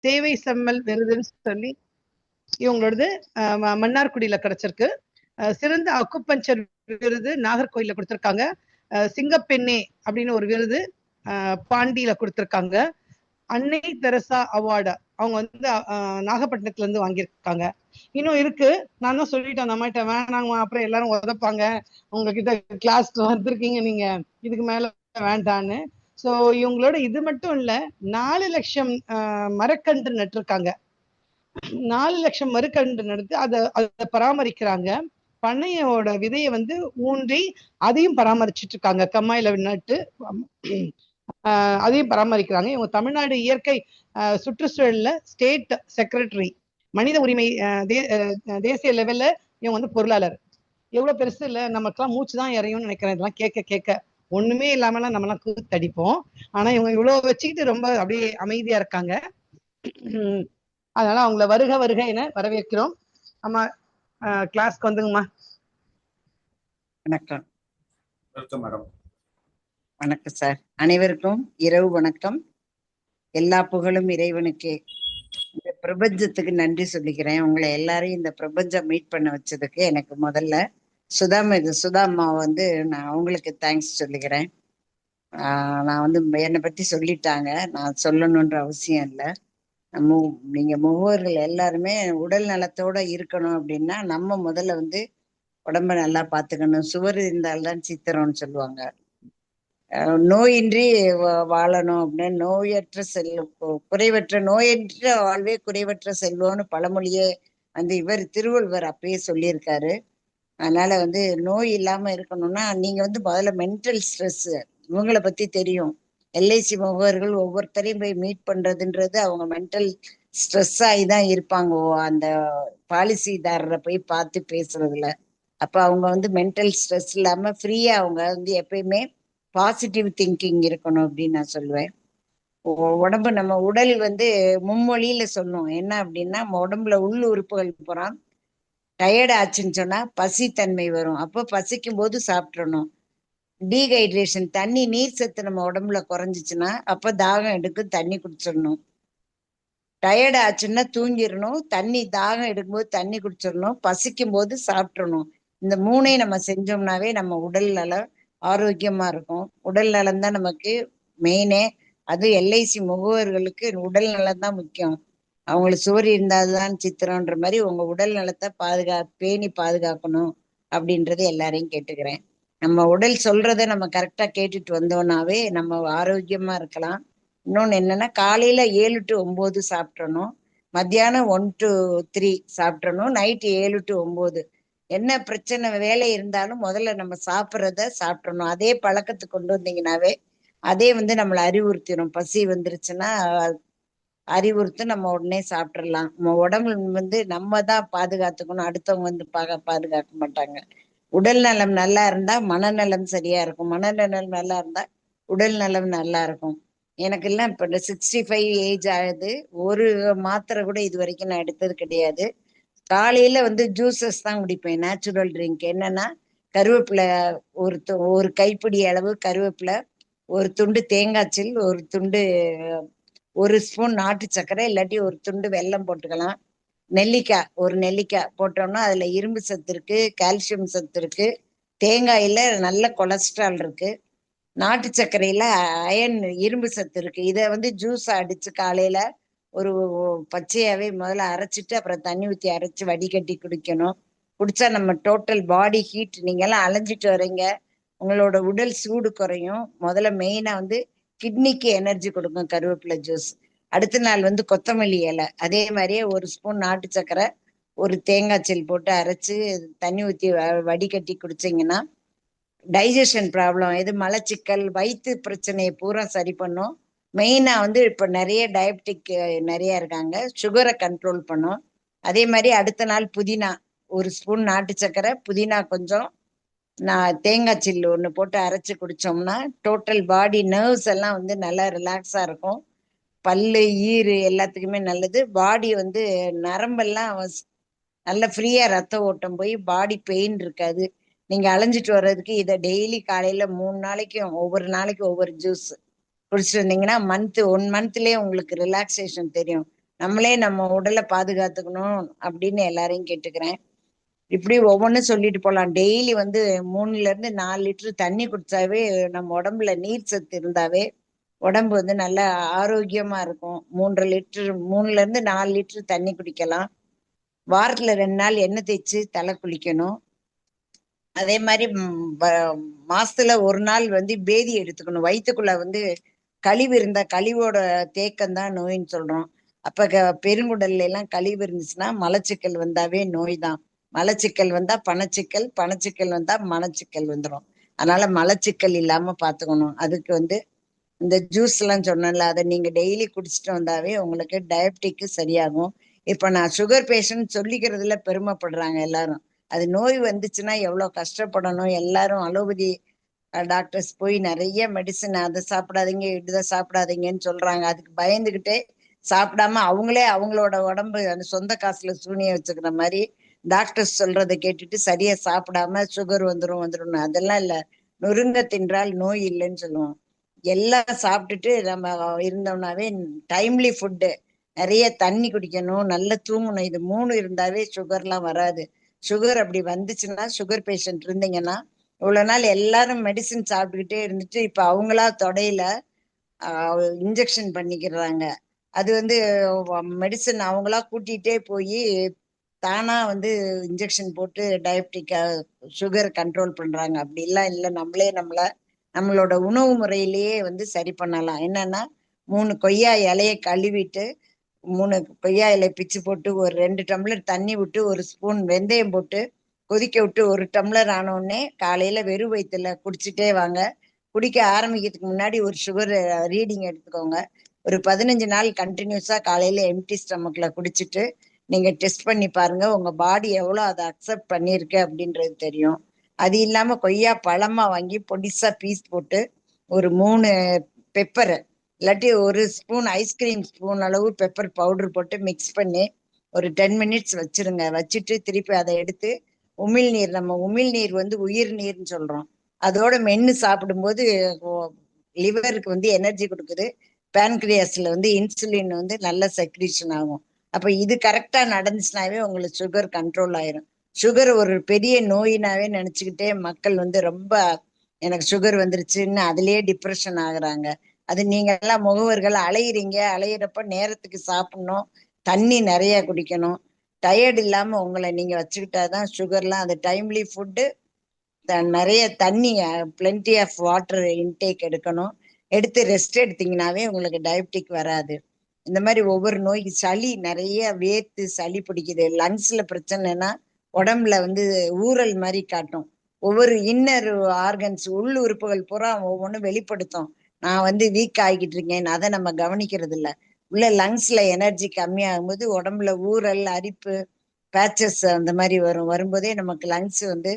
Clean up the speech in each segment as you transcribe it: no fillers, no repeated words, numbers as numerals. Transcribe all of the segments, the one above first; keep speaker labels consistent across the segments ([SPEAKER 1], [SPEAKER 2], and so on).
[SPEAKER 1] சேவை செம்மல் விருதுன்னு சொல்லி இவங்களோடது மன்னார்குடியில கிடைச்சிருக்கு. சிறந்த அக்குப்பஞ்சர் விருது நாகர்கோயில கொடுத்திருக்காங்க. சிங்கப்பெண்ணே அப்படின்னு ஒரு விருது பாண்டியில கொடுத்திருக்காங்க. அன்னை தெரசா அவார்டு அவங்க வந்து நாகப்பட்டினத்துல இருந்து வாங்கியிருக்காங்க. இன்னும் இருக்கு, நான் தான் சொல்லிட்டேன் அந்த அம்மாட்ட, வேணாங்க அப்புறம் எல்லாரும் உதப்பாங்க, உங்ககிட்ட கிளாஸ்க்கு வந்திருக்கீங்க நீங்க, இதுக்கு மேல வேண்டான்னு. ஸோ இவங்களோட இது மட்டும் இல்ல, 4 லட்சம் மரக்கன்று நட்டிருக்காங்க. 4 லட்சம் மரக்கன்று நட்டு அதை பராமரிக்கிறாங்க. பண்ணையோட விதையை வந்து ஊன்றி அதையும் பராமரிச்சுட்டு இருக்காங்க. கம்மாயில நட்டு அதையும் பராமரிக்கிறாங்க. இவங்க தமிழ்நாடு இயற்கை சுற்றுச்சூழல்ல ஸ்டேட் செக்ரட்டரி, மனித உரிமை தேசிய லெவல்ல இவங்க வந்து பொருளாளர். எவ்வளவு பெருசு இல்ல, நமக்கெல்லாம் மூச்சுதான் இறையும்னு நினைக்கிறேன். இதெல்லாம் கேட்க கேட்க ஒண்ணுமே இல்லாமலாம் நம்மலாம் கூத்தடிப்போம். ஆனா இவங்க இவ்வளவு வச்சுக்கிட்டு ரொம்ப அப்படியே அமைதியா இருக்காங்க. அதனால அவங்கள வருக வருக என வரவேற்கிறோம். அம்மா கிளாஸ்க்கு வந்துங்கம்மா.
[SPEAKER 2] வணக்கம். மேடம். வணக்கம் சார். அனைவருக்கும் இரவு வணக்கம். எல்லா புகழும் இறைவனுக்கே. இந்த பிரபஞ்சத்துக்கு நன்றி சொல்லிக்கிறேன். உங்களை எல்லாரையும் இந்த பிரபஞ்சம் மீட் பண்ண வச்சதுக்கு எனக்கு முதல்ல சுதா அம்மாவை வந்து நான் அவங்களுக்கு தேங்க்ஸ் சொல்லிக்கிறேன். நான் வந்து என்னை பற்றி சொல்லிட்டாங்க, நான் சொல்லணுன்ற அவசியம் இல்லை. நீங்க முகவர்கள் எல்லாருமே உடல் நலத்தோட இருக்கணும் அப்படின்னா நம்ம முதல்ல வந்து உடம்ப நல்லா பார்த்துக்கணும். சுவர் இருந்தால்தான் சித்திரம்னு சொல்லுவாங்க. நோயின்றி வாழணும் அப்படின்னு, நோயற்ற குறைவற்ற நோயற்ற வாழ்வே குறைவற்ற செல்வம்னு பழமொழியே வந்து இவர் திருவள்ளுவர் அப்பயே சொல்லியிருக்காரு. அதனால வந்து நோய் இல்லாம இருக்கணும்னா நீங்க வந்து முதல்ல மென்டல் ஸ்ட்ரெஸ், இவங்களை பத்தி தெரியும். எல்ஐசி முகவர்கள் ஒவ்வொருத்தரையும் போய் மீட் பண்றதுன்றது அவங்க மென்டல் ஸ்ட்ரெஸ் ஆகி தான் இருப்பாங்க அந்த பாலிசிதாரரை போய் பார்த்து பேசுறதுல. அப்ப அவங்க வந்து மென்டல் ஸ்ட்ரெஸ் இல்லாம ஃப்ரீயா அவங்க வந்து எப்பயுமே பாசிட்டிவ் திங்கிங் இருக்கணும் அப்படின்னு நான் சொல்லுவேன். உடம்பு நம்ம உடல் வந்து மும்மொழியில சொல்லும். என்ன அப்படின்னா உடம்புல உள் உறுப்புகள் போறான் டயர்ட் ஆச்சுன்னு சொன்னா பசித்தன்மை வரும். அப்போ பசிக்கும் போது சாப்பிட்றணும். டீஹைட்ரேஷன், தண்ணி நீர் சத்து நம்ம உடம்புல குறைஞ்சிச்சுன்னா அப்ப தாகம் எடுக்கும், தண்ணி குடிச்சிடணும். டயர்ட் ஆச்சுன்னா தூங்கிடணும், தண்ணி தாகம் எடுக்கும்போது தண்ணி குடிச்சிடணும், பசிக்கும் போது சாப்பிட்றணும். இந்த மூணையும் நம்ம செஞ்சோம்னாவே நம்ம உடல் நலம் ஆரோக்கியமா இருக்கும். உடல் நலம் தான் நமக்கு மெயினே. அது எல்ஐசி முகவர்களுக்கு உடல் நலம் தான் முக்கியம். அவங்களுக்கு சுவர் இருந்தால்தான் சித்திரம்ன்ற மாதிரி உங்க உடல் நலத்தை பேணி பாதுகாக்கணும் அப்படின்றது எல்லாரையும் கேட்டுக்கிறேன். நம்ம உடல் சொல்றதை நம்ம கரெக்டா கேட்டுட்டு வந்தோம்னாவே நம்ம ஆரோக்கியமா இருக்கலாம். இன்னொன்னு என்னன்னா, காலையில 7 to 9 சாப்பிட்றணும், மத்தியானம் 1 to 3 சாப்பிட்றணும், நைட்டு 7 to 9. என்ன பிரச்சனை வேலை இருந்தாலும் முதல்ல நம்ம சாப்பிட்றத சாப்பிட்றணும். அதே பழக்கத்துக்கு கொண்டு வந்தீங்கன்னாவே அதே வந்து நம்மளை அறிவுறுத்திடும். பசி வந்துருச்சுன்னா அறிவுறுத்து நம்ம உடனே சாப்பிட்றலாம். நம்ம உடம்பு வந்து நம்ம தான் பாதுகாத்துக்கணும், அடுத்தவங்க வந்து பாதுகாக்க மாட்டாங்க. உடல் நலம் நல்லா இருந்தா மனநலம் சரியா இருக்கும், மனநலம் நல்லா இருந்தா உடல் நலம் நல்லா இருக்கும். எனக்கு எல்லாம் இப்போ 65 ஏஜ் ஆகுது. ஒரு மாத்திரை கூட இது வரைக்கும் நான் எடுத்தது கிடையாது. காலையில வந்து ஜூசஸ் தான் குடிப்பேன், நேச்சுரல் ட்ரிங்க். என்னன்னா கருவேப்பிலை, ஒரு கைப்பிடி அளவு கருவேப்பிலை, ஒரு துண்டு தேங்காய்ச்சில், ஒரு ஸ்பூன் நாட்டு சர்க்கரை, இல்லாட்டி ஒரு துண்டு வெல்லம் போட்டுக்கலாம். நெல்லிக்காய், ஒரு நெல்லிக்காய் போட்டோம்னா அதுல இரும்பு சத்து இருக்கு, கால்சியம் சத்து இருக்கு. தேங்காயில நல்ல கொலஸ்ட்ரால் இருக்கு. நாட்டு சர்க்கரையில அயன், இரும்பு சத்து இருக்கு. இதை வந்து ஜூஸ் அடிச்சு காலையில ஒரு பச்சையாவே முதல்ல அரைச்சிட்டு அப்புறம் தண்ணி ஊற்றி அரைச்சு வடிகட்டி குடிக்கணும். குடிச்சா நம்ம டோட்டல் பாடி ஹீட், நீங்க எல்லாம் அலைஞ்சிட்டு வரீங்க, உங்களோட உடல் சூடு குறையும். முதல்ல மெயினா வந்து கிட்னிக்கு எனர்ஜி கொடுக்கும் கருவேப்பிலை ஜூஸ். அடுத்த நாள் வந்து கொத்தமல்லி இலை, அதே மாதிரியே ஒரு ஸ்பூன் நாட்டு சர்க்கரை, ஒரு தேங்காய் சில் போட்டு அரைச்சு தண்ணி ஊற்றி வடிகட்டி குடிச்சிங்கன்னா டைஜஷன் ப்ராப்ளம், இது மலச்சிக்கல், வயிற்று பிரச்சனையை பூரா சரி பண்ணும். மெயினா வந்து இப்போ நிறைய டயபெட்டிக் நிறைய இருக்காங்க, சுகரை கண்ட்ரோல் பண்ணும். அதே மாதிரி அடுத்த நாள் புதினா, ஒரு ஸ்பூன் நாட்டு சர்க்கரை, புதினா கொஞ்சம், தேங்காய் சில்லு ஒன்று போட்டு அரைச்சி குடித்தோம்னா டோட்டல் பாடி நர்வ்ஸ் எல்லாம் வந்து நல்லா ரிலாக்ஸாக இருக்கும். பல்லு, ஈறு எல்லாத்துக்குமே நல்லது. பாடி வந்து நரம்பெல்லாம் நல்ல ஃப்ரீயா ரத்த ஓட்டம் போய் பாடி பெயின் இருக்காது. நீங்க அலைஞ்சிட்டு வர்றதுக்கு இதை டெய்லி காலையில 3 நாளைக்கும் ஒவ்வொரு நாளைக்கும் ஒவ்வொரு ஜூஸ் குடிச்சிட்டு வந்தீங்கன்னா 1 மந்த்லயே உங்களுக்கு ரிலாக்ஸேஷன் தெரியும். நம்மளே நம்ம உடலை பாதுகாத்துக்கணும் அப்படின்னு எல்லாரையும் கேட்டுக்கிறேன். இப்படி ஒவ்வொன்றும் சொல்லிட்டு போலாம். டெய்லி வந்து 3 லிட்டர் 4 லிட்டர் தண்ணி குடிச்சாவே நம்ம உடம்புல நீர் சத்து இருந்தாவே உடம்பு வந்து நல்லா ஆரோக்கியமா இருக்கும். 3 லிட்டர் 4 லிட்டர் தண்ணி குடிக்கலாம். வாரத்துல 2 நாள் எண்ணெய் தேய்ச்சி தலை குளிக்கணும். அதே மாதிரி மாசத்துல 1 நாள் வந்து பேதி எடுத்துக்கணும். வயிற்றுக்குள்ள வந்து கழிவு இருந்தா கழிவோட தேக்கம் தான் நோயின்னு சொல்றோம். அப்ப பெருங்குடல்ல எல்லாம் கழிவு இருந்துச்சுன்னா மலச்சிக்கல் வந்தாவே நோய் தான். மலச்சிக்கல் வந்தா பணச்சிக்கல், பணச்சிக்கல் வந்தா மனச்சிக்கல் வந்துடும். அதனால மலச்சிக்கல் இல்லாம பாத்துக்கணும். அதுக்கு வந்து இந்த ஜூஸ் எல்லாம் சொன்னேன்ல, அதை நீங்க டெய்லி குடிச்சிட்டு வந்தாவே உங்களுக்கு டயபெட்டிக்கு சரியாகும். இப்ப நான் சுகர் பேஷண்ட் சொல்லிக்கிறதுல பெருமைப்படுறாங்க எல்லாரும். அது நோய் வந்துச்சுன்னா எவ்வளவு கஷ்டப்படணும். எல்லாரும் அலோபதி டாக்டர்ஸ் போய் நிறைய மெடிசன், அதை சாப்பிடாதீங்க இதை சாப்பிடாதீங்கன்னு சொல்றாங்க. அதுக்கு பயந்துகிட்டே சாப்பிடாம அவங்களே அவங்களோட உடம்பு அந்த சொந்த காசுல சூனிய வச்சுக்கிற மாதிரி டாக்டர்ஸ் சொல்றதை கேட்டுட்டு சரியா சாப்பிடாம சுகர் வந்துடும். அதெல்லாம் இல்ல. நொறுங்க தின்றால் நோய் இல்லைன்னு சொல்லுவோம். எல்லாம் சாப்பிட்டுட்டு நம்ம இருந்தோம்னாவே டைம்லி ஃபுட்டு, நிறைய தண்ணி குடிக்கணும், நல்லா தூங்கணும். இது 3 இருந்தாவே சுகர்லாம் வராது. சுகர் அப்படி வந்துச்சுன்னா, சுகர் பேஷண்ட் இருந்தீங்கன்னா இவ்வளவு நாள் எல்லாரும் மெடிசின் சாப்பிட்டுக்கிட்டே இருந்துட்டு இப்ப அவங்களா தொடையில இன்ஜெக்ஷன் பண்ணிக்கிறாங்க. அது வந்து மெடிசன் அவங்களா கூட்டிகிட்டே போய் தானா வந்து இன்ஜெக்ஷன் போட்டு டயபெட்டிக்கா சுகர் கண்ட்ரோல் பண்றாங்க. அப்படிலாம் இல்லை. நம்மளோட உணவு முறையிலேயே வந்து சரி பண்ணலாம். என்னன்னா 3 கொய்யா இலையை கழுவிட்டு 3 கொய்யா இலை பிச்சு போட்டு ஒரு 2 டம்ளர் தண்ணி விட்டு 1 ஸ்பூன் வெந்தயம் போட்டு கொதிக்க விட்டு 1 டம்ளர் ஆனோடனே காலையில வெறும் வயிற்றுல குடிச்சிட்டே வாங்க. குடிக்க ஆரம்பிக்கிறதுக்கு முன்னாடி ஒரு சுகர் ரீடிங் எடுத்துக்கோங்க. ஒரு 15 நாள் கண்டினியூஸா காலையில எம்டி ஸ்டமக்ல குடிச்சிட்டு நீங்க டெஸ்ட் பண்ணி பாருங்க. உங்க பாடி எவ்வளவு அதை அக்செப்ட் பண்ணிருக்கு அப்படின்றது தெரியும். அது இல்லாம கொய்யா பழமா வாங்கி பொடிசா பீஸ் போட்டு ஒரு 3 பெப்பர் இல்லாட்டி 1 ஸ்பூன் ஐஸ்கிரீம் ஸ்பூன் அளவு பெப்பர் பவுடர் போட்டு மிக்ஸ் பண்ணி ஒரு 10 மினிட்ஸ் வச்சிருங்க. வச்சுட்டு திருப்பி அதை எடுத்து உமிழ்நீர், நம்ம உமிழ்நீர் வந்து உயிர் நீர்னு சொல்றோம், அதோட மென்னு சாப்பிடும்போது லிவருக்கு வந்து எனர்ஜி கொடுக்குது. பேன்கிரியாஸ்ல வந்து இன்சுலின் வந்து நல்ல செக்ரீஷன் ஆகும். அப்ப இது கரெக்டா நடந்துச்சுனாவே உங்களுக்கு சுகர் கண்ட்ரோல் ஆயிரும். சுகர் ஒரு பெரிய நோயினாவே நினைச்சுக்கிட்டே மக்கள் வந்து ரொம்ப எனக்கு சுகர் வந்துருச்சுன்னு அதுலயே டிப்ரெஷன் ஆகுறாங்க. அது நீங்க எல்லாம் முகவர்கள் அலையிறீங்க. அலையிறப்ப நேரத்துக்கு சாப்பிடணும், தண்ணி நிறைய குடிக்கணும். டயர்டு இல்லாம உங்களை நீங்க வச்சுக்கிட்டாதான் சுகர்லாம். அது டைம்லி ஃபுட்டு, நிறைய தண்ணி, பிளென்டி ஆஃப் வாட்டர் இன்டேக் எடுக்கணும். எடுத்து ரெஸ்ட் எடுத்தீங்கன்னாவே உங்களுக்கு டயபெட்டிக் வராது. இந்த மாதிரி ஒவ்வொரு நோய்க்கு சளி நிறைய வேர்த்து சளி பிடிக்குது, லங்ஸ்ல பிரச்சனைனா உடம்புல வந்து ஊறல் மாதிரி காட்டும். ஒவ்வொரு இன்னர் ஆர்கன்ஸ் உள் உறுப்புகள் பூரா ஒவ்வொன்றும் வெளிப்படுத்தும் நான் வந்து வீக் ஆகிக்கிட்டு இருக்கேன். அதை நம்ம கவனிக்கிறது இல்லை. உள்ள லங்ஸ்ல எனர்ஜி கம்மியாகும்போது உடம்புல ஊறல், அரிப்பு, பேச்சஸ் அந்த மாதிரி வரும்போதே நமக்கு லங்ஸ் வந்து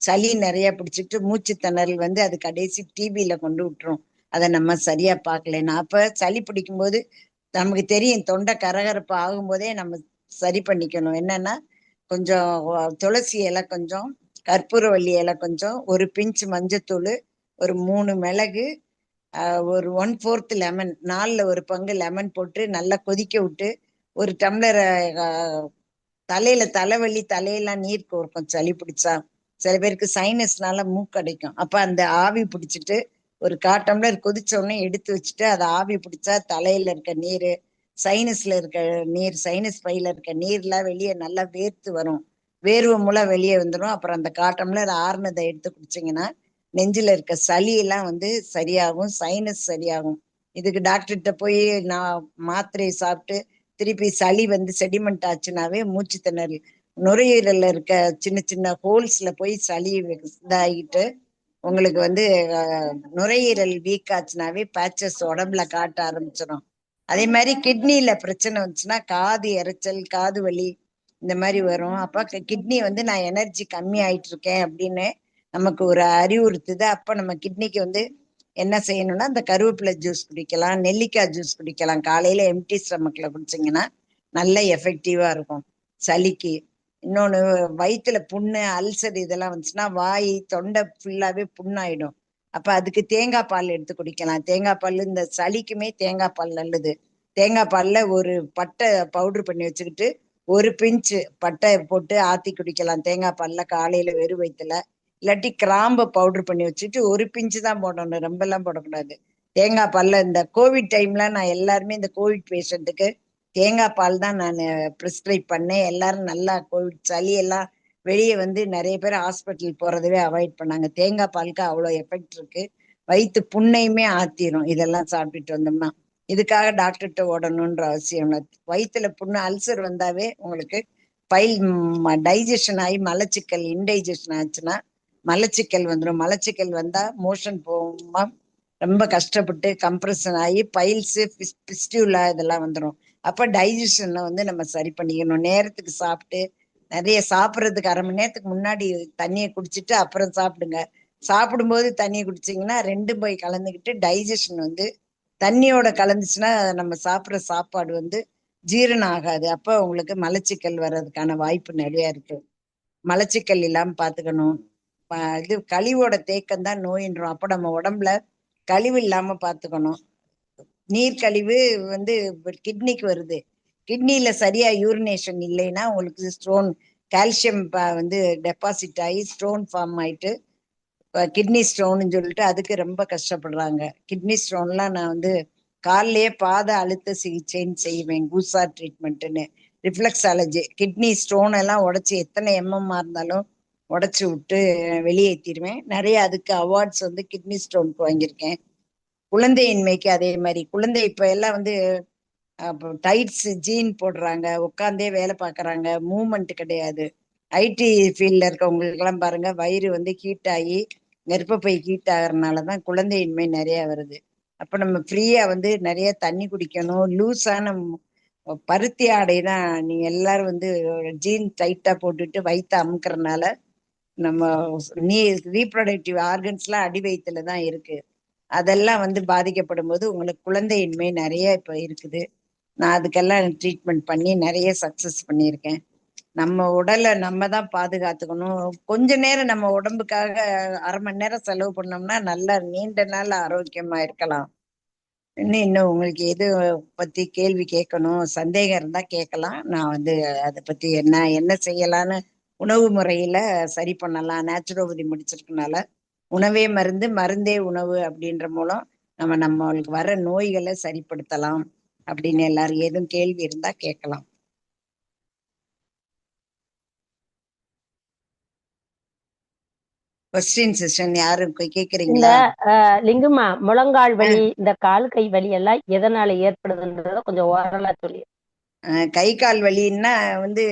[SPEAKER 2] சளி நிறைய பிடிச்சிட்டு மூச்சு திணறல் வந்து அது கடைசி டிபியில கொண்டு விட்டுரும். அதை நம்ம சரியா பார்க்கலன்னா. அப்ப சளி பிடிக்கும் போது நமக்கு தெரியும் தொண்டை கரகரப்பு ஆகும்போதே நம்ம சரி பண்ணிக்கணும். என்னன்னா கொஞ்சம் துளசி இலை கொஞ்சம், கற்பூரவள்ளி இலை கொஞ்சம், ஒரு பிஞ்ச் மஞ்சத்தூள், ஒரு 3 மிளகு, ஒரு 1/4 லெமன், 4ல் ஒரு பங்கு லெமன் போட்டு நல்லா கொதிக்க விட்டு 1 டம்ளர் தலையில தலைவலி, தலையெல்லாம் நீர் கோர்க்கும் சளி பிடிச்சா. சில பேருக்கு சைனஸ்னால மூக்கடைக்கும். அப்ப அந்த ஆவி பிடிச்சிட்டு ஒரு 1/4 டம்ளர் கொதிச்ச உடனே எடுத்து வச்சுட்டு அதை ஆவி பிடிச்சா தலையில இருக்க நீர், சைனஸ்ல இருக்க நீர், சைனஸ் பையில இருக்க நீர்லாம் வெளியே நல்லா வேர்த்து வரும். வேர்வை மூலம் வெளியே வந்துடும். அப்புறம் அந்த 1/4 டம்ளர் ஆறுனதை எடுத்து குடிச்சிங்கன்னா நெஞ்சில இருக்க சளி எல்லாம் வந்து சரியாகும், சைனஸ் சரியாகும். இதுக்கு டாக்டர்கிட்ட போய் நான் மாத்திரையை சாப்பிட்டு திருப்பி சளி வந்து செடிமெண்ட் ஆச்சுனாவே மூச்சு திணறல், நுரையீரல்ல இருக்க சின்ன சின்ன ஹோல்ஸ்ல போய் சளி இதாகிட்டு உங்களுக்கு வந்து நுரையீரல் வீக் ஆச்சுனாவே பேச்சஸ் உடம்புல காட்ட ஆரம்பிச்சிடும். அதே மாதிரி கிட்னில பிரச்சனை வந்துச்சுன்னா காது எரைச்சல், காது வலி இந்த மாதிரி வரும். அப்ப கிட்னி வந்து நான் எனர்ஜி கம்மி ஆயிட்டு இருக்கேன் அப்படின்னு நமக்கு ஒரு அறிவுறுத்துது. அப்ப நம்ம கிட்னிக்கு வந்து என்ன செய்யணும்னா இந்த கருவேப்பிலை ஜூஸ் குடிக்கலாம், நெல்லிக்காய் ஜூஸ் குடிக்கலாம். காலையில எம்டி ஸ்டமக்ல குடிச்சிங்கன்னா நல்ல எஃபெக்டிவா இருக்கும் சளிக்கு. இன்னொன்று, வயிற்றுல புண்ணு, அல்சர் இதெல்லாம் வந்துச்சுன்னா வாய் தொண்டை ஃபுல்லாவே புண்ணாயிடும். அப்ப அதுக்கு தேங்காய் பால் எடுத்து குடிக்கலாம். தேங்காய் பால் இந்த சளிக்குமே தேங்காய் பால் நல்லது. தேங்காய் பால்ல ஒரு பட்டை பவுடர் பண்ணி வச்சுக்கிட்டு ஒரு பிஞ்சு பட்டை போட்டு ஆத்தி குடிக்கலாம் தேங்காய் பால்ல காலையில வெறும் வயிற்றுல. இல்லாட்டி கிராம்பை பவுடர் பண்ணி வச்சுட்டு ஒரு பிஞ்சு தான் போடணும், ரொம்ப எல்லாம் போடக்கூடாது. தேங்காய் பால்ல இந்த கோவிட் டைம்ல நான் எல்லாருமே இந்த கோவிட் பேஷண்ட்டுக்கு தேங்காய் பால் தான் நான் ப்ரிஸ்கிரைப் பண்ணேன். எல்லாரும் நல்லா கோவிட் சளி எல்லாம் வெளியே வந்து நிறைய பேர் ஹாஸ்பிட்டல் போறதவே அவாய்ட் பண்ணாங்க. தேங்காய் பாலுக்கு அவ்வளோ எஃபெக்ட் இருக்கு. வயிற்று புண்ணையுமே ஆத்திரும் இதெல்லாம் சாப்பிட்டுட்டு வந்தோம்னா. இதுக்காக டாக்டர்கிட்ட ஓடணுன்ற அவசியம் இல்லை. வயிற்றுல புண்ணு அல்சர் வந்தாவே உங்களுக்கு பைல் டைஜஷன் ஆகி மலச்சிக்கல் இன்டைஜஷன் ஆச்சுன்னா மலச்சிக்கல் வந்துடும். மலச்சிக்கல் வந்தா மோஷன் போகுமா ரொம்ப கஷ்டப்பட்டு கம்ப்ரெஷன் ஆகி பைல்ஸு பிஸ்டியூலா இதெல்லாம் வந்துடும். அப்போ டைஜஷனை வந்து நம்ம சரி பண்ணிக்கணும். நேரத்துக்கு சாப்பிட்டு நிறைய சாப்பிட்றதுக்கு 1/2 மணி நேரத்துக்கு முன்னாடி தண்ணியை குடிச்சிட்டு அப்புறம் சாப்பிடுங்க. சாப்பிடும்போது தண்ணியை குடிச்சிங்கன்னா ரெண்டும் போய் கலந்துக்கிட்டு டைஜஷன் வந்து தண்ணியோட கலந்துச்சுன்னா நம்ம சாப்பிட்ற சாப்பாடு வந்து ஜீரணம் ஆகாது. அப்போ உங்களுக்கு மலச்சிக்கல் வர்றதுக்கான வாய்ப்பு நிறைய இருக்கு. மலச்சிக்கல் இல்லாம பாத்துக்கணும். இது கழிவோட தேக்கம் தான் நோயின்றோம். அப்ப நம்ம உடம்புல கழிவு இல்லாம பாத்துக்கணும். நீர் கழிவு வந்து கிட்னிக்கு வருது. கிட்னில சரியா யூரினேஷன் இல்லைன்னா உங்களுக்கு ஸ்டோன் கால்சியம் வந்து டெபாசிட் ஆகி ஸ்டோன் ஃபார்ம் ஆயிட்டு கிட்னி ஸ்டோன்னு சொல்லிட்டு அதுக்கு ரொம்ப கஷ்டப்படுறாங்க. கிட்னி ஸ்டோன்லாம் நான் வந்து காலிலேயே பாத அழுத்த சிகிச்சைன்னு செய்வேன். கூசா ட்ரீட்மெண்ட்டுன்னு ரிஃப்ளெக்ஸாலஜி. கிட்னி ஸ்டோன் எல்லாம் உடைச்சி எத்தனை எம்எம்ஆ இருந்தாலும் உடைச்சி விட்டு வெளியேற்றிடுவேன். நிறைய அதுக்கு அவார்ட்ஸ் வந்து கிட்னி ஸ்டோனுக்கு வாங்கியிருக்கேன். குழந்தையின்மைக்கு அதே மாதிரி குழந்தை இப்ப எல்லாம் வந்து டைட்ஸ் ஜீன் போடுறாங்க, உட்காந்தே வேலை பார்க்கறாங்க, மூவ்மெண்ட் கிடையாது. ஐடி ஃபீல்ட்ல இருக்கவங்களுக்கு எல்லாம் பாருங்க வயிறு வந்து ஹீட் ஆகி கர்ப்பப்பை ஹீட் ஆகிறதுனாலதான் குழந்தையின்மை நிறைய வருது. அப்ப நம்ம ஃப்ரீயா வந்து நிறைய தண்ணி குடிக்கணும். லூஸான பருத்தி ஆடை தான் நீங்க எல்லாரும் வந்து ஜீன் டைட்டா போட்டுட்டு வயிற்று அமுக்கிறதுனால நம்ம நீ ரீப்ரொடக்டிவ் ஆர்கன்ஸ்லாம் அடி வயிற்றுல தான் இருக்கு. அதெல்லாம் வந்து பாதிக்கப்படும் போது உங்களுக்கு குழந்தையின்மை நிறைய இப்ப இருக்குது. நான் அதுக்கெல்லாம் ட்ரீட்மெண்ட் பண்ணி நிறைய சக்சஸ் பண்ணியிருக்கேன். நம்ம உடலை நம்ம தான் பாதுகாத்துக்கணும். கொஞ்ச நேரம் நம்ம உடம்புக்காக 1/2 மணி நேரம் செலவு பண்ணோம்னா நல்லா நீண்ட நாள் ஆரோக்கியமா இருக்கலாம். இன்னும் உங்களுக்கு எது பத்தி கேள்வி கேட்கணும் சந்தேகம் இருந்தா கேட்கலாம். நான் வந்து அதை பத்தி என்ன செய்யலான்னு உணவு முறையில சரி பண்ணலாம். நேச்சுரோபதி முடிச்சிருக்கனால உணவே மருந்து மருந்தே உணவு அப்படின்ற மூலம் நம்மளுக்கு வர நோய்களை சரிப்படுத்தலாம் அப்படின்னு எல்லாரும் எதுவும் கேள்வி இருந்தா கேட்கலாம். கொஸ்டின் செஷன் யாரும்
[SPEAKER 3] இந்த
[SPEAKER 2] கேக்குறீங்களா?
[SPEAKER 3] லிங்குமா முழங்கால் வலி இந்த கால் கை வலி எல்லாம் எதனால ஏற்படுதுன்றத கொஞ்சம் ஓரலா சொல்லி.
[SPEAKER 2] கை கால் வலின்னா வந்து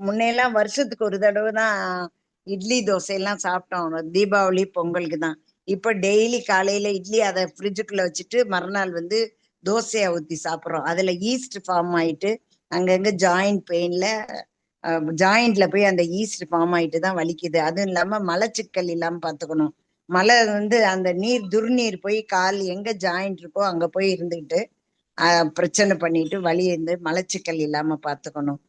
[SPEAKER 2] முன்னையெல்லாம் வருஷத்துக்கு ஒரு தடவை தான் இட்லி தோசை எல்லாம் சாப்பிட்டோம். தீபாவளி பொங்கலுக்கு தான். இப்ப டெய்லி காலையில இட்லி அதை ஃப்ரிட்ஜுக்குள்ள வச்சுட்டு மறுநாள் வந்து தோசையை ஊத்தி சாப்பிட்றோம். அதுல ஈஸ்ட் ஃபார்ம் ஆயிட்டு அங்கங்க ஜாயிண்ட் பெயின்ல ஜாயிண்ட்ல போய் அந்த ஈஸ்ட் ஃபார்ம் ஆயிட்டு தான் வலிக்குது. அதுவும் இல்லாம மலச்சிக்கல் இல்லாம பாத்துக்கணும். மலை வந்து அந்த நீர் துர்நீர் போய் கால் எங்க ஜாயிண்ட் இருக்கோ அங்க போய் இருந்துகிட்டு பிரச்சனை பண்ணிட்டு வலி இருந்து மலச்சிக்கல் இல்லாம பாத்துக்கணும்.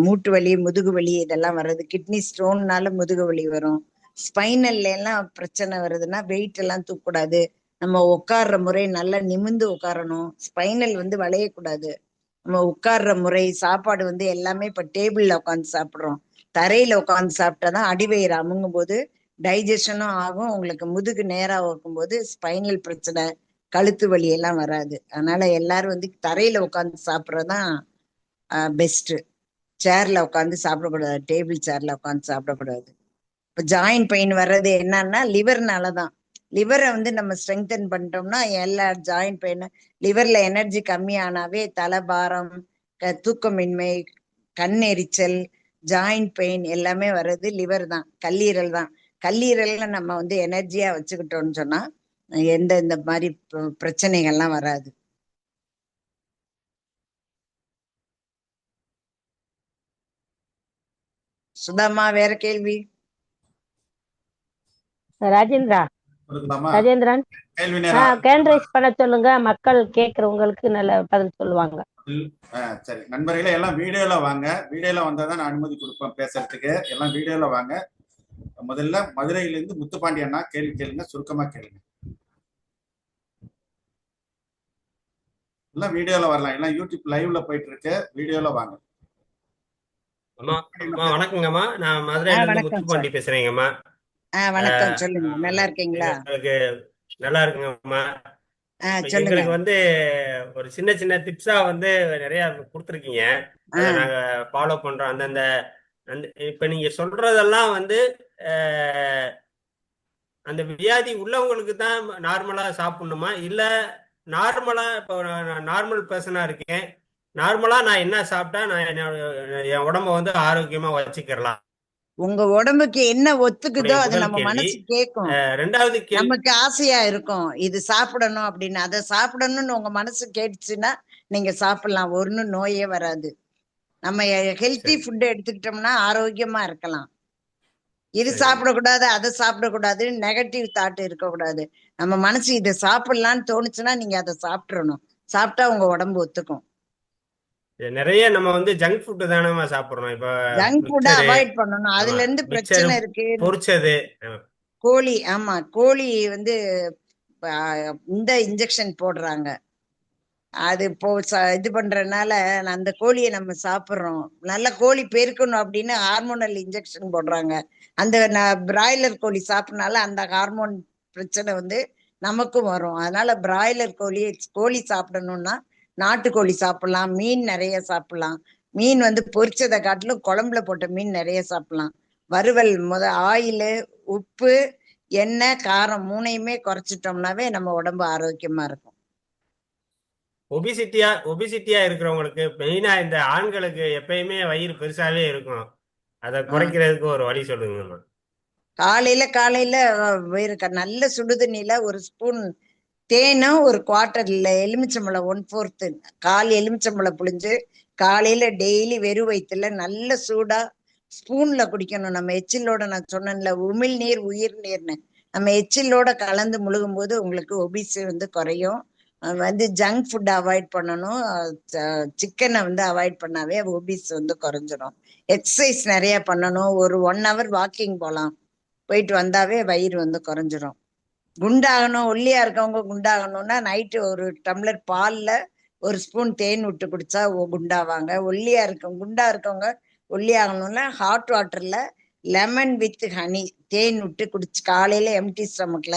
[SPEAKER 2] மூட்டு வலி முதுகு வலி இதெல்லாம் வர்றது கிட்னி ஸ்டோன்னால முதுகு வலி வரும். ஸ்பைனல்ல எல்லாம் பிரச்சனை வருதுன்னா வெயிட் எல்லாம் தூக்கக்கூடாது. நம்ம உட்கார்ற முறை நல்லா நிமிந்து உட்காரணும். ஸ்பைனல் வந்து வளையக்கூடாது. நம்ம உட்கார்ற முறை சாப்பாடு வந்து எல்லாமே இப்ப டேபிள்ல உட்காந்து சாப்பிடுறோம். தரையில உட்காந்து சாப்பிட்டாதான் அடிவயிறு அமுங்கும் போது டைஜஷனும் ஆகும். உங்களுக்கு முதுகு நேரா வைக்கும்போது ஸ்பைனல் பிரச்சனை கழுத்து வலி எல்லாம் வராது. அதனால எல்லாரும் வந்து தரையில உட்காந்து சாப்பிட்றதுதான் பெஸ்ட். சேர்ல உட்காந்து சாப்பிடக்கூடாது. டேபிள் சேர்ல உட்காந்து சாப்பிடக்கூடாது. இப்ப ஜாயிண்ட் பெயின் வர்றது என்னன்னா லிவர்னாலதான். லிவரை வந்து நம்ம ஸ்ட்ரெங்தன் பண்ணிட்டோம்னா எல்லா ஜாயிண்ட் பெயின் லிவர்ல எனர்ஜி கம்மியானாவே தலைபாரம் தூக்கமின்மை கண் எரிச்சல் ஜாயிண்ட் பெயின் எல்லாமே வர்றது லிவர் தான், கல்லீரல் தான். கல்லீரல்ல நம்ம வந்து எனர்ஜியா வச்சுக்கிட்டோம்னு சொன்னா எந்த இந்த மாதிரி பிரச்சனைகள்லாம் வராது. சுதாமா வேற கேள்வி?
[SPEAKER 3] ராஜேந்திரா ராஜேந்திரன் கேன் ரைஸ் பண்ண சொல்லுங்க. மக்கள் கேட்கறவங்களுக்கு நல்ல பதில் சொல்லுவாங்க.
[SPEAKER 4] சரி நண்பர்களே, எல்லாம் வீடியோல வாங்க. வீடியோல வந்தாதான் நான் அனுமதி கொடுப்பேன் பேசுறதுக்கு. எல்லாம் வீடியோல வாங்க. முதல்ல மதுரையிலிருந்து முத்துப்பாண்டி அண்ணா கேள்வி கேளுங்க, சுருக்கமா கேளுங்க. எல்லாம் வீடியோல வரலாம், எல்லாம் யூடியூப் லைவ்ல போயிட்டு இருக்கு, வீடியோல வாங்க.
[SPEAKER 5] அம்மா அம்மா வணக்கங்கம்மா. நான் மதுரையில இருந்து
[SPEAKER 2] வணக்கம் சார்.
[SPEAKER 5] முத்துப்பாண்டி பேசுறேங்கம்மா.
[SPEAKER 2] வணக்கம், சொல்லுங்க. நல்லா இருக்கீங்களா?
[SPEAKER 5] எங்களுக்கு நல்லா இருக்குங்கம்மா.
[SPEAKER 2] சொல்லுங்க.
[SPEAKER 5] எங்களுக்கு வந்து ஒரு சின்ன சின்ன டிப்ஸா வந்து நிறைய கொடுத்துருக்கீங்க. அதை நாங்க ஃபாலோ பண்றோம். அந்தந்த இப்ப நீங்க சொல்றதெல்லாம் வந்து அந்த வியாதி உள்ளவங்களுக்கு தான் நார்மலா சாப்பிடணுமா, இல்ல நார்மலா இப்போ நார்மல் பர்சனா இருக்கேன், நார்மலா நான் என்ன சாப்பிட்டா நான் என் உடம்ப வந்து ஆரோக்கியமா வச்சுக்கலாம்?
[SPEAKER 2] உங்க உடம்புக்கு என்ன ஒத்துக்குதோ அது
[SPEAKER 5] முதல்
[SPEAKER 2] நம்ம
[SPEAKER 5] கேள்வி.
[SPEAKER 2] மனசு கேட்கும்.
[SPEAKER 5] ரெண்டாவது கேள்வி,
[SPEAKER 2] நமக்கு ஆசையா இருக்கும் இது சாப்பிடணும் அப்படின்னு, அதை சாப்பிடணும்னு உங்க மனசு கேட்டுச்சுன்னா நீங்க சாப்பிடலாம், ஒன்னும் நோயே வராது. நம்ம ஹெல்த்தி ஃபுட் எடுத்துக்கிட்டோம்னா ஆரோக்கியமா இருக்கலாம். இது சாப்பிடக்கூடாது அதை சாப்பிடக்கூடாது நெகட்டிவ் தாட் இருக்கக்கூடாது. நம்ம மனசு இதை சாப்பிடலான்னு தோணுச்சுன்னா நீங்க அதை சாப்பிட்றணும். சாப்பிட்டா உங்க உடம்பு ஒத்துக்கும்.
[SPEAKER 5] நிறைய நம்ம வந்து ஜங்க் ஃபுட் தானே சாப்பிடுறோம். இப்ப
[SPEAKER 2] ஜங்க் ஃபுட் அவாய்ட் பண்ணணும். அதுல இருந்து பிரச்சனை இருக்கு.
[SPEAKER 5] பொரிச்சது
[SPEAKER 2] கோழி, ஆமா, கோழி வந்து இந்த இன்ஜெக்ஷன் போடுறாங்க. அது இது பண்றதுனால அந்த கோழியை நம்ம சாப்பிடுறோம். நல்ல கோழி பெருக்கணும் அப்படின்னு ஹார்மோனல் இன்ஜெக்ஷன் போடுறாங்க. அந்த பிராய்லர் கோழி சாப்பிடனால அந்த ஹார்மோன் பிரச்சனை வந்து நமக்கும் வரும். அதனால பிராய்லர் கோழி சாப்பிடணும்னா நாட்டுக்கோழி சாப்பிடலாம். மீன் நிறைய சாப்பிடலாம். மீன் வந்து பொரிச்சதை காட்டிலும் குழம்புல போட்ட மீன் நிறைய சாப்பிடலாம். வறுவல் ஆயிலு, உப்பு, எண்ணெய், காரம் மூணையுமே குறைச்சிட்டோம்னாவே நம்ம உடம்பு ஆரோக்கியமா இருக்கும்.
[SPEAKER 5] ஒபிசிட்டியா இருக்கிறவங்களுக்கு மெயினா இந்த ஆண்களுக்கு எப்பயுமே வயிறு பெருசாவே இருக்கும். அதை குறைக்கிறதுக்கு ஒரு வழி சொல்லுங்கம்மா.
[SPEAKER 2] காலையில நல்ல சுடுதண்ணில ஒரு ஸ்பூன் தேனும் ஒரு குவார்டர் எலுமிச்சம்பழம் 1/4 கால் எலுமிச்சம்பழம் புழிஞ்சு காலையில டெய்லி வெறும் வயிற்றுல நல்ல சூடா ஸ்பூன்ல குடிக்கணும். நம்ம எச்சிலோட, நான் சொன்னேன்ல உமிழ் நீர் உயிர் நீர்னு, நம்ம எச்சிலோட கலந்து முழுகும் போது உங்களுக்கு ஒபிசி வந்து குறையும். வந்து ஜங்க் ஃபுட் அவாய்ட் பண்ணணும். சிக்கனை வந்து அவாய்ட் பண்ணாவே ஒபிஸ் வந்து குறைஞ்சிடும். எக்ஸசைஸ் நிறைய பண்ணணும். ஒரு 1 hour வாக்கிங் போகலாம். போயிட்டு வந்தாவே வயிறு வந்து குறைஞ்சிரும். குண்டாகணும், ஒல்லியா இருக்கவங்க குண்டாகணும்னா நைட்டு ஒரு டம்ளர் பால்ல ஒரு ஸ்பூன் தேன் விட்டு குடிச்சா குண்டாவாங்க. குண்டா இருக்கவங்க ஒல்லியாகணும்னா ஹாட் வாட்டர்ல லெமன் வித் ஹனி தேன் விட்டு குடிச்சு காலையில எம்டி ஸ்டமக்ல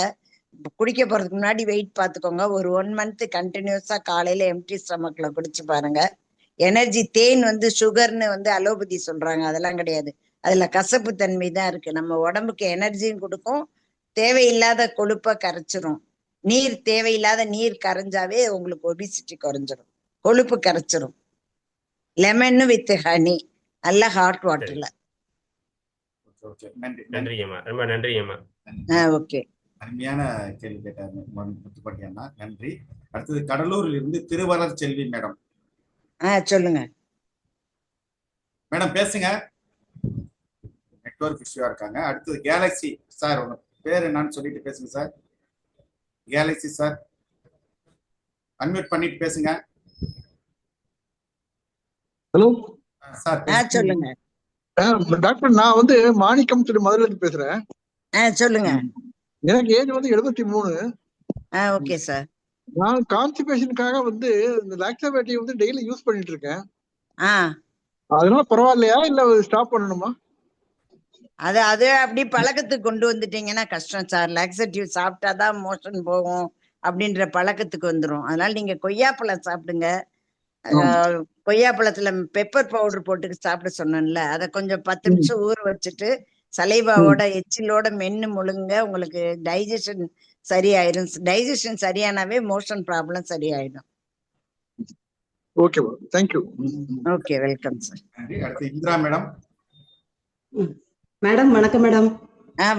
[SPEAKER 2] குடிக்க போறதுக்கு முன்னாடி வெயிட் பார்த்துக்கோங்க. ஒரு 1 month கண்டினியூஸா காலையில எம்டி ஸ்டமக்ல குடிச்சு பாருங்க. எனர்ஜி. தேன் வந்து சுகர்னு வந்து அலோபதி சொல்றாங்க, அதெல்லாம் கிடையாது. அதுல கசப்பு தன்மை தான் இருக்கு. நம்ம உடம்புக்கு எனர்ஜியும் கொடுக்கும், தேவையில்லாத கொழுப்பை கரைச்சிரும். தேவையில்லாத நீர் கரைஞ்சாவே உங்களுக்கு ஒபிசிட்டி குறைஞ்சிரும், கொழுப்பு கரைச்சிரும். லெமன் வித் ஹனி, நல்ல ஹாட் வாட்டர்ல.
[SPEAKER 5] நன்றிங்கம்மா, ரொம்ப நன்றிங்கம்மா.
[SPEAKER 2] ஓகே,
[SPEAKER 4] அருமையான கேள்வி கேட்டாரு முத்துப்பாண்டி அண்ணா, நன்றி. அடுத்தது கடலூரில் இருந்து திருவரர் செல்வி மேடம்.
[SPEAKER 2] சொல்லுங்க
[SPEAKER 4] மேடம், பேசுங்க. நெட்வொர்க் இஷ்யூவா இருக்காங்க. அடுத்தது கேலக்ஸி சார், உங்க பேர் என்னன்னு சொல்லிட்டு பேசுங்க சார். கேலக்ஸி சார், அன்மியூட் பண்ணிட்டு பேசுங்க.
[SPEAKER 6] ஹலோ
[SPEAKER 4] சார்,
[SPEAKER 2] சொல்லுங்க.
[SPEAKER 6] டாக்டர், நான் வந்து மாணிக்கம் திரு மதுரையில இருந்து பேசுறேன்.
[SPEAKER 2] சொல்லுங்க.
[SPEAKER 6] எனக்கு ஏஜ் வந்து 73.
[SPEAKER 2] Okay sir.
[SPEAKER 6] நான் கான்ஸ்டிபேஷனுக்காக வந்து இந்த லாக்ஸாவேட்டிவ் வந்து டெய்லி யூஸ் பண்ணிட்டு இருக்கேன். அதனால பரவாயில்லையா இல்ல ஸ்டாப் பண்ணணுமா?
[SPEAKER 2] அது அப்படி பழக்கத்துக்கு கொண்டு வந்துட்டீங்கன்னா கஷ்டம் சார். லாக்ஸேட்டிவ் சாப்பிட்டாதான் மோஷன் போகும் அப்படின்ற பழக்கத்துக்கு வந்துடும். அதனால நீங்க கொய்யாப்பழம் சாப்பிடுங்க. கொய்யாப்பழத்துல பெப்பர் பவுடர் போட்டு சாப்பிட சொன்னேன்ல, அதை கொஞ்சம் 10 நிமிஷம் ஊற வச்சுட்டு சலைவாவோட எச்சிலோட மென்னு முழுங்க. உங்களுக்கு டைஜஷன் சரியாயிடும். டைஜஷன் சரியானாவே மோஷன் ப்ராப்ளம் சரியாயிடும்.
[SPEAKER 6] Okay, thank you.
[SPEAKER 2] Okay, welcome sir.
[SPEAKER 4] அடுத்து இந்திரா மேடம்.
[SPEAKER 7] மேடம் வணக்கம். மேடம்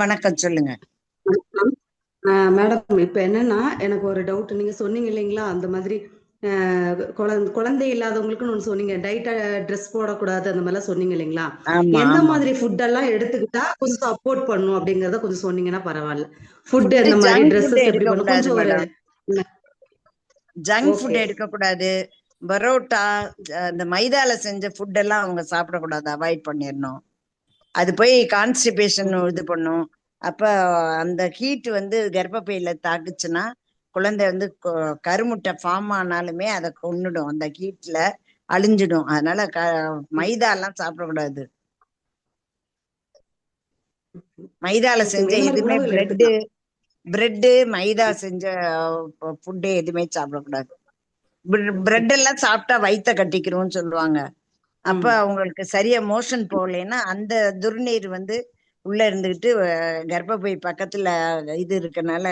[SPEAKER 2] வணக்கம், சொல்லுங்க
[SPEAKER 7] மேடம். இப்ப என்னன்னா எனக்கு ஒரு டவுட். நீங்க சொன்னீங்க இல்லைங்களா, அந்த மாதிரி குழந்தை இல்லாதவங்களுக்குன்னு ஒண்ணு சொன்னீங்க, டைட்டா ட்ரெஸ் போடக்கூடாது அந்த மாதிரிலாம் சொன்னீங்க இல்லைங்களா. எந்த மாதிரி ஃபுட் எல்லாம் எடுத்துக்கிட்டா கொஞ்சம் சப்போர்ட் பண்ணும் அப்படிங்கறத கொஞ்சம் சொன்னீங்கன்னா பரவாயில்ல. ஃபுட் எந்த மாதிரி, ட்ரெஸ்ஸஸ் எப்படி பண்ணும், கொஞ்சம் ஒரு
[SPEAKER 2] ஜங்க் ஃபுட் எடுக்கக்கூடாது. பரோட்டா, இந்த மைதால செஞ்ச ஃபுட் எல்லாம் அவங்க சாப்பிடக்கூடாது, அவாய்ட் பண்ணிடணும். அது போய் கான்ஸ்டிபேஷன் இது பண்ணும். அப்ப அந்த ஹீட் வந்து கர்ப்பப்பையில தாக்குச்சுன்னா குழந்தை வந்து கருமுட்டை ஃபார்ம் ஆனாலுமே அதை கொன்னுடும், அந்த ஹீட்ல அழிஞ்சிடும். அதனால மைதா எல்லாம் சாப்பிடக்கூடாது. மைதால செஞ்ச எதுவுமே பிரெட்டு மைதா செஞ்ச ஃபுட்டு எதுவுமே சாப்பிடக்கூடாது. பிரெட் எல்லாம் சாப்பிட்டா வயித்த கட்டிக்கிறோம்னு சொல்லுவாங்க. அப்ப அவங்களுக்கு சரியா மோஷன் போகலைன்னா அந்த துர்நீர் வந்து உள்ள இருந்துகிட்டு கர்ப்பப்பை பக்கத்துல இது இருக்கனால,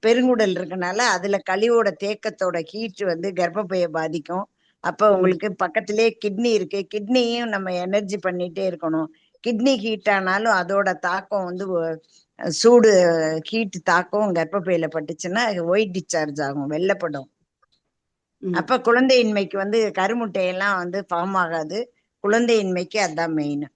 [SPEAKER 2] பெருங்குடல் இருக்கனால அதுல கழிவோட தேக்கத்தோட ஹீட் வந்து கர்ப்பப்பையை பாதிக்கும். அப்ப உங்களுக்கு பக்கத்திலேயே கிட்னி இருக்கு, கிட்னியும் நம்ம எனர்ஜி பண்ணிட்டே இருக்கணும். கிட்னி ஹீட் ஆனாலும் அதோட தாக்கம் வந்து சூடு ஹீட் தாக்கம் கர்ப்பப்பையில பட்டுச்சுன்னா ஒயிட் டிஸ்சார்ஜ் ஆகும், வெள்ளப்படும். அப்ப குழந்தையின்மைக்கு வந்து கருமுட்டையெல்லாம் வந்து ஃபார்ம் ஆகாது. குழந்தையின்மைக்கு அதான் மெயின்.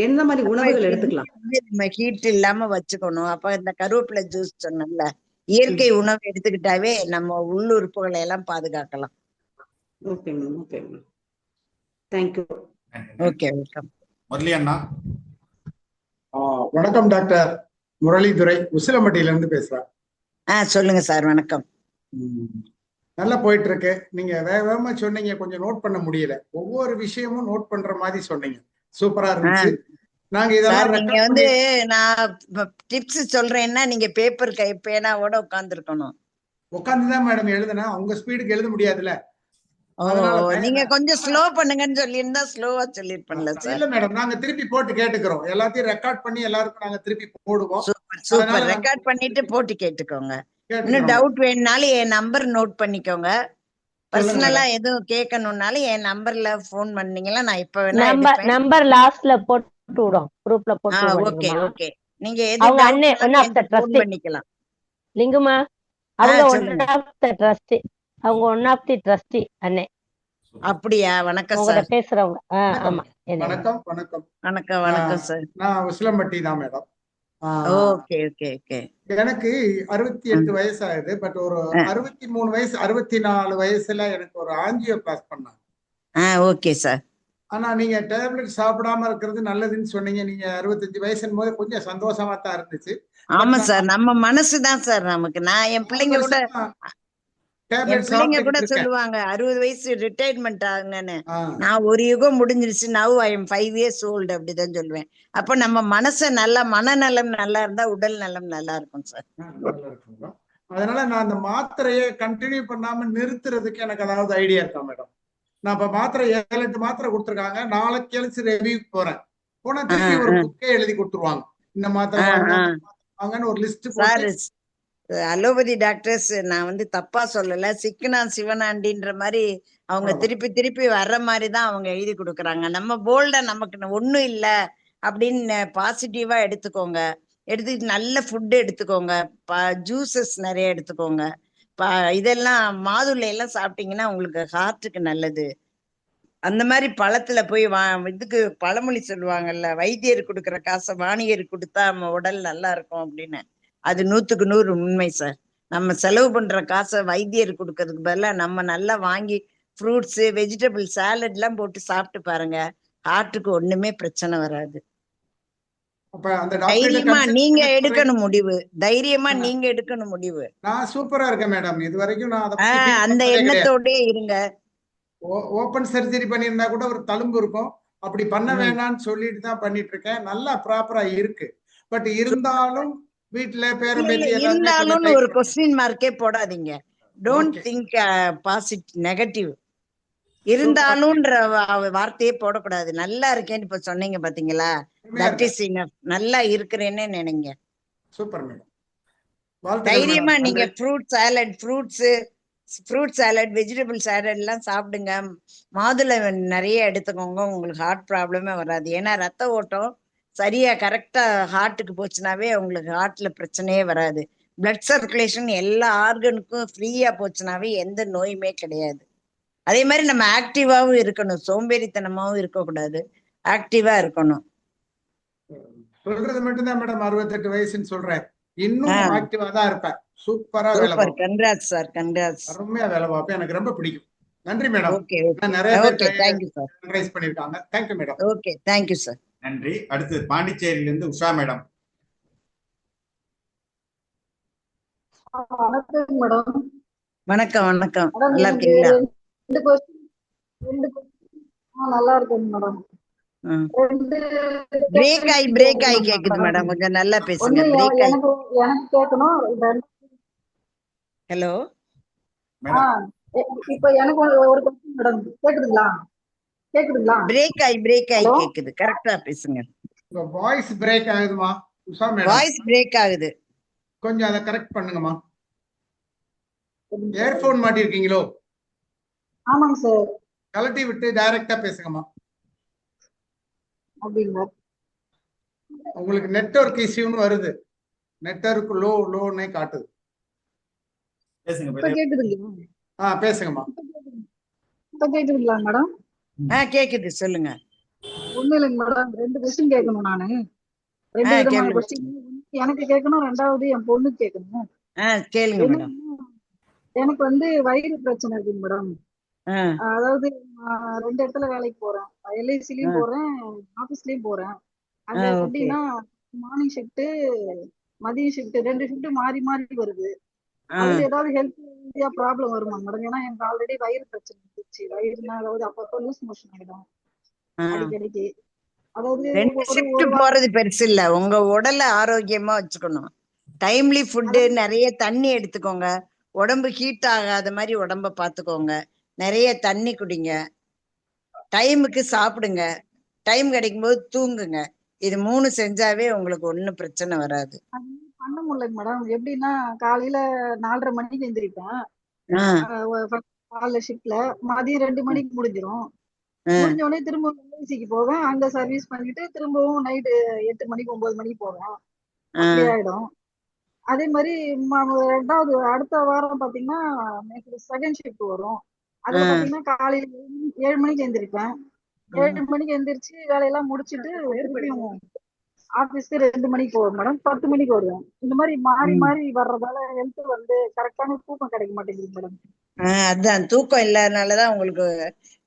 [SPEAKER 7] எந்த மாதிரி உணவுகள் எடுத்துக்கலாம்?
[SPEAKER 2] நம்ம ஹீட் இல்லாம வச்சுக்கணும். அப்ப இந்த கருவேப்பிலை ஜூஸ் சொன்னல, இயற்கை உணவு எடுத்துக்கிட்டாவே நம்ம உள்ளுறுப்புகளை எல்லாம் பாதுகாக்கலாம்.
[SPEAKER 7] Okay ma'am, okay ma'am. Thank you.
[SPEAKER 2] Okay, welcome.
[SPEAKER 4] Murali அண்ணா.
[SPEAKER 8] வணக்கம் டாக்டர் முரளிதுரை, உசிலம்பட்டியில இருந்து பேசுறேன்.
[SPEAKER 2] சொல்லுங்க சார். வணக்கம்.
[SPEAKER 8] நல்லா போயிட்டு இருக்கு. நீங்க வேகமா சொன்னீங்க, கொஞ்சம் நோட் பண்ண முடியல. ஒவ்வொரு விஷயமும் நோட் பண்ற மாதிரி சொன்னீங்க, சூப்பரா இருந்துச்சு. நாங்க இதெல்லாம்
[SPEAKER 2] நீங்க வந்து நான் டிப்ஸ் சொல்றேன்னா நீங்க பேப்பர் பேனாவோட உட்கார்ந்து இருக்கணும்.
[SPEAKER 8] உட்கார்ந்துதான் மேடம் எழுதுனா, உங்க ஸ்பீடுக்கு எழுத முடியாதுல்ல.
[SPEAKER 2] நீங்க கொஞ்சம் ஸ்லோ பண்ணுங்கன்னு சொல்லியிருந்தா ஸ்லோவா சொல்லிருப்பேன்ல சார்.
[SPEAKER 8] இல்ல மேடம், நாங்க திருப்பி போட்டு கேட்டுக்கிறோம். எல்லாத்தையும் ரெக்கார்ட் பண்ணி எல்லாருக்கும் நாங்க திருப்பி போடுவோம்.
[SPEAKER 2] சூப்பர். ரெக்கார்ட் பண்ணிட்டு போட்டு கேட்டுக்கோங்க. இன்னும் டவுட் வேணும்னாலும் என் நம்பர் நோட் பண்ணிக்கோங்க. பர்சனலா எதுவும் கேட்கணும்னாலும் என் நம்பர்ல போன் பண்ணீங்கன்னா நான் இப்ப வேணா
[SPEAKER 3] நம்பர் லாஸ்ட்ல போட்டு விடும், குரூப்ல போட்டு விடுவோம்.
[SPEAKER 2] Okay okay. நீங்க எது போன் பண்ணிக்கலாம்.
[SPEAKER 3] லிங்குமா அவங்க ஒன் ஆஃப் தி ட்ரஸ்டி, அவங்க ஒன் ஆஃப் தி ட்ரஸ்டி அண்ணே.
[SPEAKER 2] அப்படியா? வணக்கம் சார்.
[SPEAKER 3] பேசுறவங்க. ஆமா,
[SPEAKER 8] வணக்கம் வணக்கம்
[SPEAKER 2] வணக்கம் வணக்கம் சார்.
[SPEAKER 8] நான் உசிலம்பட்டி தான் மேடம்.
[SPEAKER 2] Okay okay okay.
[SPEAKER 8] எனக்கு 68 வயசு ஆகுது. பட் ஒரு 63 வயசு 64 வயசுல எனக்கு ஒரு ஆஞ்சியோபிளாஸ்டி பண்ணாங்க.
[SPEAKER 2] Okay sir.
[SPEAKER 8] ஆனா நீங்க டேப்லெட் சாப்பிடாம இருக்கிறது நல்லதுன்னு சொன்னீங்க. நீங்க 65 வயசுன்னு போது கொஞ்சம் சந்தோஷமா தான் இருந்துச்சு.
[SPEAKER 2] ஆமா சார், நம்ம மனசுதான் சார் நமக்கு. நான் என் பிள்ளைங்க கூட சொல்லுவாங்க 60 வயசு ரிட்டையர்மெண்ட் ஆகுங்கன்னு. நான் ஒரு யுகம் முடிஞ்சிருச்சு, now I am 5 years old அப்படிதான் சொல்லுவேன். அப்ப நம்ம மனச நல்லா, மனநலம் நல்லா இருந்தா உடல் நலம் நல்லா இருக்கும் சார்.
[SPEAKER 8] அதனால நான் அந்த மாத்திரையை கண்டினியூ பண்ணாம நிறுத்துறதுக்கு எனக்கு அதாவது ஐடியா இருக்கா மேடம்? நான் இப்ப மாத்திரை 7-8 மாத்திரை கொடுத்துருக்காங்க. நாளைக்கு கழிச்சு ரெவியூக்கு போறேன். போனா திருப்பி ஒரு புக்கே எழுதி கொடுத்துருவாங்க, இந்த மாத்திரை வாங்கன்னு ஒரு லிஸ்ட்.
[SPEAKER 2] அலோபதி டாக்டர்ஸ் நான் வந்து தப்பா சொல்லல, சிக்கனா சிவனாண்டின்ற மாதிரி அவங்க திருப்பி திருப்பி வர்ற மாதிரிதான் அவங்க எழுதி கொடுக்குறாங்க. நம்ம போல்டா நமக்கு ஒண்ணும் இல்ல அப்படின்னு பாசிட்டிவா எடுத்துக்கோங்க. எடுத்துக்கிட்டு நல்ல ஃபுட் எடுத்துக்கோங்க, ஜூசஸ் நிறைய எடுத்துக்கோங்க. இதெல்லாம் மாதுளை எல்லாம் சாப்பிட்டீங்கன்னா உங்களுக்கு ஹார்ட்டுக்கு நல்லது. அந்த மாதிரி பழத்துல போய் இதுக்கு பழமொழி சொல்லுவாங்கல்ல, வைத்தியர் கொடுக்குற காசை வாணிகர் கொடுத்தா நம்ம உடல் நல்லா இருக்கும் அப்படின்னு. அது 100க்கு 100 உண்மை சார். நம்ம செலவு பண்ற காசை வைத்தியர் கொடுக்கறதுக்கு பதிலாக நம்ம நல்லா வாங்கி ஃப்ரூட்ஸ், வெஜிடபிள் சாலட் எல்லாம் போட்டு சாப்பிட்டு பாருங்க, ஹார்ட்டுக்கு ஒண்ணுமே பிரச்சனை வராது. தைரியமா நீங்க எடுக்கணும் முடிவு, தைரியமா நீங்க எடுக்கணும் முடிவு.
[SPEAKER 8] நான் சூப்பரா இருக்கேன் மேடம். இது வரைக்கும் நான்
[SPEAKER 2] அந்த எண்ணத்தோடே இருங்க.
[SPEAKER 8] ஓபன் சர்ஜரி பண்ணியிருந்தா கூட ஒரு தழும்பு இருக்கும், அப்படி பண்ண வேணாம்னு சொல்லிட்டு தான் பண்ணிட்டு இருக்கேன். நல்லா ப்ராப்பரா இருக்கு. பட் இருந்தாலும் வீட்டுல
[SPEAKER 2] இருந்தாலும் ஒரு கொஸ்டின் மார்க்கே போடாதீங்க. Don't think positive negative. இருந்தாலும்ன்ற வார்த்தையே போடக்கூடாது. நல்லா இருக்கேன்னு இப்ப சொன்னீங்க பாத்தீங்களா, தட் இஸ் இனஃப். நல்லா இருக்கிறேன்னு நினைங்க.
[SPEAKER 8] Super madam.
[SPEAKER 2] தைரியமா நீங்க ஃப்ரூட் சாலட் வெஜிடபிள் சாலட் எல்லாம் சாப்பிடுங்க. மாதுளை நிறைய எடுத்துக்கோங்க, உங்களுக்கு ஹார்ட் ப்ராப்ளமே வராது. ஏன்னா ரத்த ஓட்டம் சரியா கரெக்டா ஹார்ட்டுக்கு போச்சுனாவே உங்களுக்கு ஹார்ட்ல பிரச்சனையே வராது. பிளட் சர்க்குலேஷன் எல்லா ஆர்கனுக்கும் ஃப்ரீயா போச்சுனாவே எந்த நோயுமே கிடையாது. அதே மாதிரி நம்ம ஆக்டிவாவும் இருக்கணும், சோம்பேறித்தனமாவும் இருக்கக்கூடாது, ஆக்டிவா இருக்கணும்.
[SPEAKER 8] சொல்றது மட்டும்தான் மேடம் 68 வயசுன்னு சொல்றேன், இன்னும் ஆக்டிவா தான் இருப்பேன். சூப்பரா வேலை
[SPEAKER 2] பார்ப்பேன். Congrats sir, congrats.
[SPEAKER 8] அருமையா வேலை பார்ப்பேன், எனக்கு ரொம்ப பிடிக்கும். நன்றி மேடம்.
[SPEAKER 2] ஓகே
[SPEAKER 8] நிறைய
[SPEAKER 2] பேர் தேங்க்யூ சார்
[SPEAKER 8] ரைஸ் பண்ணிருக்காங்க. Thank you madam.
[SPEAKER 2] Okay thank you sir.
[SPEAKER 4] நன்றி. அடுத்து பாண்டிச்சேரியிலிருந்து உஷா மேடம்.
[SPEAKER 9] வணக்கம் மேடம்.
[SPEAKER 2] வணக்கம் வணக்கம்,
[SPEAKER 9] மேடம்
[SPEAKER 2] நல்லா
[SPEAKER 9] எனக்கு
[SPEAKER 2] இருக்கீங்களா?
[SPEAKER 9] ரெண்டு question நல்லா இருக்குங்க மேடம்.
[SPEAKER 2] ம்.
[SPEAKER 9] ரெண்டு
[SPEAKER 2] பிரேக் ஆகி
[SPEAKER 9] கேட்கணும்
[SPEAKER 2] கேக்குது
[SPEAKER 9] மேடம்.
[SPEAKER 2] மேடம், கொஞ்சம் நல்லா பேசுங்க.
[SPEAKER 9] ஒண்ணு
[SPEAKER 2] பிரேக் ஆகி.
[SPEAKER 9] எனக்கு கேட்கணும்.
[SPEAKER 2] ஹலோ
[SPEAKER 9] இப்ப எனக்கு ஒரு கொஸ்டின் மேடம். கேக்குதுங்களா?
[SPEAKER 2] பிரேக் ஆகி
[SPEAKER 9] ஹலோ,
[SPEAKER 2] கேக்குது, கரெக்டா பேசுங்க.
[SPEAKER 8] வாய்ஸ் பிரேக் ஆகுதுமா உஷா மேடம்,
[SPEAKER 2] வாய்ஸ் பிரேக் ஆகுது.
[SPEAKER 8] கொஞ்சம் அதை கரெக்ட் பண்ணுங்கம்மா. இயர்போன் மாட்டிருக்கீங்களோ?
[SPEAKER 9] ஆமாங்க சார்.
[SPEAKER 8] கழட்டி விட்டு டைரக்டா பேசுங்கம்மா.
[SPEAKER 9] அப்படிங்களா?
[SPEAKER 8] உங்களுக்கு நெட்வொர்க் இஷ்யூன்னு வருது, நெட்வொர்க் லோன்னே காட்டுது.
[SPEAKER 9] இப்ப கேக்குதுங்களா?
[SPEAKER 8] பேசுங்கம்மா.
[SPEAKER 9] இப்ப கேக்குதுங்களா மேடம்?
[SPEAKER 2] கேக்குது, சொல்லுங்க.
[SPEAKER 9] ஒண்ணு இல்லைங்க மேடம், ரெண்டு கொஸ்டின் கேட்கணும் நானு. ரெண்டு விதமான
[SPEAKER 2] கேளுங்க.
[SPEAKER 9] கொஸ்டின் எனக்கு கேட்கணும், ரெண்டாவது என் பொண்ணுக்கு கேட்கணும்.
[SPEAKER 2] கேளுங்க மேடம்.
[SPEAKER 9] எனக்கு வயிறு பிரச்சனை இருக்குங்க மேடம். அதாவது ரெண்டு இடத்துல வேலைக்கு போறேன், எல்ஐசிலயும் போறேன், ஆபீஸ்லயும் போறேன். அது எப்படின்னா மார்னிங் ஷிஃப்ட் மதியம் ஷிஃப்ட், ரெண்டு ஷிஃப்ட் மாறி மாறி வருது. அதுல ஏதாவது ஹெல்த் ப்ராப்ளம் வருமா மேடம்? ஏன்னா எனக்கு ஆல்ரெடி வயிறு பிரச்சனை இருந்துச்சு. வயிறுனா அதாவது அப்பப்போ லூஸ் மோஷன் ஆயிடும் அடிக்கடிக்கு. அதாவது
[SPEAKER 2] ரெண்டு ஷிஃப்ட் போறது பெருசு இல்ல, உங்க உடலை ஆரோக்கியமா வச்சுக்கணும். டைம்லி ஃபுட்டு, நிறைய தண்ணி எடுத்துக்கோங்க. உடம்பு ஹீட் ஆகாத மாதிரி உடம்ப பாத்துக்கோங்க. நிறைய தண்ணி குடிங்க, டைமுக்கு சாப்பிடுங்க, டைம் கிடைக்கும் போது தூங்குங்க. இது 3 செஞ்சாவே உங்களுக்கு ஒண்ணும் பிரச்சனை வராது.
[SPEAKER 9] பண்ண முடியல மேடம். எப்படின்னா காலையில 4:30 மணிக்கு எந்திரிப்பேன், காலைல ஷிஃப்ட்ல. மதியம் 2 மணிக்கு முடிஞ்சிடும். முடிஞ்ச உடனே திரும்ப எல்ஐசிக்கு போவேன், அங்க சர்வீஸ் பண்ணிட்டு திரும்பவும் நைட்டு 8 மணிக்கு 9 மணிக்கு போவேன். அப்படி ஆயிடும். அதே மாதிரி ரெண்டாவது அடுத்த வாரம் பாத்தீங்கன்னா செகண்ட் ஷிஃப்ட் வரும். அதுல பாத்தீங்கன்னா காலையில 7 மணிக்கு எந்திரிப்பேன். 7 மணிக்கு எந்திரிச்சு வேலையெல்லாம் முடிச்சிட்டு திருப்பியும் ஆபீஸ்க்கு 2 மணிக்கு போவேன் மேடம், 10 மணிக்கு வருவேன். இந்த மாதிரி மாறி மாறி வர்றதால ஹெல்த் கரெக்டான தூக்கம் கிடைக்க மாட்டேங்குது மேடம்.
[SPEAKER 2] அதான் தூக்கம் இல்லாதனாலதான் உங்களுக்கு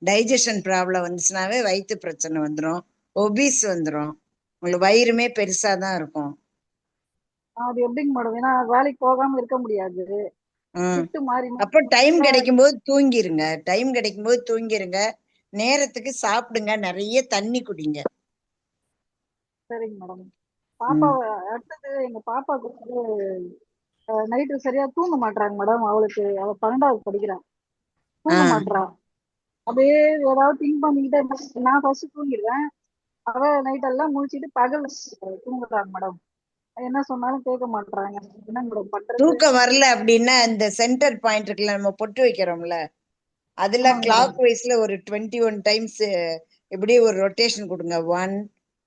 [SPEAKER 2] டைஜஷன் ப்ராப்ளம் வந்துச்சுனாவே வயிற்று பிரச்சனை வந்துடும், ஒபீஸ் வந்துடும், உங்களுக்கு வயிறுமே பெருசாதான் இருக்கும்.
[SPEAKER 9] அது எப்படிங்க மேடம்? ஏன்னா வேலைக்கு போகாம இருக்க முடியாது.
[SPEAKER 2] அப்போ டைம் கிடைக்கும் போது தூங்கிருங்க, டைம் கிடைக்கும் போது தூங்கிருங்க, நேரத்துக்கு சாப்பிடுங்க, நிறைய தண்ணி குடிங்க.
[SPEAKER 9] சரிங்க மேடம். பாப்பா அடுத்தது எங்க பாப்பாவுக்கு நைட்டு சரியா தூங்க மாட்டாங்க மேடம். அவ 12வது படிக்கிறான், தூங்க மாட்டா. அப்படியே ஏதாவது திங்க் பண்ணிக்கிட்டே நான் ஃபர்ஸ்ட் தூங்கிடுவேன், அவ நைட் எல்லாம் முடிச்சிட்டு பகல் தூங்குறாங்க மேடம். என்ன சொன்னாலும் கேட்க மாட்டாங்க. என்ன மேடம் பண்றது?
[SPEAKER 2] தூக்கம் வரல அப்படின்னா இந்த சென்டர் பாயிண்ட் இருக்குல்ல, நம்ம பொட்டு வைக்கிறோம்ல, அதுல கிளாக் வைஸ்ல ஒரு 21 டைம்ஸ் இப்படி ஒரு ரொட்டேஷன் கொடுங்க. 1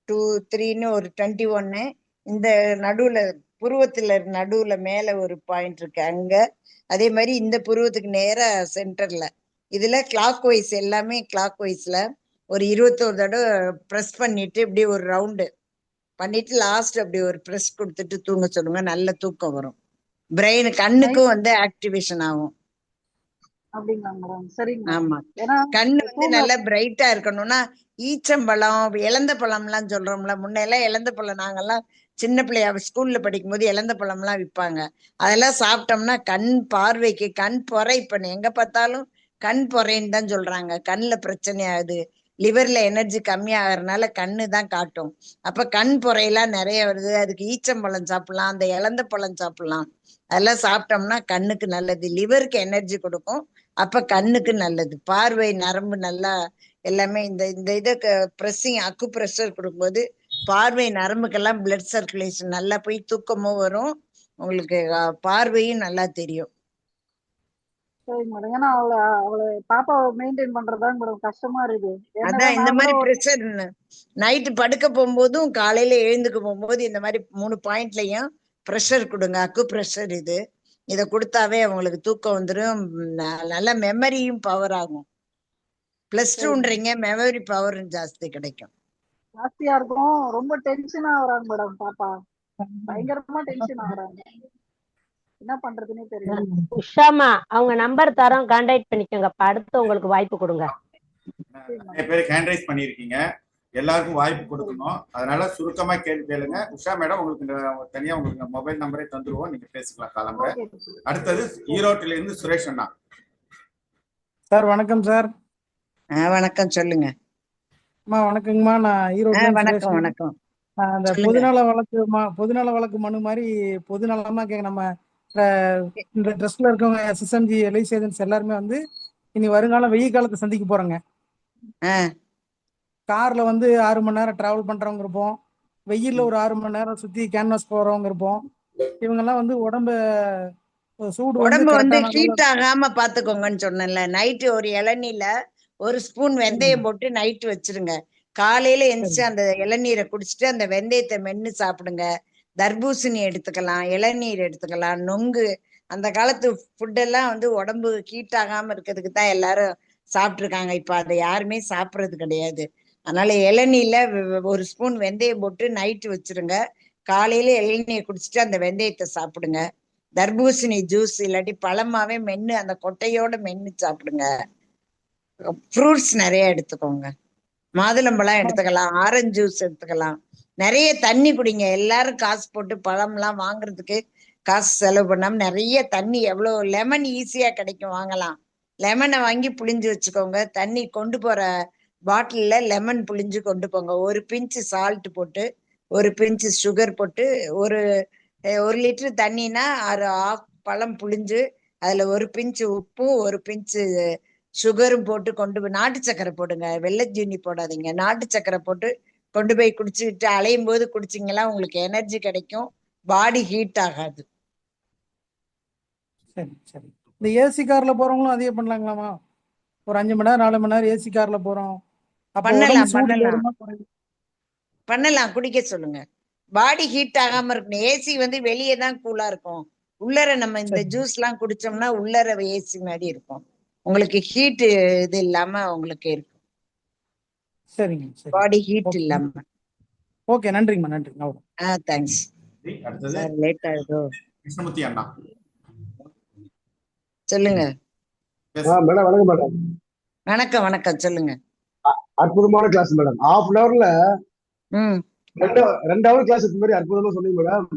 [SPEAKER 2] 2 3ன்னு ஒரு 21. இந்த நடுவுல புருவத்துல நடுவுல மேல ஒரு பாயிண்ட் இருக்கு அங்க, அதே மாதிரி இந்த புருவத்துக்கு நேரா சென்டர்ல, இதுல கிளாக் வைஸ் எல்லாமே கிளாக் வைஸ்ல ஒரு 21 தடவை ப்ரெஸ் பண்ணிட்டு இப்படி ஒரு ரவுண்டு பண்ணிட்டு லாஸ்ட் அப்படி ஒரு ப்ரெஸ் கொடுத்துட்டு தூங்க சொல்லுங்க. நல்ல தூக்கம் வரும், பிரெயின் கண்ணுக்கும் ஆக்டிவேஷன் ஆகும். ஆமா, கண்ணு நல்லா பிரைட்டா இருக்கணும்னா ஈச்சம்பழம், இழந்த பழம் எல்லாம் சொல்றோம்ல, முன்னெல்லாம் இழந்த பழம் நாங்கெல்லாம் சின்ன பிள்ளையா ஸ்கூல்ல படிக்கும் போது இழந்த பழம் எல்லாம் விற்பாங்க. அதெல்லாம் சாப்பிட்டோம்னா கண் பார்வைக்கு, கண் பொறை, இப்ப எங்க பார்த்தாலும் கண் பொறைன்னு தான் சொல்றாங்க. கண்ணுல பிரச்சனை ஆகுது, லிவர்ல எனர்ஜி கம்மியாகிறதுனால கண்ணு தான் காட்டும். அப்ப கண் பொறையெல்லாம் நிறைய வருது. அதுக்கு ஈச்சம்பழம் சாப்பிடலாம், அந்த இழந்த பழம் சாப்பிடலாம். அதெல்லாம் சாப்பிட்டோம்னா கண்ணுக்கு நல்லது, லிவருக்கு எனர்ஜி கொடுக்கும், அப்ப கண்ணுக்கு நல்லது. பார்வை நரம்பு நல்லா எல்லாமே இந்த இந்த இதை ப்ரெஸ்ஸிங் அக்கு ப்ரெஷர் கொடுக்கும்போது பார்வை நரம்புக்கெல்லாம் பிளட் சர்க்குலேஷன் நல்லா போய் தூக்கமும் வரும், உங்களுக்கு பார்வையும் நல்லா தெரியும்.
[SPEAKER 9] சரிங்க மேடம். ஏன்னா அவளை பாப்பாவை மெயின்டைன் பண்றதுதான் மேடம் கஷ்டமா இருக்கு.
[SPEAKER 2] அதான் இந்த மாதிரி ப்ரெஷர் நைட்டு படுக்க போகும்போதும் காலையில எழுந்துக்க போகும்போது இந்த மாதிரி 3 பாயிண்ட்லயும் ப்ரெஷர் கொடுங்க, அக்கு ப்ரெஷர். இதை கொடுத்தாவே அவங்களுக்கு தூக்கம் வந்துடும், நல்ல மெமரியும் பவர் ஆகும். +2ன்றீங்க, மெமரி பவரும் ஜாஸ்தி கிடைக்கும்.
[SPEAKER 9] ஜாஸ்தியா இருக்கும். ரொம்ப டென்ஷனா ஆகுறாங்க மேடம் பாப்பா, பயங்கரமா டென்ஷன் ஆகுறாங்க. என்ன பண்றதுன்னே தெரியல.
[SPEAKER 3] உஷாமா, அவங்க நம்பர் தரோம், கான்டாக்ட் பண்ணிக்கோங்க. அடுத்து உங்களுக்கு வாய்ப்பு கொடுங்க.
[SPEAKER 4] நிறைய பேர் ஹேண்ட் ரைஸ் பண்ணிருக்கீங்க. எல்லாருக்கும் வாய்ப்பு கொடுக்கணும். அதனால சுருக்கமா கேள்வி கேளுங்க. உஷா மேடம் உங்களுக்கு தனியா உங்களுக்கு மொபைல் நம்பரே தந்துருவோம், நீங்க பேசிக்கலாம் காலம்பரை. அடுத்தது ஈரோட்டில இருந்து சுரேஷ் அண்ணா.
[SPEAKER 10] சார் வணக்கம் சார்.
[SPEAKER 2] வணக்கம், சொல்லுங்க.
[SPEAKER 10] வணக்கங்கம்மா, நான் ஈரோட்ல
[SPEAKER 2] வணக்கம். வணக்கம்.
[SPEAKER 10] அந்த பொதுநல வழக்கு மனு மாதிரி பொதுநலமா நம்ம இந்த ட்ரெஸ்ல இருக்கவங்க எஸ்எஸ்எம்ஜி எல்ஐசி ஏஜென்ட்ஸ் எல்லாருமே வந்து இனி வருங்காலம் வெயில் காலத்தை சந்திக்க போறாங்க. கார்ல வந்து 6 மணி நேரம் டிராவல் பண்றவங்க இருப்போம், வெயில்ல ஒரு 6 மணி நேரம் சுத்தி கேன்வாஸ் போறவங்க இருப்போம். இவங்க எல்லாம் வந்து உடம்பு
[SPEAKER 2] வந்து ஹீட் ஆகாம பாத்துக்கோங்கன்னு சொன்னேன்ல. நைட்டு ஒரு இளநீல ஒரு ஸ்பூன் வெந்தயம் போட்டு நைட்டு வச்சிருங்க. காலையில எந்திரிச்சு அந்த இளநீரை குடிச்சிட்டு அந்த வெந்தயத்தை மென்னு சாப்பிடுங்க. தர்பூசணி எடுத்துக்கலாம், இளநீர் எடுத்துக்கலாம், நொங்கு. அந்த காலத்து ஃபுட்டெல்லாம் வந்து உடம்பு ஹீட் ஆகாம இருக்கிறதுக்கு தான் எல்லாரும் சாப்பிட்டுருக்காங்க. இப்ப அதை யாருமே சாப்பிட்றது கிடையாது. அதனால இளநீர்ல ஒரு ஸ்பூன் வெந்தயம் போட்டு நைட்டு வச்சிருங்க. காலையில இளநீரை குடிச்சிட்டு அந்த வெந்தயத்தை சாப்பிடுங்க. தர்பூசணி ஜூஸ் இல்லாட்டி பழமாவே மென்னு அந்த கொட்டையோட மென்னு சாப்பிடுங்க. ஃப்ரூட்ஸ் நிறைய எடுத்துக்கோங்க. மாதுளம்பழம் எடுத்துக்கலாம், ஆரஞ்சு ஜூஸ் எடுத்துக்கலாம். நிறைய தண்ணி குடிங்க. எல்லாரும் காசு போட்டு பழம்லாம் வாங்குறதுக்கு காசு செலவு பண்ணாம நிறைய தண்ணி, எவ்வளவு லெமன் ஈஸியா கிடைக்கும், வாங்கலாம். லெமனை வாங்கி புளிஞ்சு வச்சுக்கோங்க. தண்ணி கொண்டு போற பாட்டில்ல லெமன் புளிஞ்சு கொண்டு போங்க. ஒரு பிஞ்சு சால்ட் போட்டு, ஒரு பிஞ்சு சுகர் போட்டு, ஒரு 1 லிட்டர் தண்ணினா 1/2 பழம் புளிஞ்சு அதுல ஒரு பிஞ்சு உப்பும் ஒரு பிஞ்சு சுகரும் போட்டு கொண்டு போய், நாட்டு சக்கரை போடுங்க, வெள்ளை ஜீனி போடாதீங்க, நாட்டு சக்கரை போட்டு கொண்டு போய் குடிச்சுட்டு அலையும் போது குடிச்சிங்களா உங்களுக்கு எனர்ஜி கிடைக்கும், பாடி ஹீட் ஆகாது.
[SPEAKER 10] சரி சரி. இந்த ஏசி கார்ல போறவங்களும் அதே பண்ணலாங்களாமா? ஒரு 5 மணி நேரம் 4 மணி நேரம் ஏசி கார்ல போறோம்,
[SPEAKER 2] பண்ணலாம். குடிக்க சொல்லுங்க. பாடி ஹீட் ஆகாம இருக்கணும். ஏசி வந்து வெளியே தான் கூலா இருக்கும். உள்ளர நம்ம இந்த ஜூஸ் எல்லாம் குடிச்சோம்னா உள்ளர ஏசி மாதிரி இருக்கும். உங்களுக்கு ஹீட் இது இல்லாம உங்களுக்கு இருக்கும்.
[SPEAKER 10] சரிங்க.
[SPEAKER 2] பாடி ஹீட் இல்லாம.
[SPEAKER 10] ஓகே, நன்றிங்கம்மா, நன்றி.
[SPEAKER 2] தேங்க்ஸ்.
[SPEAKER 4] அடுத்தது
[SPEAKER 2] லேட் ஆகுதோ?
[SPEAKER 4] கிருஷ்ணமூர்த்தி அண்ணா
[SPEAKER 2] சொல்லுங்க.
[SPEAKER 11] மேடம் வணக்கம் மேடம்.
[SPEAKER 2] வணக்கம் வணக்கம், சொல்லுங்க.
[SPEAKER 11] அற்புதமான கிளாஸ் மேடம். ½ ஹவர்ல 2 ஹவர் கிளாஸ் மாதிரி அற்புதமா சொன்னீங்க மேடம்.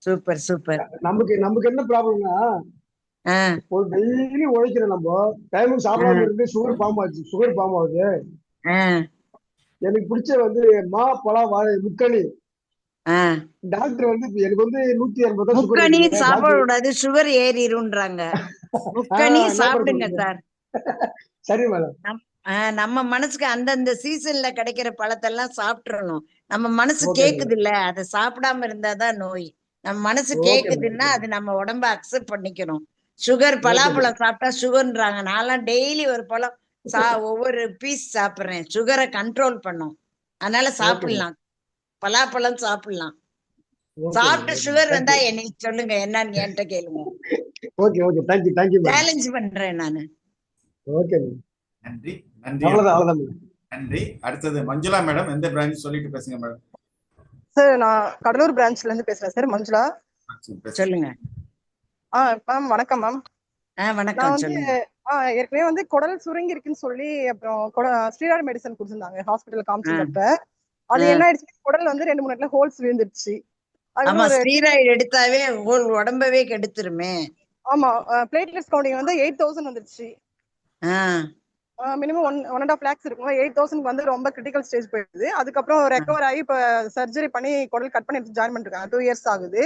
[SPEAKER 2] Super super.
[SPEAKER 11] நமக்கு என்ன ப்ராப்ளம்னா, ஒரு டெய்லி உழைக்கிறோம், நம்ம டைமுக்கு சாப்பிடாம இருந்து சுகர் ஃபார்ம் ஆகுது. எனக்கு பிடிச்ச வந்து மா பழம் வாழை முக்கணி. டாக்டர் வந்து எனக்கு வந்து 180
[SPEAKER 2] முக்கணி சாப்பிட கூடாது, சுகர் ஏறிடும்ன்றாங்க. முக்கணி சாப்பிடுங்க சார்.
[SPEAKER 11] சரி மேடம்.
[SPEAKER 2] நம்ம மனசுக்கு அந்தந்த சீசன்ல கிடைக்கிற பழத்தெல்லாம் சாப்பிட்டுறணும். நம்ம மனசு கேக்குது இல்ல, அதை சாப்பிடாம இருந்தாதான் நோய். நம்ம மனசு கேக்குதுன்னா அது நம்ம உடம்ப அக்செப்ட் பண்ணிக்கணும். சுகர் பலாப்பழம் சாப்பிட்டா சுகர்ன்றாங்க. நான்லாம் டெய்லி ஒரு பழம் ஒவ்வொரு பீஸ் சாப்பிடுறேன். சுகரை கண்ட்ரோல் பண்ணும். அதனால சாப்பிடலாம், பலாப்பழம் சாப்பிடலாம். சாப்பிட்டு சுகர் வந்தா என்னை சொல்லுங்க, என்னன்னு என்கிட்ட கேளுங்க. சேலஞ்ச் பண்றேன் நானு.
[SPEAKER 4] நன்றி நன்றி நன்றி. அடுத்தது மஞ்சுளா மேடம், எந்த பிரான்ச் சொல்லிட்டு பேசுங்க மேடம்.
[SPEAKER 12] சார் நான் கடலூர் பிரான்ச்ல இருந்து பேசுறேன் சார், மஞ்சுளா.
[SPEAKER 2] சொல்லுங்க.
[SPEAKER 12] மேம் வணக்கம் மேம்.
[SPEAKER 2] வணக்கம்.
[SPEAKER 12] ஏற்கனவே வந்து குடல் சுருங்கி இருக்குன்னு சொல்லி அப்புறம் ஸ்ரீராம் மெடிசன் கொடுத்திருந்தாங்க ஹாஸ்பிட்டல் காமிச்சப்ப. அது என்ன ஆயிடுச்சு, குடல் வந்து 2-3 இடத்துல ஹோல்ஸ் விழுந்துருச்சு.
[SPEAKER 2] ஆமா, ஸ்டீராய்டு எடுத்தாவே உடம்பவே கெடுத்துருமே.
[SPEAKER 12] ஆமா, பிளேட்லெட்ஸ் கவுண்டிங் வந்து 8000 வந்துருச்சு. மினிமம் 1.5 lakhs இருக்கும். 8000 வந்து ரொம்ப கிரிட்டிக்கல் ஸ்டேஜ் போயிடுது. அதுக்கப்புறம் ரெக்கவர் ஆகி இப்ப சர்ஜரி பண்ணி குடல் கட் பண்ணி ஜாயின் பண்ணிருக்காங்க. 2 years ஆகுது.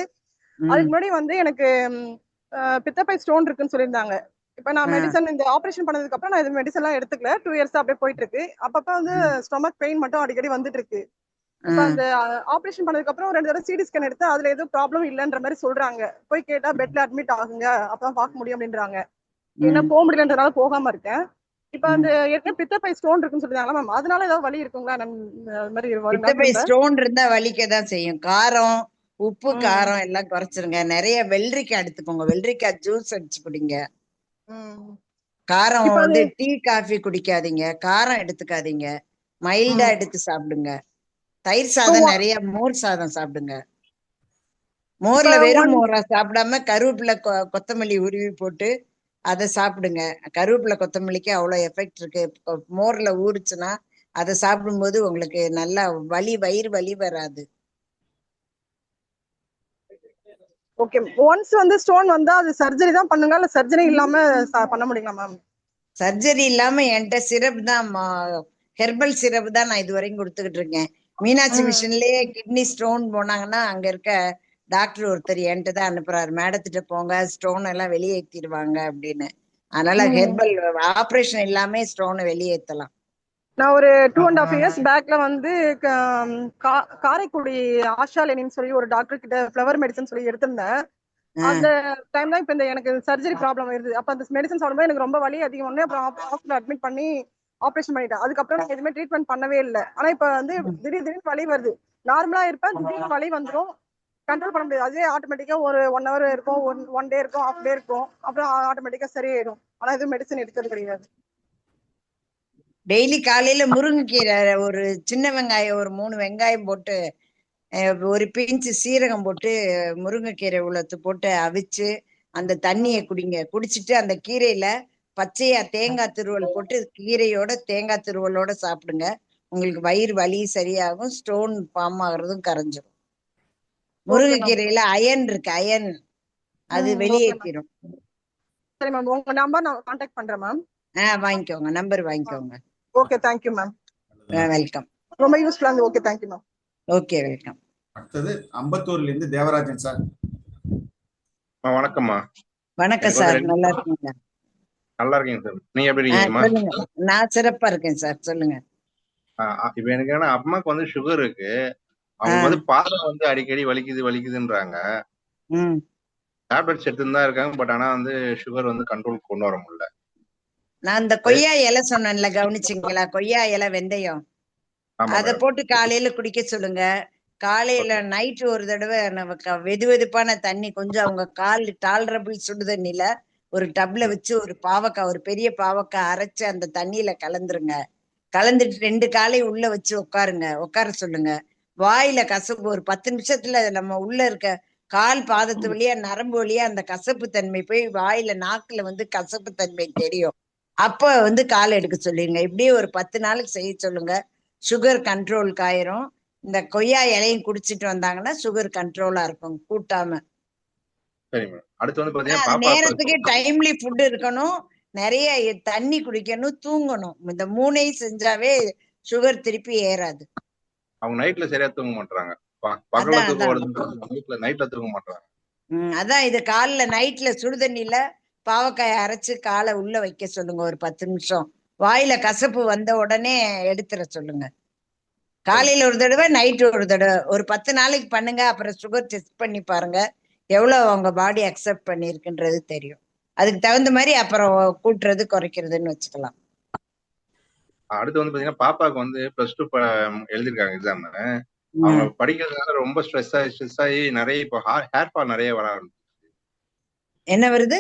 [SPEAKER 12] அதுக்கு முன்னாடி வந்து எனக்கு பித்தப்பை ஸ்டோன் இருக்குன்னு சொல்லியிருந்தாங்க. இப்ப நான் மெடிசன் இந்த ஆபரேஷன் பண்ணதுக்கு அப்புறம் நான் இது மெடிசன் எல்லாம் எடுத்துக்கல. 2 years அப்படியே போயிட்டு இருக்கு. அப்பப்ப வந்து ஸ்டொமக் பெயின் மட்டும் அடிக்கடி வந்துட்டு இருக்கு. இப்ப அந்த ஆபரேஷன் பண்ணதுக்கு அப்புறம் 2 தடவை சிடி ஸ்கேன் எடுத்து அதுல எதுவும் ப்ராப்ளம் இல்லன்ற மாதிரி சொல்றாங்க. போய் கேட்டா பெட்ல அட்மிட் ஆகுங்க, அப்பதான் பார்க்க முடியும் அப்படின்றாங்க. என்ன போக முடியலன்றதுனால போகாம இருக்கேன். இப்ப அந்த ஏற்கனவே பித்தப்பை ஸ்டோன் இருக்குன்னு சொல்றாங்களா மேம், அதனால ஏதாவது வலி இருக்குங்களா?
[SPEAKER 2] பித்தப்பை ஸ்டோன் இருந்தா வலிக்கதான் செய்யும். காரம், உப்பு, காரம் எல்லாம் குறைச்சிருங்க. நிறைய வெள்ளரிக்காய் எடுத்துக்கோங்க. வெள்ளரிக்காய் ஜூஸ் அடிச்சு குடிங்க. காரம் வந்து டீ காஃபி குடிக்காதீங்க. காரம் எடுத்துக்காதீங்க. மைல்டா எடுத்து சாப்பிடுங்க. தயிர் சாதம், நிறைய மோர் சாதம் சாப்பிடுங்க. மோர்ல வெறும் மோரா சாப்பிடாம கருவேப்பிலை கொத்தமல்லி உருவி போட்டு அதை சாப்பிடுங்க. கருவேப்பிலை கொத்தமல்லிக்கு அவ்வளவு எஃபெக்ட் இருக்கு. மோர்ல ஊறுச்சுன்னா அதை சாப்பிடும்போது உங்களுக்கு நல்லா வயிறு வலி வராது.
[SPEAKER 12] ஓகே, ஒன்ஸ் வந்து ஸ்டோன் வந்தா அது சர்ஜரி தான் பண்ணுங்க இல்ல சர்ஜரி இல்லாம பண்ண முடியுங்களா மேம்?
[SPEAKER 2] சர்ஜரி இல்லாம என்கிட்ட சிரப் தான், ஹெர்பல் சிரப் தான் நான் இது வரைக்கும் கொடுத்துக்கிட்டு இருக்கேன். மீனாட்சி மிஷன்லயே கிட்னி ஸ்டோன் போனாங்கன்னா அங்க இருக்க டாக்டர் ஒருத்தர் என்கிட்ட தான் அனுப்புறாரு, மேடத்திட்ட போங்க ஸ்டோன் எல்லாம் வெளியேற்றிடுவாங்க அப்படின்னு. அதனால ஹெர்பல் ஆப்ரேஷன் இல்லாம ஸ்டோனை வெளியேற்றலாம்.
[SPEAKER 12] நான் ஒரு 2.5 years பேக்ல வந்து காரைக்குடி ஆஷாலினின்னு சொல்லி ஒரு டாக்டர் கிட்ட ஃப்ளவர் மெடிசன் சொல்லி எடுத்திருந்தேன். அந்த டைம் தான் இப்ப எனக்கு சர்ஜரி ப்ராப்ளம் இருந்தது. அப்ப அந்த மெடிசன் சாப்பிடும்போது எனக்கு ரொம்ப வலி அதிகம் வந்து அப்புறம் ஹாஸ்பிட்டல் அட்மிட் பண்ணி ஆப்ரேஷன் பண்ணிட்டேன். அதுக்கப்புறம் நான் எதுவுமே ட்ரீட்மெண்ட் பண்ணவே இல்லை. ஆனா இப்ப வந்து திடீர்னு வலி வருது. நார்மலா இருப்பேன், திடீர்னு வலி வந்துடும், கண்ட்ரோல் பண்ண முடியாது. அதுவே ஆட்டோமேட்டிக்கா ஒரு 1 hour இருக்கும், ஒன் டே இருக்கும், ஹாஃப் டே இருக்கும், அப்புறம் ஆட்டோமேட்டிக்கா சரியாயிடும். ஆனா எதுவும் மெடிசன் எடுக்கிறது கிடையாது.
[SPEAKER 2] டெய்லி காலையில முருங்கைக்கீரை ஒரு சின்ன வெங்காயம் ஒரு 3 வெங்காயம் போட்டு ஒரு பிஞ்சு சீரகம் போட்டு முருங்கைக்கீரை உள்ளத்து போட்டு அவிச்சு அந்த தண்ணியை குடிங்க. குடிச்சிட்டு அந்த கீரையில பச்சையா தேங்காய் துருவல் போட்டு கீரையோட தேங்காய் துருவலோட சாப்பிடுங்க. உங்களுக்கு வயிறு வலி சரியாகும், ஸ்டோன் ஃபார்ம் ஆகுறதும் கரைஞ்சிரும். முருங்கைக்கீரையில அயன் இருக்கு, அயன் அது வெளியேற்றிடும்.
[SPEAKER 12] சரி மேம், உங்க நம்பர் நான் கான்டாக்ட் பண்றேன் மேம்.
[SPEAKER 2] வாங்கிக்கோங்க, நம்பர் வாங்கிக்கோங்க.
[SPEAKER 12] Okay, thank you ma'am.
[SPEAKER 2] வெல்கம்.
[SPEAKER 12] ரொம்ப யூஸ்ஃபுல்லா இருந்து. Okay, thank you ma'am.
[SPEAKER 2] Okay, welcome.
[SPEAKER 4] அடுத்தது அம்பத்தூர்ல இருந்து தேவராஜன் சார்.
[SPEAKER 13] வணக்கம்மா.
[SPEAKER 2] வணக்கம் சார், நல்லா இருக்கீங்க?
[SPEAKER 13] நல்லா இருக்கீங்க சார், நீங்க எப்படி இருக்கீங்கம்மா?
[SPEAKER 2] நான் சிறப்பா இருக்கேன் சார், சொல்லுங்க.
[SPEAKER 13] இப்ப எனக்கு ஏன்னா அம்மாக்கு வந்து சுகர் இருக்கு, அவங்க வந்து பாதம் வந்து அடிக்கடி வலிக்குதுன்றாங்க. டேப்லெட்ஸ் எடுத்துன்னு தான் இருக்காங்க, பட் ஆனா வந்து சுகர் வந்து கண்ட்ரோல் கொண்டு வர முடியல. நான் இந்த
[SPEAKER 2] கொய்யா இலை சொன்னேன்ல, கவனிச்சிங்களா? கொய்யா இலை வெந்தயம் அத போட்டு காலையில குடிக்க சொல்லுங்க. காலையில நைட்டு ஒரு தடவை நமக்கு வெது வெதுப்பான தண்ணி கொஞ்சம் அவங்க கால் டாலரபிள் சுடு தண்ணியில ஒரு டப்ல வச்சு ஒரு பாவக்காய், ஒரு பெரிய பாவக்காய் அரைச்சு அந்த தண்ணியில கலந்துருங்க. கலந்துட்டு 2 காலை உள்ள வச்சு உட்கார சொல்லுங்க. வாயில கசப்பு ஒரு 10 நிமிஷத்துல நம்ம உள்ள இருக்க கால் பாதத்து வழியா நரம்பு வழியா அந்த கசப்பு தன்மை போய் வாயில நாக்குல வந்து கசப்பு தன்மை தெரியும். அப்ப வந்து கால் எடுக்க சொல்லிருங்க. இப்படியே ஒரு 10 நாளுக்கு செய்ய சொல்லுங்க. சுகர் கண்ட்ரோலுக்கு ஆயிரும். இந்த கொய்யா இலையும் குடிச்சிட்டு வந்தாங்கன்னா சுகர் கண்ட்ரோலா இருக்கும், கூட்டாம.
[SPEAKER 13] அடுத்து வந்து பாத்தீங்கன்னா
[SPEAKER 2] நேரத்துக்கு டைம்லி ஃபுட் இருக்கணும், நிறைய தண்ணி குடிக்கணும், தூங்கணும். இந்த 3ஐயும் செஞ்சாவே சுகர் திருப்பி ஏறாது.
[SPEAKER 13] அவங்க நைட்ல சரியா தூங்க மாட்டாங்க, பகல்ல தூங்க நைட்ல தூங்க மாட்டாங்க.
[SPEAKER 2] அதான் இது காலைல நைட்ல சுடுதண்ணில பாவக்காயை அரைச்சு காலை உள்ள வைக்க சொல்லுங்க ஒரு 10 நிமிஷம். வாயில கசப்பு வந்த உடனே எடுத்துற சொல்லுங்க. காலையில ஒரு தடவை, நைட்டு ஒரு தடவை, ஒரு 10 நாளைக்கு பண்ணுங்க. அப்புறம் சுகர் டெஸ்ட் பண்ணி பாருங்க, எவ்வளவு அவங்க பாடி அக்செப்ட் பண்ணிருக்குன்றது தெரியும். அதுக்கு தகுந்த மாதிரி அப்புறம் கூட்டுறது குறைக்கிறதுன்னு வச்சுக்கலாம்.
[SPEAKER 13] அடுத்து வந்து பாத்தீங்கன்னா பாப்பாவுக்கு வந்து +2 எழுதிருக்காங்க எக்ஸாம். அவங்க படிக்கிறதுனால ரொம்ப ஸ்ட்ரெஸ் ஆகி நிறைய இப்போ ஹேர் ஃபால் நிறைய வர ஆரம்பிச்சு.
[SPEAKER 2] என்ன வருது?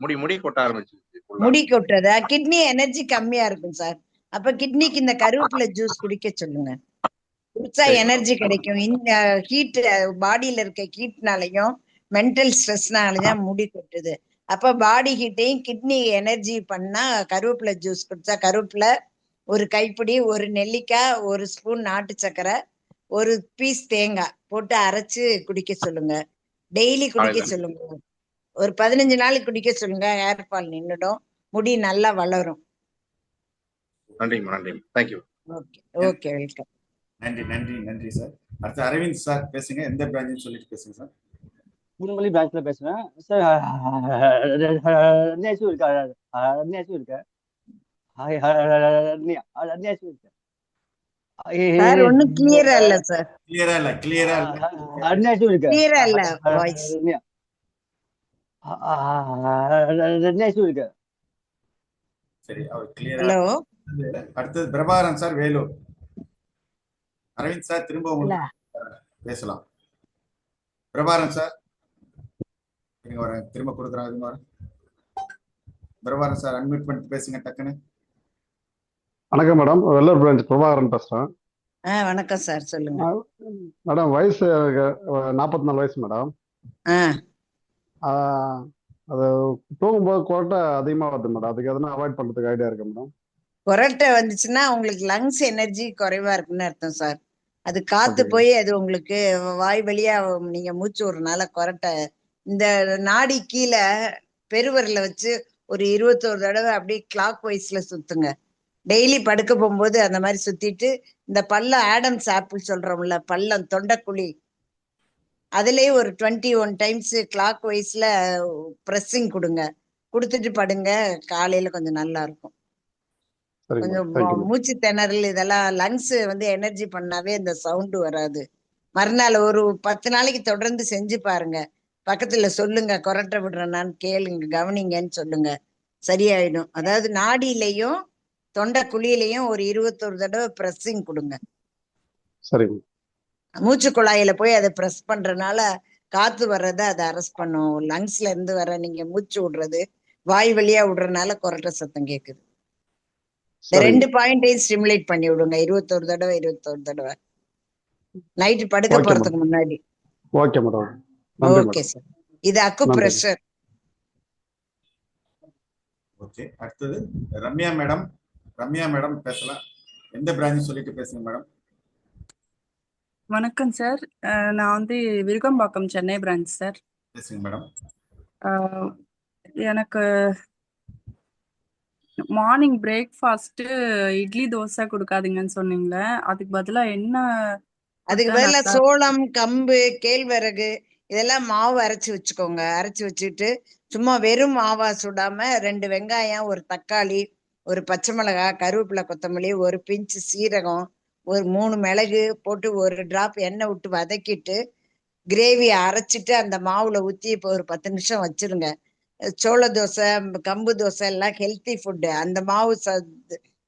[SPEAKER 13] முடி கொட்ட ஆரம்பிச்சு.
[SPEAKER 2] முடி கொட்டுறது கிட்னி எனர்ஜி கம்மியா இருக்கும் சார். அப்ப கிட்னிக்கு இந்த கருவேப்பிலை ஜூஸ் குடிக்க சொல்லுங்க, குடிச்சா எனர்ஜி கிடைக்கும். இந்த ஹீட் பாடியில இருக்க ஹீட்னாலையும் மென்டல் ஸ்ட்ரெஸ்னாலயும் முடி கொட்டுது. அப்ப பாடி ஹீட்டையும் கிட்னி எனர்ஜி பண்ணா கருவேப்பிலை ஜூஸ் குடிச்சா, கருவேப்பிலை ஒரு கைப்பிடி, ஒரு நெல்லிக்காய், ஒரு ஸ்பூன் நாட்டு சக்கரை, ஒரு பீஸ் தேங்காய் போட்டு அரைச்சு குடிக்க சொல்லுங்க. டெய்லி குடிக்க சொல்லுங்க. ஒரு 15 நாளைக்கு குடிக்க சொல்லுங்க. ஹேர் ஃபால் நின்னுடும், முடி நல்லா வளரும். Okay, welcome.
[SPEAKER 4] நன்றி சார். அடுத்து அரவிந்த் சார் பேசுங்க. எந்த பிரான்ச் சொல்லிட்டு பேசுங்க சார்?
[SPEAKER 14] பூந்தமல்லி பிரான்ச்ல பேசுறேன் சார். ரன்யாச்சும் இருக்கா? ரன்யாச்சும் இருக்கு.
[SPEAKER 2] ஒண்ணும் கிளியரா இல்ல சார்.
[SPEAKER 4] கிளியரா இல்ல.
[SPEAKER 14] ரன்யாச்சும் இருக்கு.
[SPEAKER 2] கிளியரா இல்ல வாய்ஸ்.
[SPEAKER 14] ரன்யாச்சும் இருக்கு.
[SPEAKER 4] சரி, அவர் கிளியரா.
[SPEAKER 2] ஹலோ.
[SPEAKER 4] அடுத்து பிரபாகரன் சார், வேலூர். அரவிந்த் சார் திரும்ப பேசலாம். பிரபாகரன் சார் திரும்ப கொடுக்குறாங்க. பிரபாகரன் சார் அன்மியூட் பண்ணிட்டு பேசுங்க டக்குன்னு.
[SPEAKER 15] வணக்கம் மேடம், வெள்ளூர் பிரான்ச் பிரபாகரன் பேசுறேன்.
[SPEAKER 2] வணக்கம் சார், சொல்லுங்க.
[SPEAKER 15] மேடம் வயசு 44 வயசு மேடம். அது தூங்கும்போது கொரட்டை அதிகமா வருது மேடம், அதுக்கு எதனா அவாய்ட் பண்றதுக்கு ஐடியா இருக்கு மேடம்?
[SPEAKER 2] கொரட்டை வந்துச்சுன்னா உங்களுக்கு லங்ஸ் எனர்ஜி குறைவா இருக்குன்னு அர்த்தம் சார். அது காத்து போய் அது உங்களுக்கு வாய் வழியா நீங்க மூச்சு விடுறதுனால கொரட்டை. இந்த நாடி கீழே பெருவரில் வச்சு ஒரு 21 தடவை அப்படியே கிளாக் வைஸ்ல சுத்துங்க. டெய்லி படுக்க போகும்போது அந்த மாதிரி சுத்திட்டு இந்த பல்லம் ஆடம்ஸ் ஆப்பிள் சொல்றோம்ல, பல்லம் தொண்டைக்குழி, அதுலயே ஒரு 21 டைம்ஸ் கிளாக் வைஸ்ல ப்ரெஸ்ஸிங் கொடுங்க. கொடுத்துட்டு படுங்க. காலையில கொஞ்சம் நல்லா இருக்கும். கொஞ்சம் மூச்சு திணறல் இதெல்லாம் லங்ஸ் வந்து எனர்ஜி பண்ணாவே இந்த சவுண்டு வராது. மறுநாள் ஒரு 10 நாளைக்கு தொடர்ந்து செஞ்சு பாருங்க. பக்கத்துல சொல்லுங்க, கொரட்டை விடுறேன்னான்னு கேளுங்க, கவனிங்கன்னு சொல்லுங்க, சரியாயிடும். அதாவது நாடியிலையும் தொண்டை குழியிலையும் ஒரு 21 தடவை ப்ரெஸ்ஸிங் கொடுங்க.
[SPEAKER 15] சரிங்க.
[SPEAKER 2] மூச்சு குழாயில போய் அதை ப்ரெஸ் பண்றதுனால காத்து வர்றத அதை அரெஸ்ட் பண்ணும். லங்ஸ்ல இருந்து வர நீங்க மூச்சு விடுறது வாய் வழியா விடுறதுனால கொரட்டை சத்தம் கேக்குது. இந்த 2 பாயிண்டையும் ஸ்டிமுலேட் பண்ணி விடுங்க. 21 தடவை 21 தடவை நைட்டு படுக்க போறதுக்கு முன்னாடி.
[SPEAKER 15] Okay madam.
[SPEAKER 2] Okay sir. இது அக்கு பிரஷர்.
[SPEAKER 4] ஓகே, அடுத்தது ரம்யா மேடம். ரம்யா மேடம் பேசலாம். எந்த பிரான்ச் சொல்லிட்டு பேசுங்க மேடம்.
[SPEAKER 16] வணக்கம் சார். நான் வந்து விருகம்பாக்கம் சென்னை பிரான்ச் சார்.
[SPEAKER 4] பேசுங்க மேடம்.
[SPEAKER 16] எனக்கு மார்னிங் பிரேக்ஃபாஸ்ட் இட்லி தோசை கொடுக்காதீங்கன்னு சொன்னீங்களே, அதுக்கு பதிலா என்ன?
[SPEAKER 2] அதுக்கு பதிலா சோளம், கம்பு, கேழ்வரகு இதெல்லாம் மாவு அரைச்சு வச்சுக்கோங்க. அரைச்சு வச்சுட்டு சும்மா வெறும் மாவா சுடாம 2 வெங்காயம், ஒரு தக்காளி, ஒரு பச்சை மிளகாய், கருவேப்பிலை, கொத்தமல்லி, ஒரு பிஞ்சு சீரகம், ஒரு 3 மிளகு போட்டு ஒரு டிராப் எண்ணெய் விட்டு வதக்கிட்டு கிரேவியை அரைச்சிட்டு அந்த மாவுல ஊற்றி இப்போ ஒரு 10 நிமிஷம் வச்சிருங்க. சோள தோசை, கம்பு தோசை எல்லாம் ஹெல்த்தி ஃபுட்டு. அந்த மாவு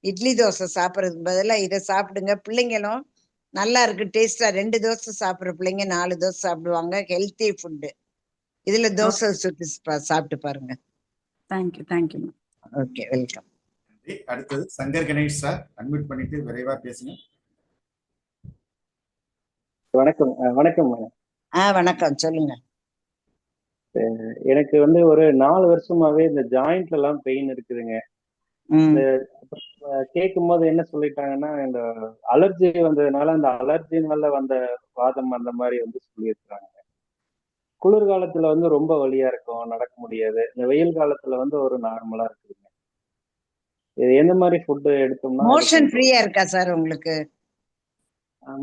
[SPEAKER 2] இட்லி தோசை சாப்பிட்றதுக்கு பதிலாக இதை சாப்பிடுங்க. பிள்ளைங்களும் நல்லா இருக்கு, டேஸ்டா 2 தோசை சாப்பிட்ற பிள்ளைங்க 4 தோசை சாப்பிடுவாங்க. Healthy food. இதுல தோசை சுட்டு சாப்பிட்டு பாருங்க.
[SPEAKER 16] Thank you thank you.
[SPEAKER 2] Okay, welcome.
[SPEAKER 4] அடுத்தது சங்கர் கணேஷ் சார், அட்மிட் பண்ணிட்டு விரைவா பேசுங்க.
[SPEAKER 17] வணக்கம். வணக்கம்.
[SPEAKER 2] வணக்கம், சொல்லுங்க.
[SPEAKER 17] எனக்கு வந்து ஒரு 4 வருஷமாவே இந்த ஜாயிண்ட்ல எல்லாம் பெயின் இருக்குதுங்க. கேட்கும் போது என்ன சொல்லிட்டாங்கன்னா, இந்த அலர்ஜி வந்ததுனால அந்த அலர்ஜினால வந்த வாதம் அந்த மாதிரி வந்து சொல்லியிருக்காங்க. குளிர்காலத்துல வந்து ரொம்ப வலியா இருக்கும், நடக்க முடியாது. இந்த வெயில் காலத்துல வந்து ஒரு நார்மலா இருக்குதுங்க. இது எந்த மாதிரி ஃபுட் எடுத்தோம்னா?
[SPEAKER 2] மோஷன் ஃப்ரீயா இருக்கா சார் உங்களுக்கு?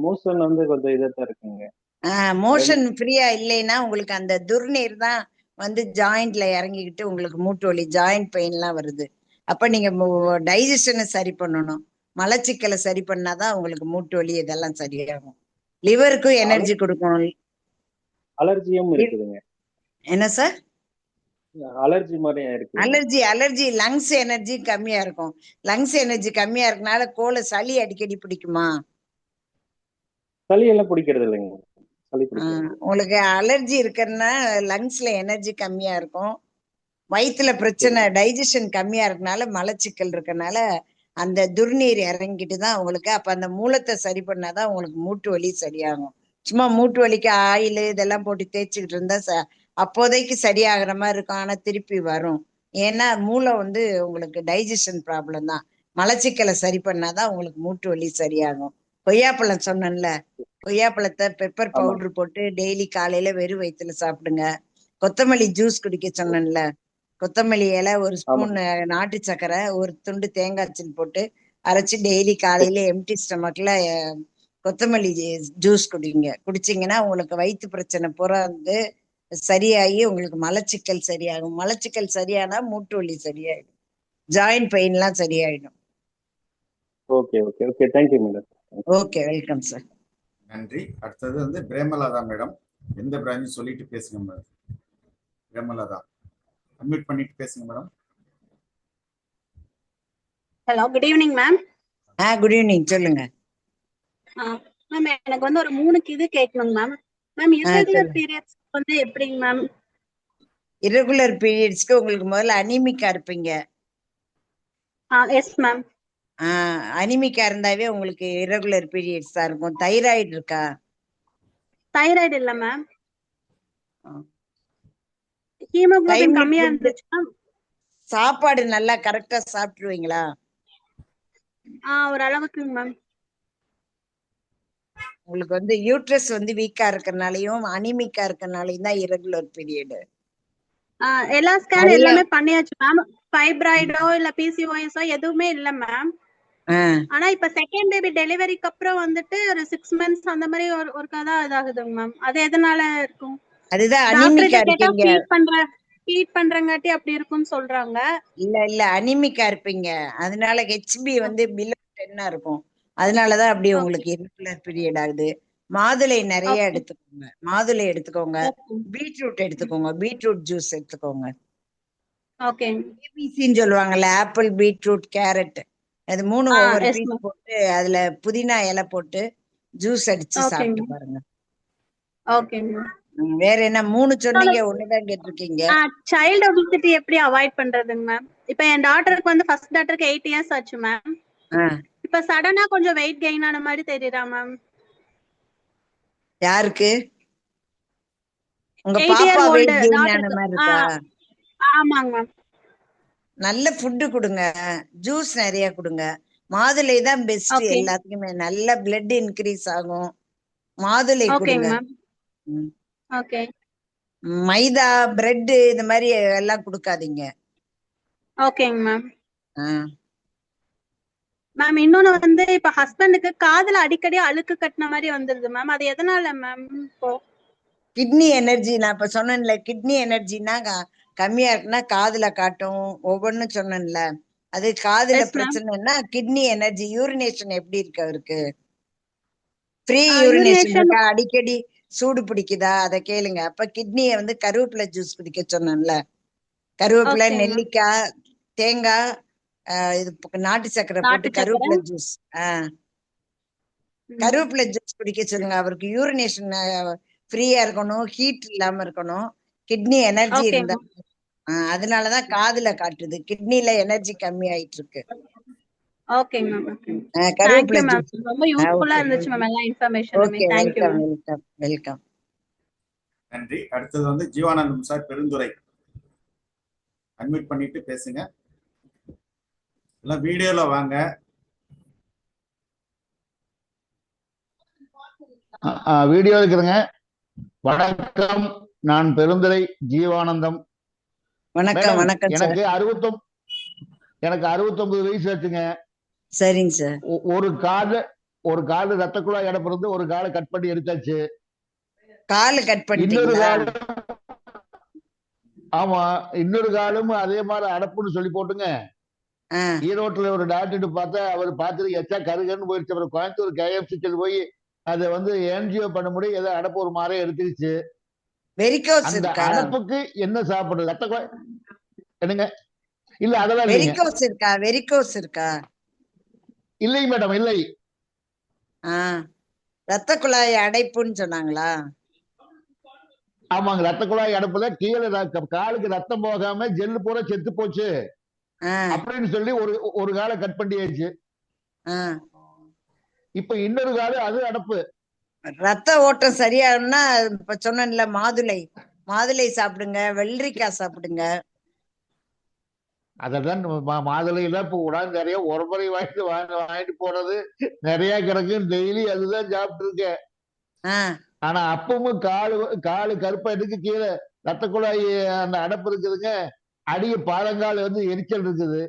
[SPEAKER 17] மோஷன் வந்து கொஞ்சம் இதா இருக்குங்க.
[SPEAKER 2] மோஷன் ஃப்ரீயா இல்லைன்னா உங்களுக்கு அந்த துர்நீர் தான் வந்து ஜாயிண்ட்ல இறங்கிக்கிட்டு உங்களுக்கு மூட்டு வலி, ஜாயிண்ட் பெயின்லாம் வருது. அப்ப நீங்க டைஜஷனை சரி பண்ணணும். மலச்சிக்கலை சரி பண்ணாதான் உங்களுக்கு மூட்டு வலி இதெல்லாம் சரியாகும். லிவருக்கும் எனர்ஜி கொடுக்கணும்.
[SPEAKER 17] அலர்ஜியும் இருக்குதுங்க.
[SPEAKER 2] என்ன சார்?
[SPEAKER 17] அலர்ஜி மாதிரி இருக்கு.
[SPEAKER 2] அலர்ஜி லங்ஸ் எனர்ஜி கம்மியா இருக்கும். லங்ஸ் எனர்ஜி கம்மியா இருக்கனால சளி அடிக்கடி பிடிக்குமா?
[SPEAKER 17] சளி எல்லாம் பிடிக்கிறது இல்லைங்க.
[SPEAKER 2] உங்களுக்கு அலர்ஜி இருக்கிறதுனா லங்ஸ்ல எனர்ஜி கம்மியா இருக்கும். வயிற்றுல பிரச்சனை, டைஜஷன் கம்மியா இருக்கனால மலச்சிக்கல் இருக்கனால அந்த துர்நீர் இறங்கிட்டு தான் உங்களுக்கு. அப்ப அந்த மூலத்தை சரி பண்ணாதான் உங்களுக்கு மூட்டு வலி சரியாகும். சும்மா மூட்டு வலிக்கு ஆயில் இதெல்லாம் போட்டு தேய்ச்சிக்கிட்டு இருந்தா அப்போதைக்கு சரியாகிற மாதிரி இருக்கும், ஆனா திருப்பி வரும். ஏன்னா மூளை வந்து உங்களுக்கு டைஜஷன் ப்ராப்ளம் தான். மலச்சிக்கலை சரி பண்ணாதான் உங்களுக்கு மூட்டு வலி சரியாகும். கொய்யாப்பழம் சொன்னேன்ல, கொய்யாப்பழத்தை பெப்பர் பவுடர் போட்டு டெய்லி காலையில வெறும் வயிற்றுல சாப்பிடுங்க. கொத்தமல்லி ஜூஸ் குடிக்க சொன்னேன்ல, கொத்தமல்லி இலை, ஒரு ஸ்பூன் நாட்டு சக்கரை, ஒரு துண்டு தேங்காய் போட்டு அரைச்சி டெய்லி காலையில எம்டி ஸ்டமக்ல கொத்தமல்லி ஜூஸ் குடிங்க. குடிச்சிங்கன்னா உங்களுக்கு வயிற்று பிரச்சனை பூரா வந்து சரியாகி உங்களுக்கு மலச்சிக்கல் சரியாகும். மலச்சிக்கல் சரியானா மூட்டு வலி சரியாயிடும், ஜாயிண்ட் பெயின்லாம் சரியாயிடும்.
[SPEAKER 17] Okay okay okay, thank you madam.
[SPEAKER 2] Okay, welcome sir.
[SPEAKER 4] நன்றி. அடுத்தது வந்து பிரேமலதா மேடம். எந்த பிரான்ச் சொல்லிட்டு பேசுங்க மேடம். பிரேமலதா, அட்மிட் பண்ணிட்டு பேசுங்க madam.
[SPEAKER 18] Hello, good evening ma'am.
[SPEAKER 2] Good evening, சொல்லுங்க.
[SPEAKER 18] மேம், எனக்கு வந்து ஒரு 3 இது கேட்கணும் மேம். மேம், irregular periods வந்து எப்படிங்க மேம்?
[SPEAKER 2] irregular periodsக்கு உங்களுக்கு முதல்ல அனிமிக்கா இருப்பீங்க.
[SPEAKER 18] Yes ma'am.
[SPEAKER 2] அனிமிக்கா இருந்தாவே உங்களுக்கு irregular periods தான் இருக்கும். தைராய்டு இருக்கா?
[SPEAKER 18] தைராய்டு இல்ல மேம். ஹீமோகுளோபின் கம்மியா இருந்துச்சுன்னா?
[SPEAKER 2] சாப்பாடு நல்லா கரெக்டா சாப்பிட்டுருவீங்களா?
[SPEAKER 18] ஓரளவுக்குங்க மேம்.
[SPEAKER 2] உங்களுக்கு வந்து யூட்ரஸ் வந்து வீக்கா இருக்கறனாலயும் அனிமிக்கா இருக்கறனாலயும் தான் இரகுலர் பீரியட்.
[SPEAKER 18] எல்லா ஸ்கேன் எல்லாமே பண்ணியாச்சு மேம். ஃபைப்ராய்டோ இல்ல பிசிஓஎஸோ எதுவுமே இல்ல மேம். ஆனா இப்ப செகண்ட் பேபி டெலிவரிக்கு அப்புறம் வந்துட்டு ஒரு 6 months அந்த மாதிரி ஒருக்கா தான் இதாகுதுங்க மேம். அது எதனால இருக்கும்?
[SPEAKER 2] அதுதான் அனிமிக்கா இருக்கீங்க.
[SPEAKER 18] ஃபீட் பண்றங்காட்டி அப்படி இருக்கும்னு சொல்றாங்க.
[SPEAKER 2] இல்ல அனிமிக்கா இருப்பீங்க. அதனால ஹெச்பி வந்து பிலோ 10 இருக்கும். அதனாலதான் அப்படி உங்களுக்கு இரெகுலர் பீரியட் ஆகுது. மாதுளை நிறைய எடுத்துக்கோங்க. மாதுளை எடுத்துக்கோங்க. பீட்ரூட் எடுத்துக்கோங்க. பீட்ரூட் ஜூஸ் எடுத்துக்கோங்க. ஏபிசின்னு சொல்லுவாங்கல்ல, ஆப்பிள், பீட்ரூட், கேரட், அது 3 ஒவ்வொரு பீஸ் போட்டு அதுல புதினா இலை போட்டு ஜூஸ் அடிச்சு சாப்பிட்டு பாருங்க. வேற என்ன 3 சொன்னீங்க? ஒண்ணுதான் கேட்டிருக்கீங்க.
[SPEAKER 18] சைல்ட் ஒபிசிட்டி எப்படி அவாய்ட் பண்றதுங்க மேம்? இப்ப என் டாட்டருக்கு வந்து ஃபர்ஸ்ட் டாட்டருக்கு 8 years ஆச்சு மேம். இப்ப சடனா கொஞ்சம் வெயிட் கெயின் ஆன மாதிரி தெரியுதா மேம்?
[SPEAKER 2] யாருக்கு? உங்க பாப்பா வெயிட் கெயின் ஆன மாதிரி இருக்கா?
[SPEAKER 18] ஆமாங்க மேம்.
[SPEAKER 2] நல்ல ஃபுட் கொடுங்க. ஜூஸ் நிறைய கொடுங்க. மாதுளை தான் பெஸ்ட் எல்லாத்துக்குமே. நல்ல பிளட் இன்க்ரீஸ் ஆகும். மாதுளை கொடுங்க. மைதா, பிரெட் இந்த மாதிரி எல்லாம் கொடுக்காதீங்க.
[SPEAKER 18] ஓகேங்க மேம். மேம் இன்னொன்னு வந்து இப்ப ஹஸ்பண்டுக்கு காதுல அடிக்கடி அழுக்கு கட்டின மாதிரி வந்துருது மேம். அது எதனால மேம்? இப்போ
[SPEAKER 2] கிட்னி எனர்ஜி, நான் இப்ப சொன்னேன்ல, கிட்னி எனர்ஜினா கம்மியா இருக்குன்னா காதுல காட்டும். ஒவ்வொன்னும் சொன்னேன்ல, அது காதுல பிரச்சனைன்னா கிட்னி எனர்ஜி. யூரினேஷன் எப்படி இருக்கு அவருக்கு? ஃப்ரீ யூரினேஷன் இருக்கா? அடிக்கடி சூடு பிடிக்குதா? அதை கேளுங்க. அப்ப கிட்னியை வந்து கருவேப்பிலை ஜூஸ் குடிக்க சொன்னேன்ல, கருவேப்பிலை, நெல்லிக்காய், தேங்காய், இது நாட்டு சக்கரை போட்டு கருவேப்பிலை ஜூஸ். கருவேப்பிலை ஜூஸ் குடிக்க சொல்லுங்க. அவருக்கு யூரினேஷன் ஃப்ரீயா இருக்கணும், ஹீட் இல்லாம இருக்கணும், கிட்னி எனர்ஜி இருந்தா. அதனாலதான் காதுல காட்டுது. கிட்னில எனர்ஜி கம்மி ஆயிட்டு இருக்கு. கருவேப்பிலை ஜூஸ்.
[SPEAKER 18] ரொம்ப யூஸ்ஃபுல்லா இருந்துச்சு மேம் எல்லா இன்ஃபர்மேஷனுமே. Thank you.
[SPEAKER 2] வெல்கம்.
[SPEAKER 4] நன்றி. அடுத்தது வந்து ஜீவானந்தம் சார், பெருந்துறை. அட்மிட் பண்ணிட்டு பேசுங்க. எல்லாம் வீடியோல வாங்க.
[SPEAKER 19] வீடியோ இருக்குதுங்க. வணக்கம், நான் பெருந்துறை ஜீவானந்தம்.
[SPEAKER 2] வணக்கம். வணக்கம்.
[SPEAKER 19] எனக்கு 69 வயசு ஆச்சுங்க.
[SPEAKER 2] சரிங்க சார்.
[SPEAKER 19] ஒரு காலு ரத்த குழாய் அடைப்பு இருந்து ஒரு காலை கட் பண்ணி எடுத்தாச்சு.
[SPEAKER 2] காலு கட் பண்ணி
[SPEAKER 19] இன்னொரு காலம், ஆமா, இன்னொரு காலும் அதே மாதிரி அடைப்புன்னு சொல்லி போட்டுங்க. ஈரோட்டுல ஒரு டாக்டர் பார்த்தா அவர் பார்த்துட்டு எச்சா கருகன்னு போயிடுச்சு. அப்புறம் கோயம்புத்தூர் கேஎம்சி போய் அதை வந்து என்ஜிஓ பண்ண முடியும். ஏதோ அடைப்பு ஒரு மாதிரி எடுத்துருச்சு.
[SPEAKER 2] அந்த
[SPEAKER 19] அடைப்புக்கு என்ன சாப்பிடுறது? ரத்த குழாய் என்னங்க? இல்ல அதெல்லாம்
[SPEAKER 2] வெரிகோஸ் இருக்கா?
[SPEAKER 19] இல்லை மேடம், இல்லை.
[SPEAKER 2] ரத்த குழாய் அடைப்புன்னு சொன்னாங்களா?
[SPEAKER 19] ஆமாங்க, ரத்த குழாய் அடைப்புல கீழே காலுக்கு ரத்தம் போகாம ஜெல்லு பூரா செத்து போச்சு அப்படின்னு சொல்லி ஒரு காலை கட் பண்ணியாச்சு. இப்ப இன்னொரு காலு அது அடைப்பு.
[SPEAKER 2] ரத்த ஓட்டம் சரியாகணும்னா இப்ப சொன்னேன்ல, மாதுளை சாப்பிடுங்க, வெள்ளரிக்காய் சாப்பிடுங்க.
[SPEAKER 19] அதான் மாதுளையில இப்ப உடம்பு நிறைய ஒரு முறை வாங்கிட்டு போறது நிறைய கிடக்கு. டெய்லி அதுதான் சாப்பிட்டு இருக்கேன். ஆனா அப்பவும் காலு கருப்பாயிட்டுக்கு கீழே ரத்த குழாய் அந்த அடைப்பு இருக்குதுங்க. அடிய பாதங்கால் வந்து எரிச்சல் இருக்குது.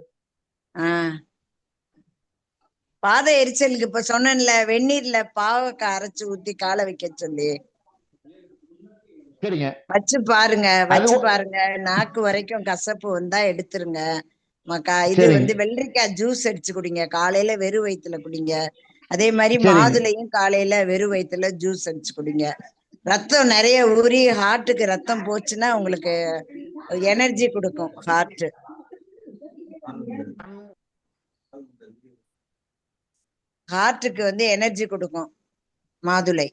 [SPEAKER 2] பாத எரிச்சலுக்கு இப்ப சொன்னேன்ல, வெந்நீர்ல பாவக்காய் அரைச்சு ஊத்தி காலை வைக்க சொல்லி வச்சு பாருங்க. நாக்கு வரைக்கும் கசப்பு வந்தா எடுத்துருங்க. இது வந்து வெள்ளரிக்காய் ஜூஸ் அடிச்சு குடிங்க. காலையில வெறும் வயிற்றுல குடிங்க. அதே மாதிரி மாதுளையும் காலையில வெறும் வயிற்றுல ஜூஸ் அடிச்சு குடிங்க. ரத்தம் நிறைய ஊறி ஹார்ட்டுக்கு ரத்தம் போச்சுன்னா உங்களுக்கு எனர்ஜி கொடுக்கும். ஹார்ட்டுக்கு வந்து எனர்ஜி கொடுக்கும் மாதுளை.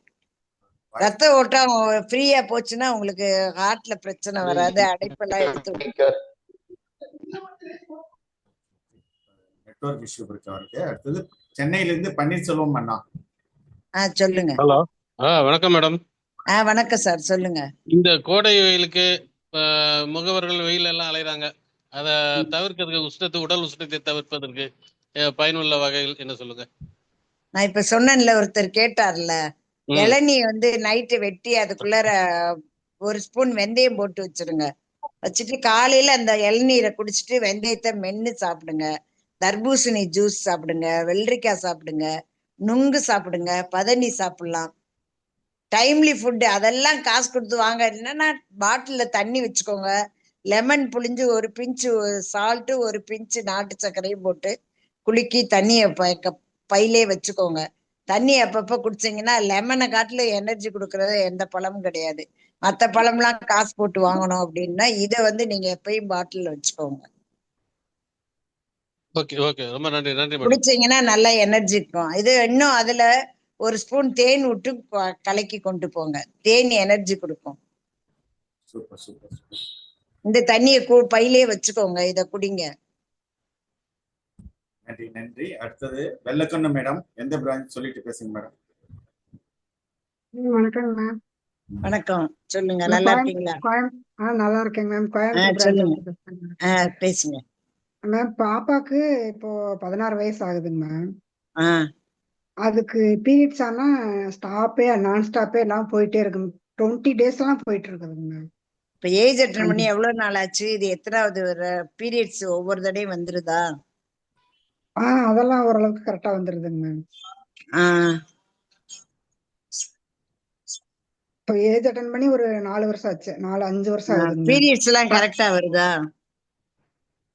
[SPEAKER 2] ரத்த ஓட்டம் ஃப்ரீயா போச்சுன்னா உங்களுக்கு ஹார்ட்ல பிரச்சனை வராது. அடைப்பெல்லாம் எடுத்து
[SPEAKER 4] நெட்வொர்க் இஷ்யூ இருக்கு அவருக்கு. அடுத்தது சென்னையில இருந்து பன்னீர்செல்வம் அண்ணா.
[SPEAKER 2] சொல்லுங்க.
[SPEAKER 20] ஹலோ. வணக்கம் மேடம்.
[SPEAKER 2] வணக்கம் சார், சொல்லுங்க.
[SPEAKER 20] இந்த கோடை வெயிலுக்கு முகவர்கள் வெயில் எல்லாம் அலைறாங்க. அதை தவிர்க்கிறதுக்கு உடல் உஷ்ணத்தை தவிர்ப்பதற்கு பயனுள்ள வகைகள் என்ன சொல்லுங்க.
[SPEAKER 2] நான் இப்ப சொன்னேன்ல, ஒருத்தர் கேட்டார்ல, இளநீ வந்து நைட்டு வெட்டி அதுக்குள்ளார 1 ஸ்பூன் வெந்தயம் போட்டு வச்சிருங்க. வச்சுட்டு காலையில அந்த இளநீரை குடிச்சிட்டு வெந்தயத்தை மென்னு சாப்பிடுங்க. தர்பூசணி ஜூஸ் சாப்பிடுங்க, வெள்ளரிக்காய் சாப்பிடுங்க, நுங்கு சாப்பிடுங்க, பதனி சாப்பிடலாம். டைம்லி ஃபுட்டு அதெல்லாம் காசு கொடுத்து வாங்க. என்னன்னா பாட்டில்ல தண்ணி வச்சுக்கோங்க, லெமன் புளிஞ்சு 1 பிஞ்சு சால்ட்டு 1 பிஞ்சு நாட்டு சர்க்கரையும் போட்டு குலுக்கி தண்ணியை பையிலே வச்சுக்கோங்க. தண்ணி அப்பப்ப குடிச்சிங்கன்னா லெமனை காட்டில எனர்ஜி கொடுக்கறது எந்த பழமும் கிடையாது. மற்ற பழம்லாம் காசு போட்டு வாங்கணும் அப்படின்னா இதை வந்து நீங்க எப்பயும் பாட்டில் வச்சுக்கோங்க.
[SPEAKER 20] ஓகே ஓகே, ரொம்ப நன்றி நன்றி மேடம்.
[SPEAKER 2] குடிச்சீங்கன்னா நல்லா எனர்ஜி இருக்கும். இது இன்னும் அதுல 1 ஸ்பூன் தேன் விட்டு கலக்கி கொண்டு போங்க. தேன் எனர்ஜி கொடுக்கும்.
[SPEAKER 4] Super super super.
[SPEAKER 2] இந்த தண்ணியை பையிலே வச்சுக்கோங்க, இத குடிங்க.
[SPEAKER 4] நன்றி நன்றி. அடுத்தது வெள்ளக்கண்ணு மேடம், எந்த பிரான்ச் சொல்லிட்டு பேசுங்க மேடம்.
[SPEAKER 21] வணக்கம் மேம்.
[SPEAKER 2] வணக்கம், சொல்லுங்க. நல்லா இருக்கீங்களா?
[SPEAKER 21] நல்லா இருக்கேங்க மேம்.
[SPEAKER 2] சொல்லுங்க, பேசுங்க
[SPEAKER 21] மேம். பாப்பாக்கு இப்போ 16 வயசு ஆகுதுங்க மேம். அதுக்கு பீரியட்ஸ் ஆனா நான் ஸ்டாப்பே எல்லாம் போயிட்டே இருக்கு. 20 டேஸ் எல்லாம் போயிட்டு இருக்குதுங்க மேம்.
[SPEAKER 2] இப்ப ஏஜ் அட்டன் பண்ணி எவ்வளவு நாள் ஆச்சு? இது எத்தனாவது பீரியட்ஸ்? ஒவ்வொரு தடையும் வந்துருதா?
[SPEAKER 21] அதெல்லாம் ஓரளவுக்கு கரெக்டா வந்துருதுங்க மேம். இப்போ ஏஜ் அட்டன் பண்ணி ஒரு 4 வருஷம் ஆச்சு. 4-5 வருஷம் ஆகுதுங்க.
[SPEAKER 2] பீரியட்ஸ் எல்லாம் கரெக்டா வருதா?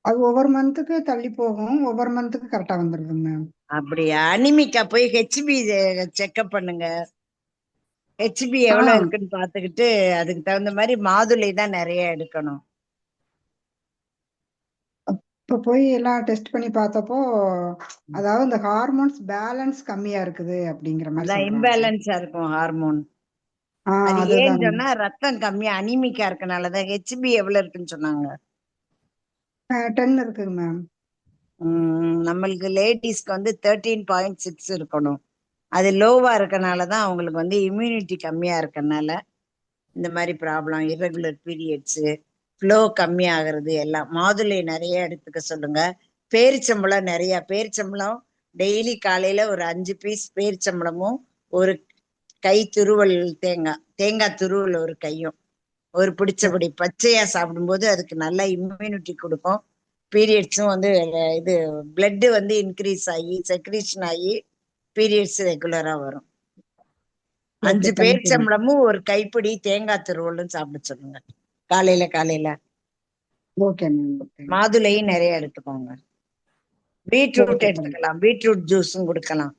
[SPEAKER 21] அது ஒவ்வொரு மந்த்துக்கு தள்ளி போகும், ஒவ்வொரு மந்த்துக்கு கரெக்டா வந்துருதுங்க மேம்.
[SPEAKER 2] அப்படியா? அனிமிக்கா போய் ஹெச்பி செக்அப் பண்ணுங்க. ஹெச்பி எவ்வளவு இருக்குன்னு பாத்துக்கிட்டு அதுக்கு தகுந்த மாதிரி மாதுளை தான் நிறைய எடுக்கணும்.
[SPEAKER 21] இப்ப போய் எல்லாம் டெஸ்ட் பண்ணி பார்த்தப்போ அதாவது இந்த ஹார்மோன்ஸ் பேலன்ஸ் கம்மியா இருக்குது அப்படிங்கிற மாதிரி சொல்றாங்க.
[SPEAKER 2] இம்பேலன்ஸா இருக்கும் ஹார்மோன். அது ஏன் சொன்னா ரத்தம் கம்மியா அனிமிக்கா இருக்கனாலதான். ஹெச்பி எவ்வளவு இருக்குன்னு சொன்னாங்க?
[SPEAKER 21] 10 இருக்குங்க மேம்.
[SPEAKER 2] நம்மளுக்கு லேடிஸ்க்கு வந்து 13.6 இருக்கணும். அது லோவா இருக்கனாலதான் அவங்களுக்கு வந்து இம்யூனிட்டி கம்மியா இருக்கனால இந்த மாதிரி ப்ராப்ளம், இரெகுலர் பீரியட்ஸ், ஃப்ளோ கம்மி ஆகுறது எல்லாம். மாதுளை நிறைய எடுத்துக்க சொல்லுங்க. பேரிச்சம்பழம் நிறைய, பேரிச்சம்பழம் டெய்லி காலையில ஒரு 5 பீஸ் பேரிச்சம்பழமும், ஒரு கை துருவல் தேங்காய் துருவல் ஒரு கையும், ஒரு பிடிச்சபடி பச்சையா சாப்பிடும்போது அதுக்கு நல்லா இம்யூனிட்டி கொடுக்கும். பீரியட்ஸும் வந்து இது பிளட் வந்து இன்க்ரீஸ் ஆகி செக்ரீஷன் ஆகி பீரியட்ஸ் ரெகுலரா வரும். 5 பேரிச்சம்பழமும் ஒரு கைப்பிடி தேங்காய் துருவலும் சாப்பிட சொல்லுங்க காலையில. மாதுளையும் நிறைய எடுத்துக்கோங்க. பீட்ரூட் எடுத்துக்கலாம், பீட்ரூட் ஜூஸும் கொடுக்கலாம்.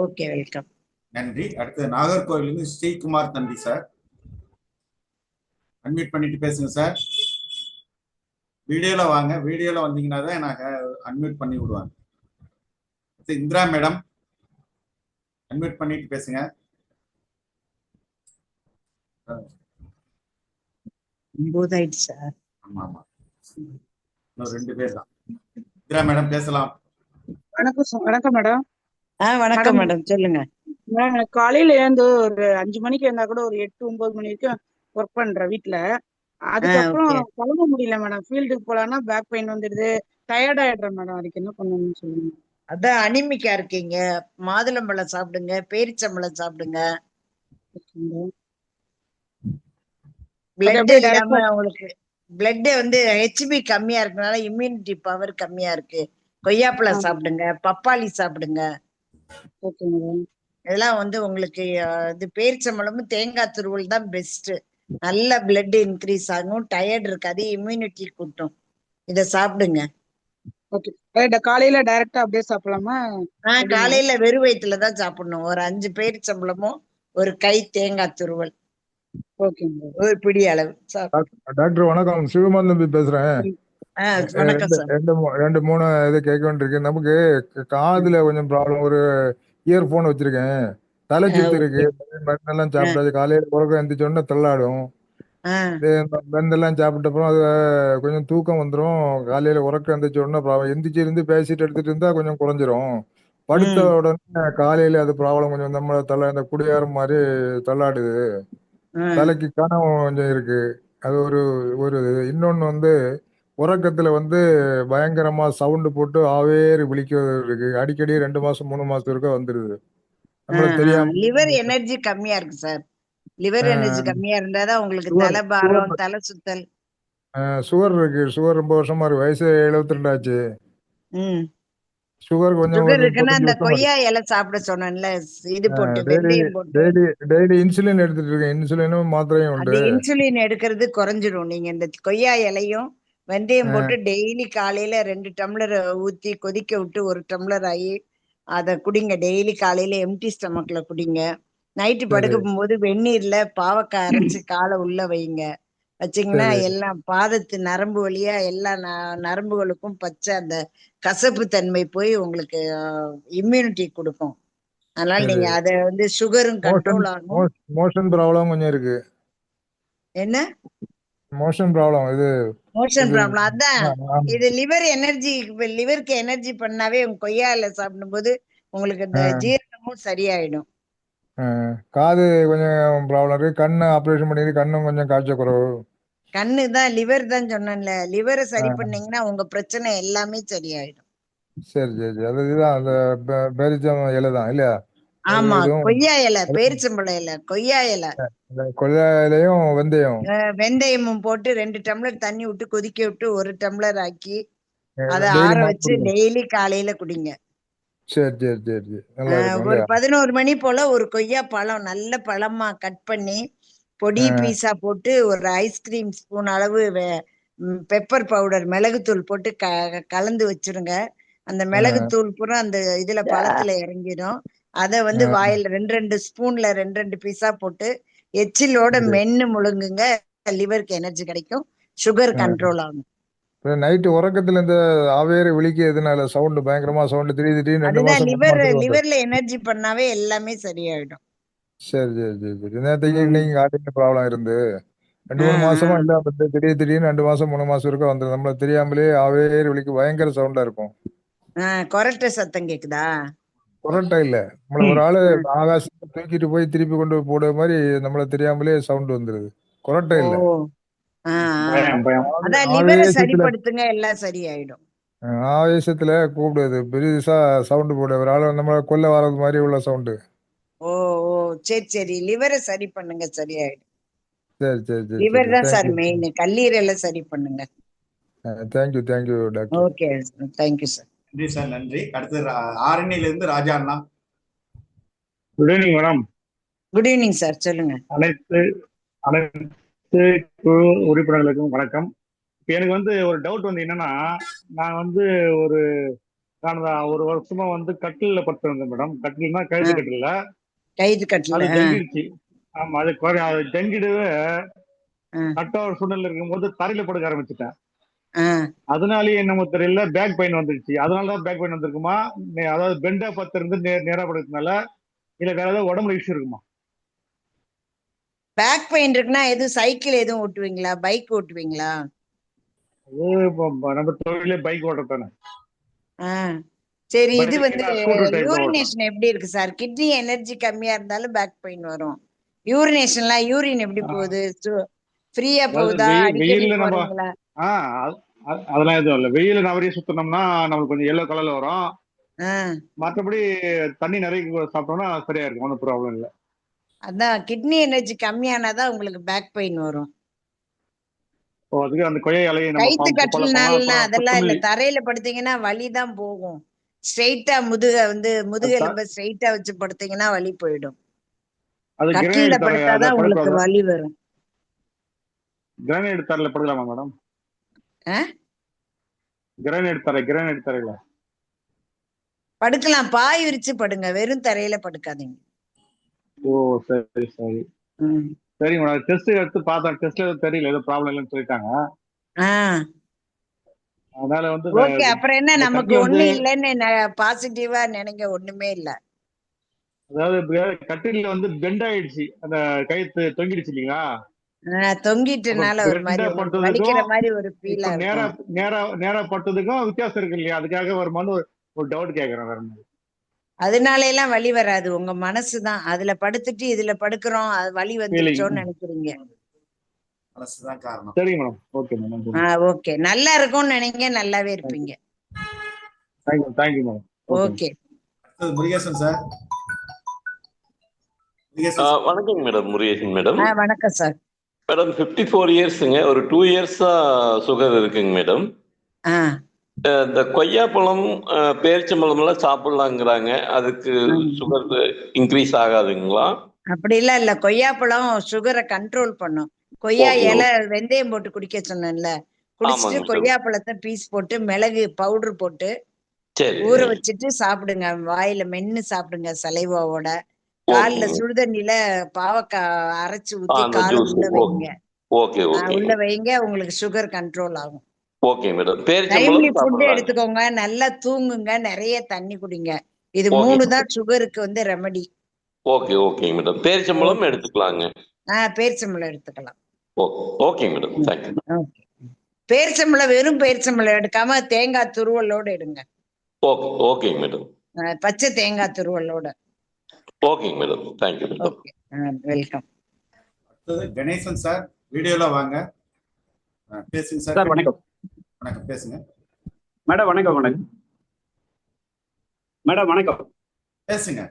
[SPEAKER 2] Okay, welcome.
[SPEAKER 4] நன்றி. அடுத்து நாகர்கோவிலிருந்து ஸ்ரீகுமார் தம்பி சார், அன்மியூட் பண்ணிட்டு பேசுங்க சார். வீடியோல வாங்க, வீடியோல வந்தீங்கன்னா தான் எனக்கு அன்மியூட் பண்ணி விடுவாங்க. இந்திரா மேடம், அன்மியூட் பண்ணிட்டு பேசுங்க. ஆமா ஆமா, இன்னும் 2 பேர் தான். இந்திரா மேடம் பேசலாம்.
[SPEAKER 22] வணக்கம் மேடம்.
[SPEAKER 2] வணக்கம் மேடம், சொல்லுங்க.
[SPEAKER 22] காலையில எழுந்து ஒரு 5 மணிக்கு இருந்தா கூட ஒரு 8-9 மணி வரைக்கும் ஒர்க் பண்றேன் வீட்டுல. அதுக்கப்புறம் கிளம்ப முடியல மேடம். ஃபீல்டுக்கு போலான்னா பேக் பெயின் வந்துடுது, டயர்ட் ஆயிடுறேன் மேடம். அதுக்கு என்ன பண்ணணும்னு சொல்லுங்க.
[SPEAKER 2] அதான் அனிமிக்கா இருக்கீங்க. மாதுளம்பழம் சாப்பிடுங்க, பேரிச்சம்பழம் சாப்பிடுங்க. பிளட் இல்லாம உங்களுக்கு பிளட் வந்து ஹெச்பி கம்மியா இருக்கனால இம்யூனிட்டி பவர் கம்மியா இருக்கு. கொய்யாப்பழம் சாப்பிடுங்க, பப்பாளி சாப்பிடுங்க. இதெல்லாம் வந்து உங்களுக்கு இது பேரிச்சம்பழமும் தேங்காய் துருவல் தான் பெஸ்ட். நல்ல பிளட் இன்க்ரீஸ் ஆகும், டயர்ட் இருக்காது, இம்யூனிட்டி கூட்டும். இத சாப்பிடுங்க.
[SPEAKER 22] காலையில டைரக்டா அப்படியே சாப்பிடலாமா?
[SPEAKER 2] காலையில வெறும் வயிற்றுல தான் சாப்பிடணும். ஒரு 5 பேரிச்சம்பழமும் ஒரு கை தேங்காய் துருவல், ஒரு பிடி அளவு.
[SPEAKER 23] டாக்டர் வணக்கம், சிவமான் தம்பி பேசுறேன்.
[SPEAKER 2] வணக்கம் சார்.
[SPEAKER 23] 2-3 இதை கேட்க வேண்டியிருக்கு. நமக்கு காதுல கொஞ்சம் ப்ராப்ளம். ஒரு இயர்போன் வச்சிருக்கேன், தலை சுத்து இருக்கு, மருந்தெல்லாம் சாப்பிடாது. காலையில உறக்கம் எந்திரிச்சோன்னா தள்ளாடும். மருந்தெல்லாம் சாப்பிட்ட அப்புறம் அது கொஞ்சம் தூக்கம் வந்துடும். காலையில உறக்கம் எந்திரிச்ச உடனே ப்ராப்ளம். எந்திரிச்சு இருந்து பேசிட்டு எடுத்துட்டு இருந்தா கொஞ்சம் குறைஞ்சிரும். படுத்த உடனே காலையில அது ப்ராப்ளம். கொஞ்சம் நம்ம இந்த குடியாரம் மாதிரி தள்ளாடுது. தலைக்கு கனவு கொஞ்சம் இருக்கு. அது ஒரு ஒரு இன்னொன்னு வந்து உறக்கத்துல வந்து பயங்கரமா சவுண்டு போட்டு ஆவேறு விழிக்கிறது இருக்கு. அடிக்கடி 2 மாசம் 3 மாசம் இருக்க வந்துருது. நம்மள தெரியாம.
[SPEAKER 2] லிவர் எனர்ஜி கம்மியா இருக்கு சார். லிவர் எனர்ஜி கம்மியா இருந்தாதான் உங்களுக்கு தலை பாரம், தலை சுத்தல்.
[SPEAKER 23] சுகர் இருக்கு. சுகர் ரொம்ப வருஷமா இருக்கு. வயசு 72 ஆச்சு. சுகர் கொஞ்சம்
[SPEAKER 2] சுகர் இருக்குன்னா
[SPEAKER 23] 35
[SPEAKER 2] அந்த
[SPEAKER 23] வருஷமா
[SPEAKER 2] கொய்யா
[SPEAKER 23] இருக்கு.
[SPEAKER 2] இலை சாப்பிட சொன்னேன்ல, இது போட்டு
[SPEAKER 23] டெய்லி
[SPEAKER 2] வெந்தயம் போட்டு.
[SPEAKER 23] டெய்லி டெய்லி இன்சுலின் எடுத்துட்டு இருக்கேன். இன்சுலினும் மாத்திரையும்
[SPEAKER 2] அந்த
[SPEAKER 23] உண்டு.
[SPEAKER 2] இன்சுலின் எடுக்கிறது குறைஞ்சிரும். நீங்க இந்த கொய்யா இலையும் வெந்தயம் போட்டு டெய்லி காலையில 2 டம்ளர் ஊத்தி கொதிக்க விட்டு 1 டம்ளர் ஆகி அதை குடிங்க. டெய்லி காலையில எம்டி ஸ்டமக்ல குடிங்க. நைட்டு படுக்க
[SPEAKER 23] சரி
[SPEAKER 2] போகும்போது வெந்நீர்ல பாவக்காய் அரைச்சு காலை உள்ள வைங்க. வச்சீங்கன்னா
[SPEAKER 23] சரி
[SPEAKER 2] எல்லாம் பாதத்து நரம்பு வழியா எல்லா நரம்புகளுக்கும் பச்சை அந்த கசப்பு தன்மை போய் உங்களுக்கு இம்யூனிட்டி கொடுக்கும். அதனால
[SPEAKER 23] சரி
[SPEAKER 2] நீங்க அதை வந்து சுகரும்
[SPEAKER 23] மோஷன்
[SPEAKER 2] கண்ட்ரோல் ஆகும்.
[SPEAKER 23] மோஷன் ப்ராப்ளம் கொஞ்சம் இருக்கு.
[SPEAKER 2] என்ன
[SPEAKER 23] மோஷன் ப்ராப்ளம் இது
[SPEAKER 2] மோஷன்
[SPEAKER 23] இது
[SPEAKER 2] ப்ராப்ளம்? அதான்
[SPEAKER 23] ஆமா.
[SPEAKER 2] இது லிவர் எனர்ஜி. லிவருக்கு எனர்ஜி பண்ணாவே உங்க கொய்யால சாப்பிடும்போது உங்களுக்கு இந்த ஜீரணமும் சரியாயிடும்.
[SPEAKER 23] காது கொஞ்சம் ப்ராப்ளம் இருக்கு. கண்ணு ஆப்ரேஷன் பண்ணிருக்கு. கண்ணும் கொஞ்சம் காய்ச்ச குறைவு.
[SPEAKER 2] கண்ணு தான் லிவர் தான் சொன்னேன்ல. லிவரை சரி பண்ணீங்கன்னா உங்க பிரச்சனை எல்லாமே சரியாயிடும்.
[SPEAKER 23] சரி சரி சரி. அது இதுதான் அந்த பேரிச்சம் இலை தான் இல்லையா?
[SPEAKER 2] ஆமா,
[SPEAKER 23] இதுவும்
[SPEAKER 2] கொய்யா இலை, பேரிச்சம்பழம் இலை, கொய்யா இலை,
[SPEAKER 23] கொய்யா இலையும் வெந்தயம்
[SPEAKER 2] வெந்தயமும் போட்டு 2 டம்ளர் தண்ணி விட்டு கொதிக்க விட்டு 1 டம்ளர் ஆக்கி அதை
[SPEAKER 23] டெய்லி
[SPEAKER 2] ஆற வச்சு
[SPEAKER 23] குடிக்கணும்.
[SPEAKER 2] டெய்லி காலையில குடிங்க.
[SPEAKER 23] சரி சரி சரி சரி. நல்லா இருக்கும்
[SPEAKER 2] ஒரு
[SPEAKER 23] இல்லையா?
[SPEAKER 2] 11 மணி போல ஒரு கொய்யா பழம் நல்ல பழமா கட் பண்ணி பொடி பீஸா போட்டு ஒரு ஐஸ்கிரீம் ஸ்பூன் அளவு பெப்பர் பவுடர் மிளகுத்தூள் போட்டு கலந்து வச்சிருங்க. அந்த மிளகுத்தூள் பூரா அந்த இதுல பழத்துல இறங்கிடும். அதை வந்து வாயில 2 ஸ்பூன்ல 2 பீஸா போட்டு எச்சிலோட மென்னு முழுங்குங்க. லிவருக்கு எனர்ஜி கிடைக்கும். சுகர் கண்ட்ரோல் ஆகும்.
[SPEAKER 23] நைட்டு உறக்கத்துல இந்த ஆவேறு விழிக்கிறதுனால சவுண்ட் பயங்கரமா சவுண்ட் திடீர் திடீர்னு 2
[SPEAKER 2] அதுதான்
[SPEAKER 23] மாசம் 3 மாசத்துக்கு வந்து.
[SPEAKER 2] லிவர்ல எனர்ஜி பண்ணாவே எல்லாமே சரியாயிடும்.
[SPEAKER 23] சரி சரி சரி சரி. நேற்றுக்கு இன்னைக்கு காலையில ப்ராப்ளம் இருந்து 2-3 மாசமா இல்ல. திடீர் திடீர்னு 2 மாசம் 3 மாசம் இருக்க வந்து நம்மள தெரியாமலே ஆவேறு விழிக்கு பயங்கர சவுண்டா இருக்கும்.
[SPEAKER 2] கொரட்டை சத்தம் கேக்குதா?
[SPEAKER 23] கொரட்டை இல்ல. நம்மள ஒரு ஆளு ஆகாசத்தை தூக்கிட்டு போய் திருப்பி கொண்டு போடுற மாதிரி நம்மள தெரியாமலே சவுண்ட் வந்துருது. கொரட்டை இல்ல.
[SPEAKER 2] அதான் லிவரை சரிப்படுத்துங்க, எல்லாம் சரியாயிடும்.
[SPEAKER 23] ஆவேசத்துல கூப்பிடுது பெருசா சவுண்ட் போடு. ஒரு ஆளு நம்மள கொல்ல வர்றது மாதிரி உள்ள சவுண்டு.
[SPEAKER 2] ஓ ஓ சரி சரி. லிவரை சரி பண்ணுங்க, சரியாயிடும்.
[SPEAKER 23] சரி சரி சரி
[SPEAKER 2] லிவர்
[SPEAKER 23] சரி.
[SPEAKER 2] தான் சார்
[SPEAKER 23] தேங்க்யூ
[SPEAKER 2] மெயின். கல்லீரலை சரி பண்ணுங்க.
[SPEAKER 23] Thank you thank you doctor.
[SPEAKER 2] Okay, thank you sir.
[SPEAKER 4] நன்றி சார், நன்றி. அடுத்து ஆரணியில இருந்து ராஜா அண்ணா.
[SPEAKER 1] Good evening madam.
[SPEAKER 2] Good evening sir, சொல்லுங்க.
[SPEAKER 1] அனைத்து குழு உறுப்பினர்களுக்கும் வணக்கம். எனக்கு வந்து ஒரு டவுட் வந்து என்னன்னா, நான் வந்து கடந்த 1 வருஷமா வந்து கட்டில படுத்திருந்தேன் மேடம். கட்டில்னா கழுத்து கட்டில. அது ஜங்கிடுச்சு. ஆமா, அது ஜங்கிடவே கட்ட சூழ்நிலை இருக்கும்போது தரையில படுக்க ஆரம்பிச்சுட்டேன். அதனாலயே என்னமோ தெரியல பேக் பெயின் வந்துருச்சு. அதனாலதான் பேக் பெயின் வந்திருக்குமா, அதாவது பெண்டா பத்திருந்து நேரா படுக்கிறதுனால, இல்ல வேற ஏதாவது உடம்புல இஷ்யூ இருக்குமா?
[SPEAKER 2] பேக் பெயின் இருக்குன்னா எதுவும் சைக்கிள் எதுவும் ஓட்டுவீங்களா, பைக் ஓட்டுவீங்களா?
[SPEAKER 1] நம்ம தொழிலே பைக் ஓட்டத்தானே.
[SPEAKER 2] சரி, இது வந்து யூரினேஷன் எப்படி இருக்கு சார்? கிட்னி எனர்ஜி கம்மியா இருந்தாலும் பேக் பெயின் வரும். யூரினேஷன்லாம் யூரின் எப்படி போகுது? ஃப்ரீயா போகுதா? அடிக்கடி போறீங்களா?
[SPEAKER 1] அதெல்லாம் எதுவும் இல்ல. வெயில நிறைய சுத்தணும்னா நம்மளுக்கு கொஞ்சம் எல்லோ கலர்ல வரும். மற்றபடி தண்ணி நிறைய சாப்பிட்டோம்னா சரியா இருக்கும். ஒன்றும் ப்ராப்ளம் இல்லை.
[SPEAKER 2] அதான் கிட்னி எனர்ஜி கம்மியானாதான் உங்களுக்கு பேக் பெயின் வரும்.
[SPEAKER 1] அதுக்கு அந்த கொய்யா இலையை
[SPEAKER 2] கைத்து
[SPEAKER 1] நம்ம
[SPEAKER 2] கட்டில்னால அதெல்லாம் இல்ல. தரையில படுத்தீங்கன்னா வலிதான் போகும். ஸ்ட்ரெயிட்டா முதுகெலும்ப ஸ்ட்ரெயிட்டா வச்சு படுத்தீங்கன்னா வலி போயிடும். கட்டில படுத்தாதான் உங்களுக்கு வலி வரும்.
[SPEAKER 1] கிரானைட் தரையில படுக்கலாமா மேடம்? கிரானைட் தரையில
[SPEAKER 2] படுக்கலாம். பாய் விரிச்சு படுங்க, வெறும் தரையில படுக்காதீங்க.
[SPEAKER 1] ஓ சரி சரி சரி மேடம். டெஸ்ட் எடுத்து பார்த்தேன். டெஸ்ட்ல எதுவும் தெரியல, ஏதோ ப்ராப்ளம் இல்லைன்னு சொல்லிட்டாங்க. அதனால வந்து
[SPEAKER 2] ஓகே, அப்புறம் என்ன, நமக்கு ஒண்ணு இல்லைன்னு பாசிட்டிவா நினைங்க. ஒண்ணுமே இல்ல.
[SPEAKER 1] அதாவது கட்டில வந்து பெண்ட் ஆயிடுச்சு. அந்த கயித்து தொங்கிடுச்சு இல்லைங்களா?
[SPEAKER 2] தொங்கிட்டனால ஒரு மாதிரி வலிக்கிற மாதிரி ஒரு ஃபீலா இருக்கும்.
[SPEAKER 1] நேரா பட்டதுக்கும் வித்தியாசம் இருக்கு இல்லையா? அதுக்காக வருமானு ஒரு டவுட் கேக்குறேன். வேற
[SPEAKER 2] அதனால எல்லாம் வலி வராது. உங்க மனசுதான். அதுல படுத்துட்டு இதுல படுக்கிறோம், அது வலி வந்துருச்சோன்னு நினைக்கிறீங்க.
[SPEAKER 4] அலசுதான் காரணம்.
[SPEAKER 1] சரிங்க மேடம். Okay madam.
[SPEAKER 2] ஓகே, நல்லா இருக்கும்னு நினைங்க, நல்லாவே இருப்பீங்க.
[SPEAKER 1] Thank you madam.
[SPEAKER 2] Okay.
[SPEAKER 4] Murugesan sir.
[SPEAKER 5] வணக்கம் மேடம். முருகேசன் மேடம்.
[SPEAKER 2] வணக்கம் சார்.
[SPEAKER 5] மேடம் 54 இயர்ஸுங்க. ஒரு 2 இயர்ஸா சுகர் இருக்குங்க மேடம். இந்த கொய்யாப்பழம், பேரிச்சம்பழம் எல்லாம் சாப்பிடலாங்கிறாங்க. அதுக்கு சுகர் இன்க்ரீஸ் ஆகாதுங்களா?
[SPEAKER 2] அப்படிலாம் இல்ல, கொய்யாப்பழம் சுகரை கண்ட்ரோல் பண்ணும். கொய்யா இலை வெந்தயம் போட்டு குடிக்க சொன்னேன்ல, குடிச்சிட்டு கொய்யாப்பழத்தை பீஸ் போட்டு மிளகு பவுடர் போட்டு ஊற வச்சுட்டு சாப்பிடுங்க. வாயில மென்னு சாப்பிடுங்க சலைவாவோட. கால்ல சுடுதண்ணில பாவக்காய் அரைச்சு ஊத்தி காலை உள்ள வைங்க. உள்ள வைங்க, உங்களுக்கு சுகர் கண்ட்ரோல் ஆகும்.
[SPEAKER 5] Okay madam.
[SPEAKER 2] டைம்லி ஃபுட் எடுத்துக்கோங்க, நல்லா தூங்குங்க, நிறைய தண்ணி குடிங்க. இது 3 தான் சுகருக்கு வந்து ரெமெடி.
[SPEAKER 5] Okay madam. பேரிச்சம்பழம் எடுத்துக்கலாங்க.
[SPEAKER 2] பேரிச்சம்பழம் எடுத்துக்கலாம்.
[SPEAKER 5] Okay madam. தேங்க்யூ.
[SPEAKER 2] பேரிச்சம்பழம் வெறும் பேரிச்சம்பழம் எடுக்காம தேங்காய் துருவலோட எடுங்க.
[SPEAKER 5] Okay madam.
[SPEAKER 2] பச்சை தேங்காய் துருவலோட.
[SPEAKER 5] Okay madam. Thank you madam.
[SPEAKER 2] Welcome.
[SPEAKER 4] Ganesan sir, வீடியோல வாங்க, பேசுங்க சார்.
[SPEAKER 6] சார் வணக்கம்.
[SPEAKER 4] வணக்கம், பேசுங்க
[SPEAKER 6] மேடம். வணக்கம் மேடம். வணக்கம்,
[SPEAKER 4] பேசுங்க.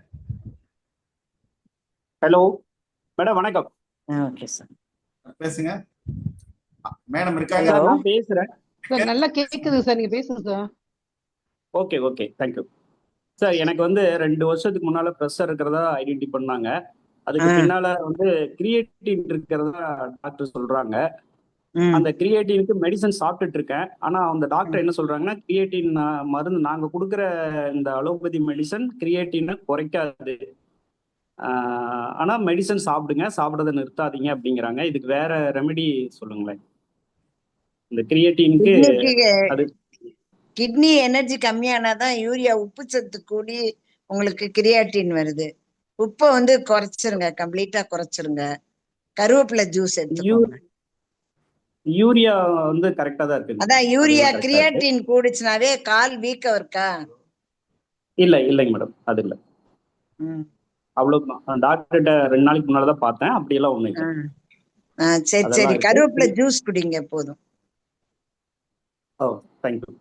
[SPEAKER 6] ஹலோ மேடம், வணக்கம்.
[SPEAKER 2] ஓகே சார்,
[SPEAKER 4] பேசுங்க. மேடம் இருக்காங்க?
[SPEAKER 6] நான் பேசுறேன்
[SPEAKER 7] சார். நல்லா கேக்குது சார், நீங்க பேசுங்க சார்.
[SPEAKER 6] Okay thank you sir. எனக்கு வந்து 2 வருஷத்துக்கு முன்னால ப்ரெஷர் இருக்கிறதா ஐடென்டி பண்ணாங்க. அதுக்கு பின்னால வந்து கிரியேட்டின் இருக்கிறதா டாக்டர் சொல்றாங்க. அந்த கிரியேட்டினுக்கு மெடிசன் சாப்பிட்டுட்டு இருக்கேன். ஆனா அந்த டாக்டர் என்ன சொல்றாங்கன்னா, கிரியேட்டின் மருந்து நாங்க கொடுக்குற இந்த அலோபதி மெடிசன் கிரியேட்டினை குறைக்காது, ஆனா மெடிசன் சாப்பிடுங்க, சாப்பிடறத நிறுத்தாதீங்க அப்படிங்கிறாங்க. இதுக்கு வேற ரெமெடி சொல்லுங்களேன். இந்த கிரியேட்டினுக்கு அது
[SPEAKER 2] கிட்னி எனர்ஜி கம்மியானாதான் யூரியா உப்பு சத்து கூடி உங்களுக்கு கிரியாட்டின் வருது. உப்பை வந்து குறைச்சிருங்க, கம்ப்ளீட்டா குறைச்சிருங்க. கருவேப்பிலை ஜூஸ் எடுத்துக்கோங்க.
[SPEAKER 6] யூரியா வந்து கரெக்டா தான் இருக்கு.
[SPEAKER 2] அதான் யூரியா கிரியாட்டின் கூடுச்சுனாவே கால் வீக்கா இருக்கா?
[SPEAKER 6] இல்லைங்க மேடம், அது இல்ல. அவ்வளவுதான். டாக்டர்கிட்ட 2 நாளைக்கு முன்னாலதான் பார்த்தேன். அப்படியெல்லாம் ஒண்ணு இல்லை.
[SPEAKER 2] சரி, கருவேப்பிலை ஜூஸ் குடிங்க போதும்.
[SPEAKER 6] தேங்க்யூ.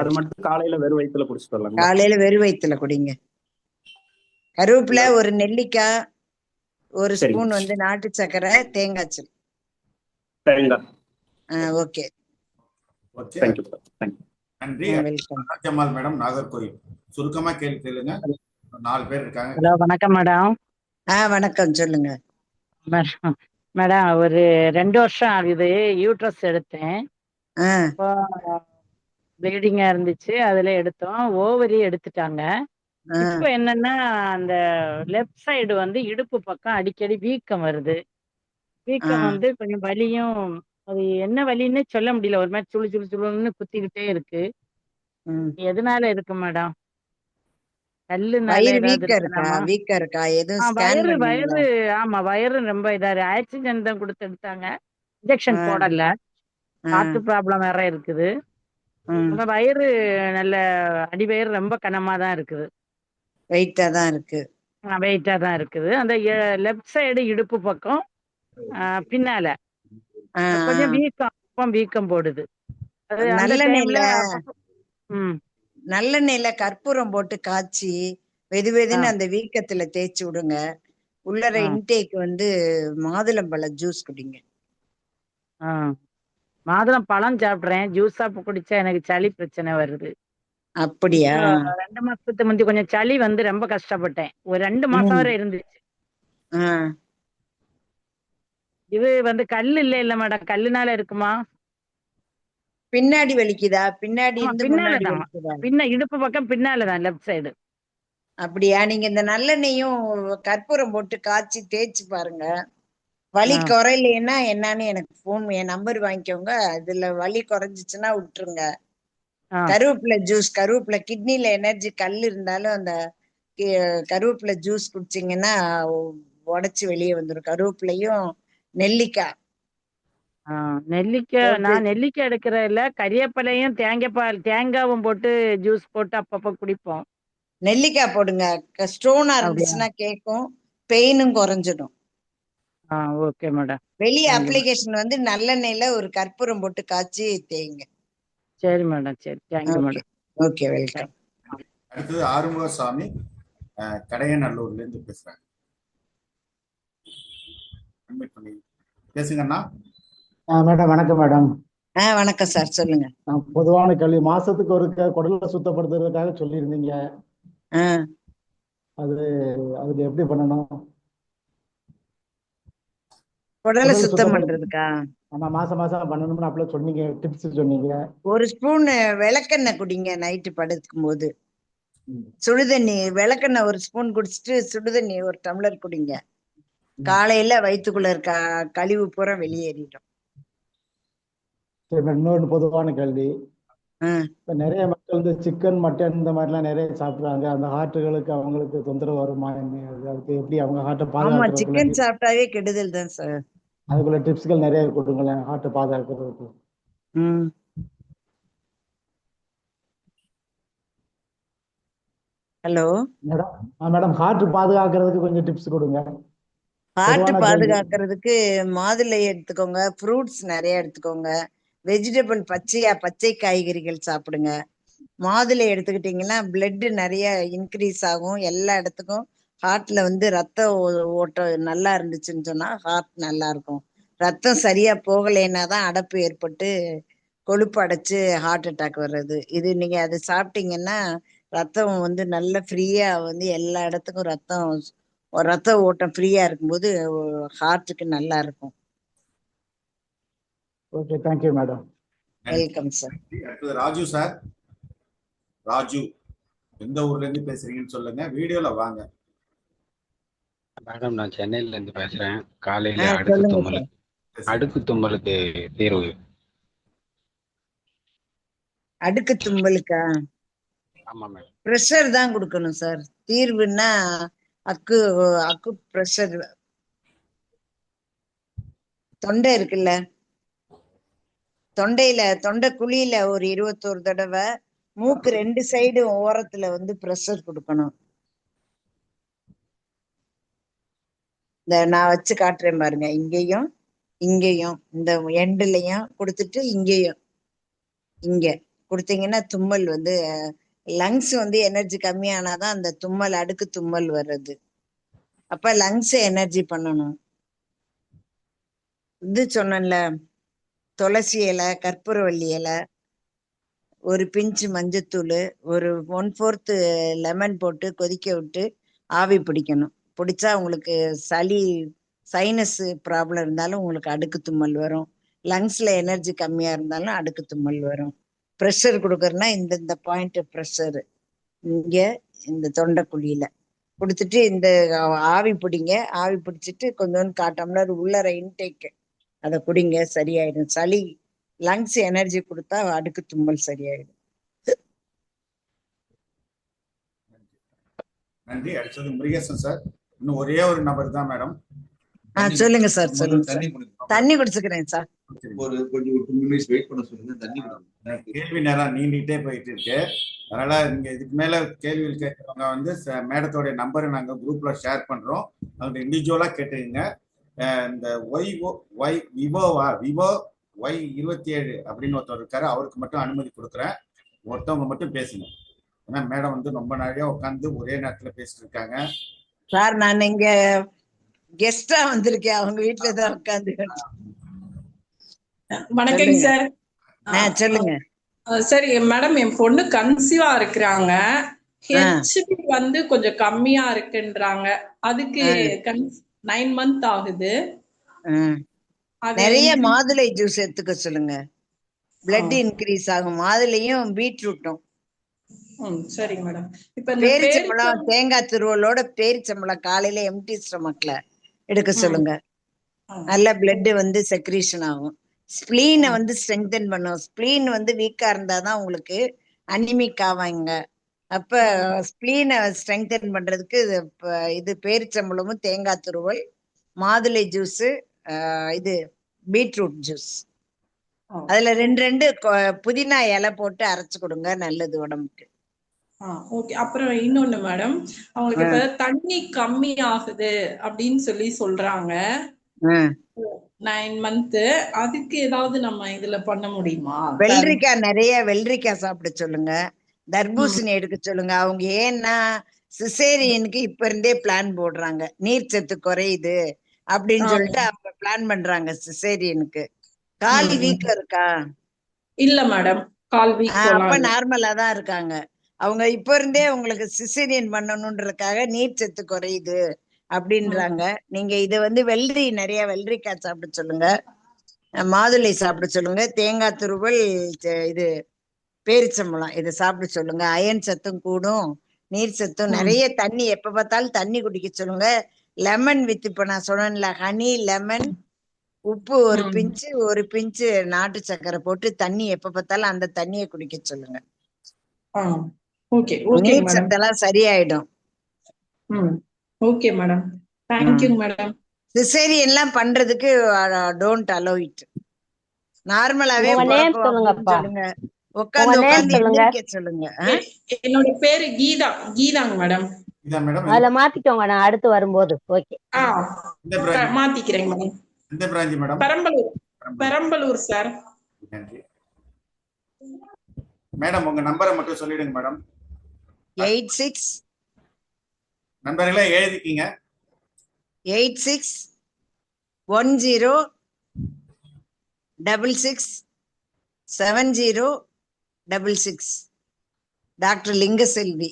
[SPEAKER 6] அது மட்டும் காலையில வெறும் வயிற்றுல குடிச்சிட்டு வரலாம்.
[SPEAKER 2] காலையில வெறும் வயிற்றுல குடிங்க. கருவேப்பிலை, ஒரு நெல்லிக்காய், ஒரு ஸ்பூன் வந்து நாட்டு சக்கரை, தேங்காய். ஓகே.
[SPEAKER 4] நன்றி. Jamal madam, Nagercoil. சுருக்கமா கேள்வி கேளுங்க. 4 பேர் இருக்காங்க.
[SPEAKER 24] ஹலோ, வணக்கம் மேடம்.
[SPEAKER 2] வணக்கம், சொல்லுங்க
[SPEAKER 24] மேடம். ஒரு 2 வருஷம் ஆகுது யூட்ரஸ் எடுத்தேன். இப்போ ப்ளீடிங்கா இருந்துச்சு, அதுல எடுத்தோம். ஓவரி எடுத்துட்டாங்க. இப்ப என்னன்னா, அந்த லெஃப்ட் சைடு வந்து இடுப்பு பக்கம் அடிக்கடி வீக்கம் வருது. வீக்கம் வந்து கொஞ்சம் வலியும், அது என்ன வலின்னு சொல்ல முடியல, ஒரு மாதிரி சுழு சுழு சுழுன்னு குத்திக்கிட்டே இருக்கு. எதனால இருக்கு மேடம்?
[SPEAKER 2] வயிறு வீக்கா இருக்கா?
[SPEAKER 24] வயிறு ஆமா, வயிறு ரொம்ப இதா இருக்கு. ஆக்சிஜன் தான் கொடுத்து எடுத்தாங்க, இன்ஜெக்ஷன் போடல. காத்து ப்ராப்ளம் வேற இருக்குது. வயிறு நல்ல அடிவயிறு ரொம்ப கனமா தான் இருக்குது.
[SPEAKER 2] வெயிட்டா தான் இருக்குது. அந்த லெஃப்ட் சைடு இடுப்பு பக்கம் பின்னால கொஞ்சம் வீக்கம் போடுது. நல்லெண்ணெயில கற்பூரம் போட்டு காய்ச்சி வெதுன்னு அந்த வீக்கத்துல தேய்ச்சி விடுங்க. உள்ளர இன்டேக் வந்து மாதுளம்பழ ஜூஸ் குடிங்க.
[SPEAKER 24] மாதுளம் பழம் சாப்பிடுறேன், ஜூஸா குடிச்சா எனக்கு சளி பிரச்சனை வருது.
[SPEAKER 2] அப்படியா?
[SPEAKER 24] 2 மாசத்துக்கு முந்தி கொஞ்சம் சளி வந்து ரொம்ப கஷ்டப்பட்டேன். ஒரு 2 மாசம் வரை இருந்துச்சு. இது வந்து கல்லு இல்ல மேடம், கல்லுனால இருக்குமா?
[SPEAKER 2] பின்னாடி வலிக்குதா? பின்னாடி
[SPEAKER 24] இடுப்பு பக்கம் பின்னாலதான், லெஃப்ட் சைடு.
[SPEAKER 2] அப்படியா? நீங்க இந்த நல்லெண்ணெயும் கற்பூரம் போட்டு காய்ச்சி தேய்ச்சி பாருங்க. வலி குறையிலன்னா என்னன்னு எனக்கு என் நம்பர் வாங்கிக்கோங்க. அதுல வலி குறைஞ்சிச்சுன்னா விட்டுருங்க. கருவேப்பிலை ஜூஸ், கருவேப்பிலை கிட்னில எனர்ஜி கல் இருந்தாலும் அந்த கருவேப்பிலை ஜூஸ் குடிச்சிங்கன்னா உடைச்சு வெளியே வந்துடும். கருவேப்பிலையும் நெல்லிக்காய்.
[SPEAKER 24] நான் நெல்லிக்காய் எடுக்கிற இல்ல, கறிவேப்பிலையும் தேங்காவும் போட்டு ஜூஸ் போட்டு அப்பப்ப குடிப்போம்.
[SPEAKER 2] நெல்லிக்காய் போடுங்க. ஸ்டோனா இருந்துச்சுன்னா கேட்கும், பெயினும் குறைஞ்சிடும்.
[SPEAKER 24] Okay madam.
[SPEAKER 2] வெளியே
[SPEAKER 24] தேங்க்யூ மேடம்.
[SPEAKER 2] அப்ளிகேஷன் வந்து நல்லெண்ணெயில ஒரு கற்பூரம் போட்டு காய்ச்சி தேய்ங்க.
[SPEAKER 24] சரி மேடம், சரி. Thank you
[SPEAKER 2] okay
[SPEAKER 24] madam.
[SPEAKER 2] Okay, welcome.
[SPEAKER 4] அடுத்தது ஆறுமுகசாமி கடையநல்லூர்ல இருந்து பேசுறாங்க. பேசுங்கண்ணா.
[SPEAKER 3] மேடம் வணக்கம் மேடம்.
[SPEAKER 2] வணக்கம் சார், சொல்லுங்க.
[SPEAKER 3] பொதுவான கேள்வி, மாசத்துக்கு ஒரு குடலை சுத்தப்படுத்துறதுக்காக சொல்லியிருந்தீங்க. அதுக்கு எப்படி பண்ணணும்?
[SPEAKER 2] குடலை சுத்தம் பண்றதுக்கா?
[SPEAKER 3] ஆமா, மாசம் மாசம் பண்ணணும்னு அப்பல சொன்னீங்க, டிப்ஸ் சொன்னீங்க.
[SPEAKER 2] ஒரு ஸ்பூன் விளக்கெண்ணெய் குடிங்க நைட்டு படுக்கும் போது. சுடுதண்ணி விளக்கெண்ணெய் ஒரு ஸ்பூன் குடிச்சிட்டு சுடுதண்ணி ஒரு டம்ளர் குடிங்க. காலையில வயிற்றுக்குள்ள இருக்க கழிவு பூரா வெளியேறிடும்.
[SPEAKER 3] இன்னொரு பொதுவான கேள்வி, இப்ப நிறைய மக்கள் வந்து சிக்கன் மட்டன் இந்த மாதிரி எல்லாம் நிறைய சாப்பிடுறாங்க. அந்த ஹார்ட்டுகளுக்கு அவங்களுக்கு தொந்தரவு வருமா? அதுக்கு எப்படி அவங்க ஹார்ட்டை பாதுகாக்கிறது?
[SPEAKER 2] சிக்கன் சாப்பிட்டாவே கெடுதல் தான் சார்.
[SPEAKER 3] அதுக்குள்ள டிப்ஸ்கள் நிறைய கொடுங்களேன் ஹார்ட்டை பாதுகாக்கிறதுக்கு.
[SPEAKER 2] ஹலோ
[SPEAKER 3] மேடம், ஹார்ட் பாதுகாக்கிறதுக்கு கொஞ்சம் டிப்ஸ் கொடுங்க.
[SPEAKER 2] ஹார்ட் பாதுகாக்கிறதுக்கு மாதுளை எடுத்துக்கோங்க, ஃப்ரூட்ஸ் நிறைய எடுத்துக்கோங்க, வெஜிடபிள் பச்சை காய்கறிகள் சாப்பிடுங்க. மாதுளை எடுத்துக்கிட்டீங்கன்னா பிளட் நிறைய இன்க்ரீஸ் ஆகும். எல்லா இடத்துக்கும் ஹார்ட்ல வந்து ரத்த ஓட்டம் நல்லா இருந்துச்சுன்னு சொன்னா ஹார்ட் நல்லா இருக்கும். ரத்தம் சரியா போகலைன்னா தான் அடைப்பு ஏற்பட்டு கொழுப்பு அடைச்சு ஹார்ட் அட்டாக் வர்றது. இது நீங்க அதை சாப்பிட்டீங்கன்னா ரத்தம் வந்து நல்ல ஃப்ரீயா வந்து எல்லா இடத்துக்கும் ரத்த ஓட்டம் ஃப்ரீயா இருக்கும்போது ஹார்ட்டுக்கு நல்லா இருக்கும்.
[SPEAKER 3] Okay, thank you madam.
[SPEAKER 2] Welcome sir.
[SPEAKER 4] அடுத்தது ராஜு சார். ராஜு எந்த ஊர்ல இருந்து பேசுறீங்கன்னு சொல்லுங்க, வீடியோல வாங்க.
[SPEAKER 8] மேடம், நான் சென்னையில இருந்து பேசுறேன். காலையில அடுக்கு தும்மலுக்கு தீர்வு.
[SPEAKER 2] அடுக்கு தும்மலுக்கா?
[SPEAKER 8] ஆமா மேடம்.
[SPEAKER 2] பிரஷர் தான் கொடுக்கணும் சார். தீர்வுன்னா அக்கு பிரஷர். தொண்டை இருக்குல்ல, தொண்டை குழியில ஒரு 21 தடவை, மூக்கு 2 சைடு ஓரத்துல வந்து பிரஷர் கொடுக்கணும். இந்த நான் வச்சு காட்டுறேன் பாருங்க, இங்கேயும் இங்கேயும் இந்த எண்டுலையும் கொடுத்துட்டு இங்கேயும் இங்க கொடுத்தீங்கன்னா தும்மல் வந்து லங்ஸ் வந்து எனர்ஜி கம்மியானாதான் அந்த தும்மல் அடுக்கு தும்மல் வர்றது. அப்ப லங்ஸ் எனர்ஜி பண்ணணும். இது சொன்னேன்ல, துளசி இலை, கற்பூரவள்ளி இலை, ஒரு பிஞ்சு மஞ்சத்தூள், ஒரு 1/4 லெமன் போட்டு கொதிக்க விட்டு ஆவி பிடிக்கணும். பிடிச்சா உங்களுக்கு சளி சைனஸ் ப்ராப்ளம் இருந்தாலும் உங்களுக்கு அடுக்கு தும்மல் வரும். லங்ஸ்ல எனர்ஜி கம்மியா இருந்தாலும் அடுக்கு தும்மல் வரும். ப்ரெஷர் கொடுக்கறதுனா இந்த பாயிண்ட் ப்ரெஷர் இங்க இந்த தொண்டைக்குழியில கொடுத்துட்டு இந்த ஆவி பிடிங்க. ஆவி பிடிச்சிட்டு கொஞ்சோண்டு 1/4 டம்ளர் உள்ளர இன்டேக் அதை குடிங்க, சரியாயிடும். சளி லங்ஸ் எனர்ஜி கொடுத்தா அடுக்கு தும்மல் சரியாயிடும்.
[SPEAKER 4] நன்றி. அடுத்தது முருகேசன் சார். இன்னும் ஒரே ஒரு நபர் தான் மேடம்.
[SPEAKER 2] சொல்லுங்க சார், சொல்லுங்க சார். தண்ணி குடிச்சுக்கிறேன் சார்.
[SPEAKER 9] கொஞ்சம் 2 நிமிஷம் வெயிட் பண்ண சொல்லுங்க, தண்ணி குடிங்க.
[SPEAKER 4] கேள்வி நேரம் நீண்டிட்டே போயிட்டு இருக்கு. அதனால நீங்க இதுக்கு மேல கேள்விகள் கேட்கறவங்க வந்து மேடத்தோட நம்பரை நாங்க குரூப்ல ஷேர் பண்றோம். அவங்க இண்டிவிஜுவலா கேட்டுங்க. இந்த விவோ Y27 அப்படின்னு ஒருத்தர் இருக்காரு, அவருக்கு மட்டும் அனுமதி கொடுக்குறேன். ஒருத்தவங்க மட்டும் பேசுங்க. ஏன்னா மேடம் வந்து ரொம்ப நாளையா உட்காந்து ஒரே நேரத்துல பேசிட்டு இருக்காங்க.
[SPEAKER 2] சார், நான் இங்க கெஸ்டா வந்திருக்கேன், அவங்க வீட்டுல தான் உட்காந்து.
[SPEAKER 10] வணக்கம் சார்.
[SPEAKER 2] சொல்லுங்க.
[SPEAKER 10] சரி மேடம், என் பொண்ணு கன்சீவா இருக்கிறாங்க. ஹெச்பி வந்து கொஞ்சம் கம்மியா இருக்குன்றாங்க. அதுக்கு 9 மந்த் ஆகுது.
[SPEAKER 2] நிறைய மாதுளை ஜூஸ் எடுத்துக்க சொல்லுங்க, பிளட் இன்க்ரீஸ் ஆகும். மாதுளையும் பீட்ரூட்டும்.
[SPEAKER 10] சரிங்க மேடம். இப்ப
[SPEAKER 2] பேரிச்சம்பழம், தேங்காய் துருவலோட பேரிச்சம்பழம் காலையில எம்டி ஸ்டொமக்ல எடுக்க சொல்லுங்க. நல்ல பிளட் வந்து செக்ரீஷன் ஆகும். ஸ்பிளீனை வந்து ஸ்ட்ரெங்தன் பண்ணும். ஸ்பிளீன் வந்து வீக்கா இருந்தாதான் உங்களுக்கு அனிமிக் ஆவாங்க. அப்ப ஸ்பிளீனை ஸ்ட்ரெங்தன் பண்றதுக்கு இது பேரிச்சம்பழமும் தேங்காய் துருவல், மாதுளை ஜூஸ், இது பீட்ரூட் ஜூஸ், அதுல 2 புதினா இலை போட்டு அரைச்சு கொடுங்க, நல்லது உடம்புக்கு.
[SPEAKER 10] ஓகே. அப்புறம் இன்னொன்னு மேடம், அவங்களுக்கு இப்ப தண்ணி கம்மி ஆகுது அப்படின்னு சொல்றாங்க. 9 மந்த். அதுக்கு ஏதாவது நம்ம இதுல பண்ண முடியுமா?
[SPEAKER 2] வெள்ளரிக்காய் நிறைய வெள்ளரிக்காய் சாப்பிட சொல்லுங்க, தர்பூசணி எடுக்க சொல்லுங்க. அவங்க ஏன்னா சிசேரியனுக்கு இப்ப இருந்தே பிளான் போடுறாங்க, நீர் சத்து குறையுது அப்படின்னு சொல்லிட்டு அவங்க பிளான் பண்றாங்க சிசேரியனுக்கு. கால் வீக்கம் இருக்கா?
[SPEAKER 10] இல்ல மேடம், கால் வீக்கம்
[SPEAKER 2] அப்ப நார்மலா தான் இருக்காங்க. அவங்க இப்ப இருந்தே உங்களுக்கு சிசேரியன் பண்ணணும்ன்றதுக்காக நீர் சத்து குறையுது அப்படின்றாங்க. நீங்க இது நிறைய வெள்ளரிக்காய் சாப்பிட சொல்லுங்க, மாதுளை சாப்பிட சொல்லுங்க, தேங்காய் துருவல், இது பேரிச்சம்பழம் இதை சாப்பிட சொல்லுங்க. அயன் சத்தும் கூடும், நீர் சத்தும். நிறைய தண்ணி, எப்ப பார்த்தாலும் தண்ணி குடிக்க சொல்லுங்க. லெமன் வித், இப்ப நான் சொன்னேன்ல, ஹனி, லெமன், உப்பு ஒரு பிஞ்சு நாட்டு சக்கரை போட்டு தண்ணி எப்ப பார்த்தாலும் அந்த தண்ணியை குடிக்க சொல்லுங்க. நீர் சத்தெல்லாம் சரியாயிடும்.
[SPEAKER 10] Okay madam, thank you madam.
[SPEAKER 2] Caesarean எல்லாம் பண்றதுக்கு டோன்ட் அலோவ் இட். நார்மலாவே சொல்லுங்க, உட்கார்ந்து எந்திரிக்க சொல்லுங்க.
[SPEAKER 10] என்னோட பேரு கீதா. கீதாங்க மேடம்.
[SPEAKER 11] அதுல மாத்திக்கோங்க, நான் அடுத்து வரும்போது. ஓகே,
[SPEAKER 10] மாத்திக்கிறேன் மேடம்.
[SPEAKER 4] எந்த branch madam?
[SPEAKER 10] Perambalur sir.
[SPEAKER 4] Madam உங்க நம்பரை மட்டும் சொல்லிடுங்க மேடம்.
[SPEAKER 2] 86
[SPEAKER 4] நண்பர்களே எழுதிக்கீங்க.
[SPEAKER 2] 8610667066. டாக்டர் லிங்கசெல்வி.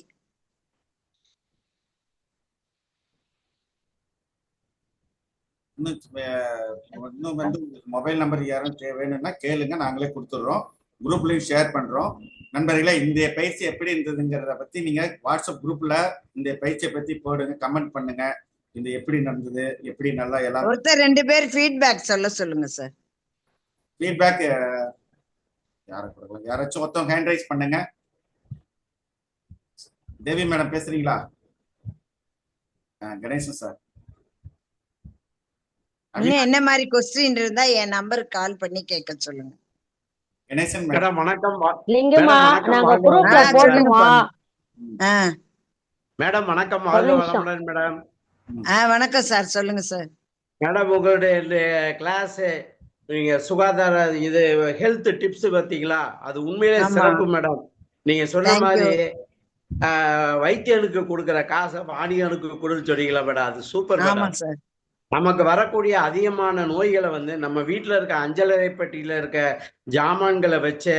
[SPEAKER 4] இன்னும் மொபைல் நம்பர் யாரும் வேணும்னா கேளுங்க, நாங்களே கொடுத்துடுறோம், குரூப்லயும் ஷேர் பண்றோம். நண்பர்களே, இந்த பயிற்சி எப்படி இருந்ததுங்கிறத பத்தி நீங்க வாட்ஸ்அப் குரூப்ல இந்த பயிற்சியை பத்தி போடுங்க, கமெண்ட் பண்ணுங்க. இந்த எப்படி நடந்தது, எப்படி நல்லா எல்லாம்
[SPEAKER 2] ஒருத்தர் 2 பேர் ஃபீட்பேக் சொல்லுங்க சார்.
[SPEAKER 4] ஃபீட்பேக் யாராச்சும் ஒருத்தவங்க ஹேண்ட் ரைஸ் பண்ணுங்க. தேவி மேடம் பேசுறீங்களா? கணேசன் சார்.
[SPEAKER 2] என்ன மாதிரி கொஸ்டின் இருந்தா என் நம்பருக்கு கால் பண்ணி கேட்க சொல்லுங்க.
[SPEAKER 4] கணேசன்
[SPEAKER 12] மேடம் வணக்கம்.
[SPEAKER 11] லிங்கம்மா, நாங்க குரூப்ல போடுறோமா?
[SPEAKER 12] மேடம் வணக்கம், வாழ்க வளமுடன் மேடம்.
[SPEAKER 2] வணக்கம் சார், சொல்லுங்க சார்.
[SPEAKER 12] மேடம் உங்களுடைய கிளாஸ், நீங்க சுகாதார இது ஹெல்த் டிப்ஸ் பார்த்தீங்களா, அது உண்மையிலே சிறப்பு மேடம். நீங்க சொன்ன மாதிரி வைத்தியனுக்கு கொடுக்குற காசை வாணிகனுக்கு கொடுன்னு சொன்னீங்களா மேடம், அது சூப்பர் மேடம். நமக்கு வரக்கூடிய அதிகமான நோய்களை நம்ம வீட்டுல இருக்க அஞ்சலறை பெட்டியில இருக்க ஜாமான்களை வச்சு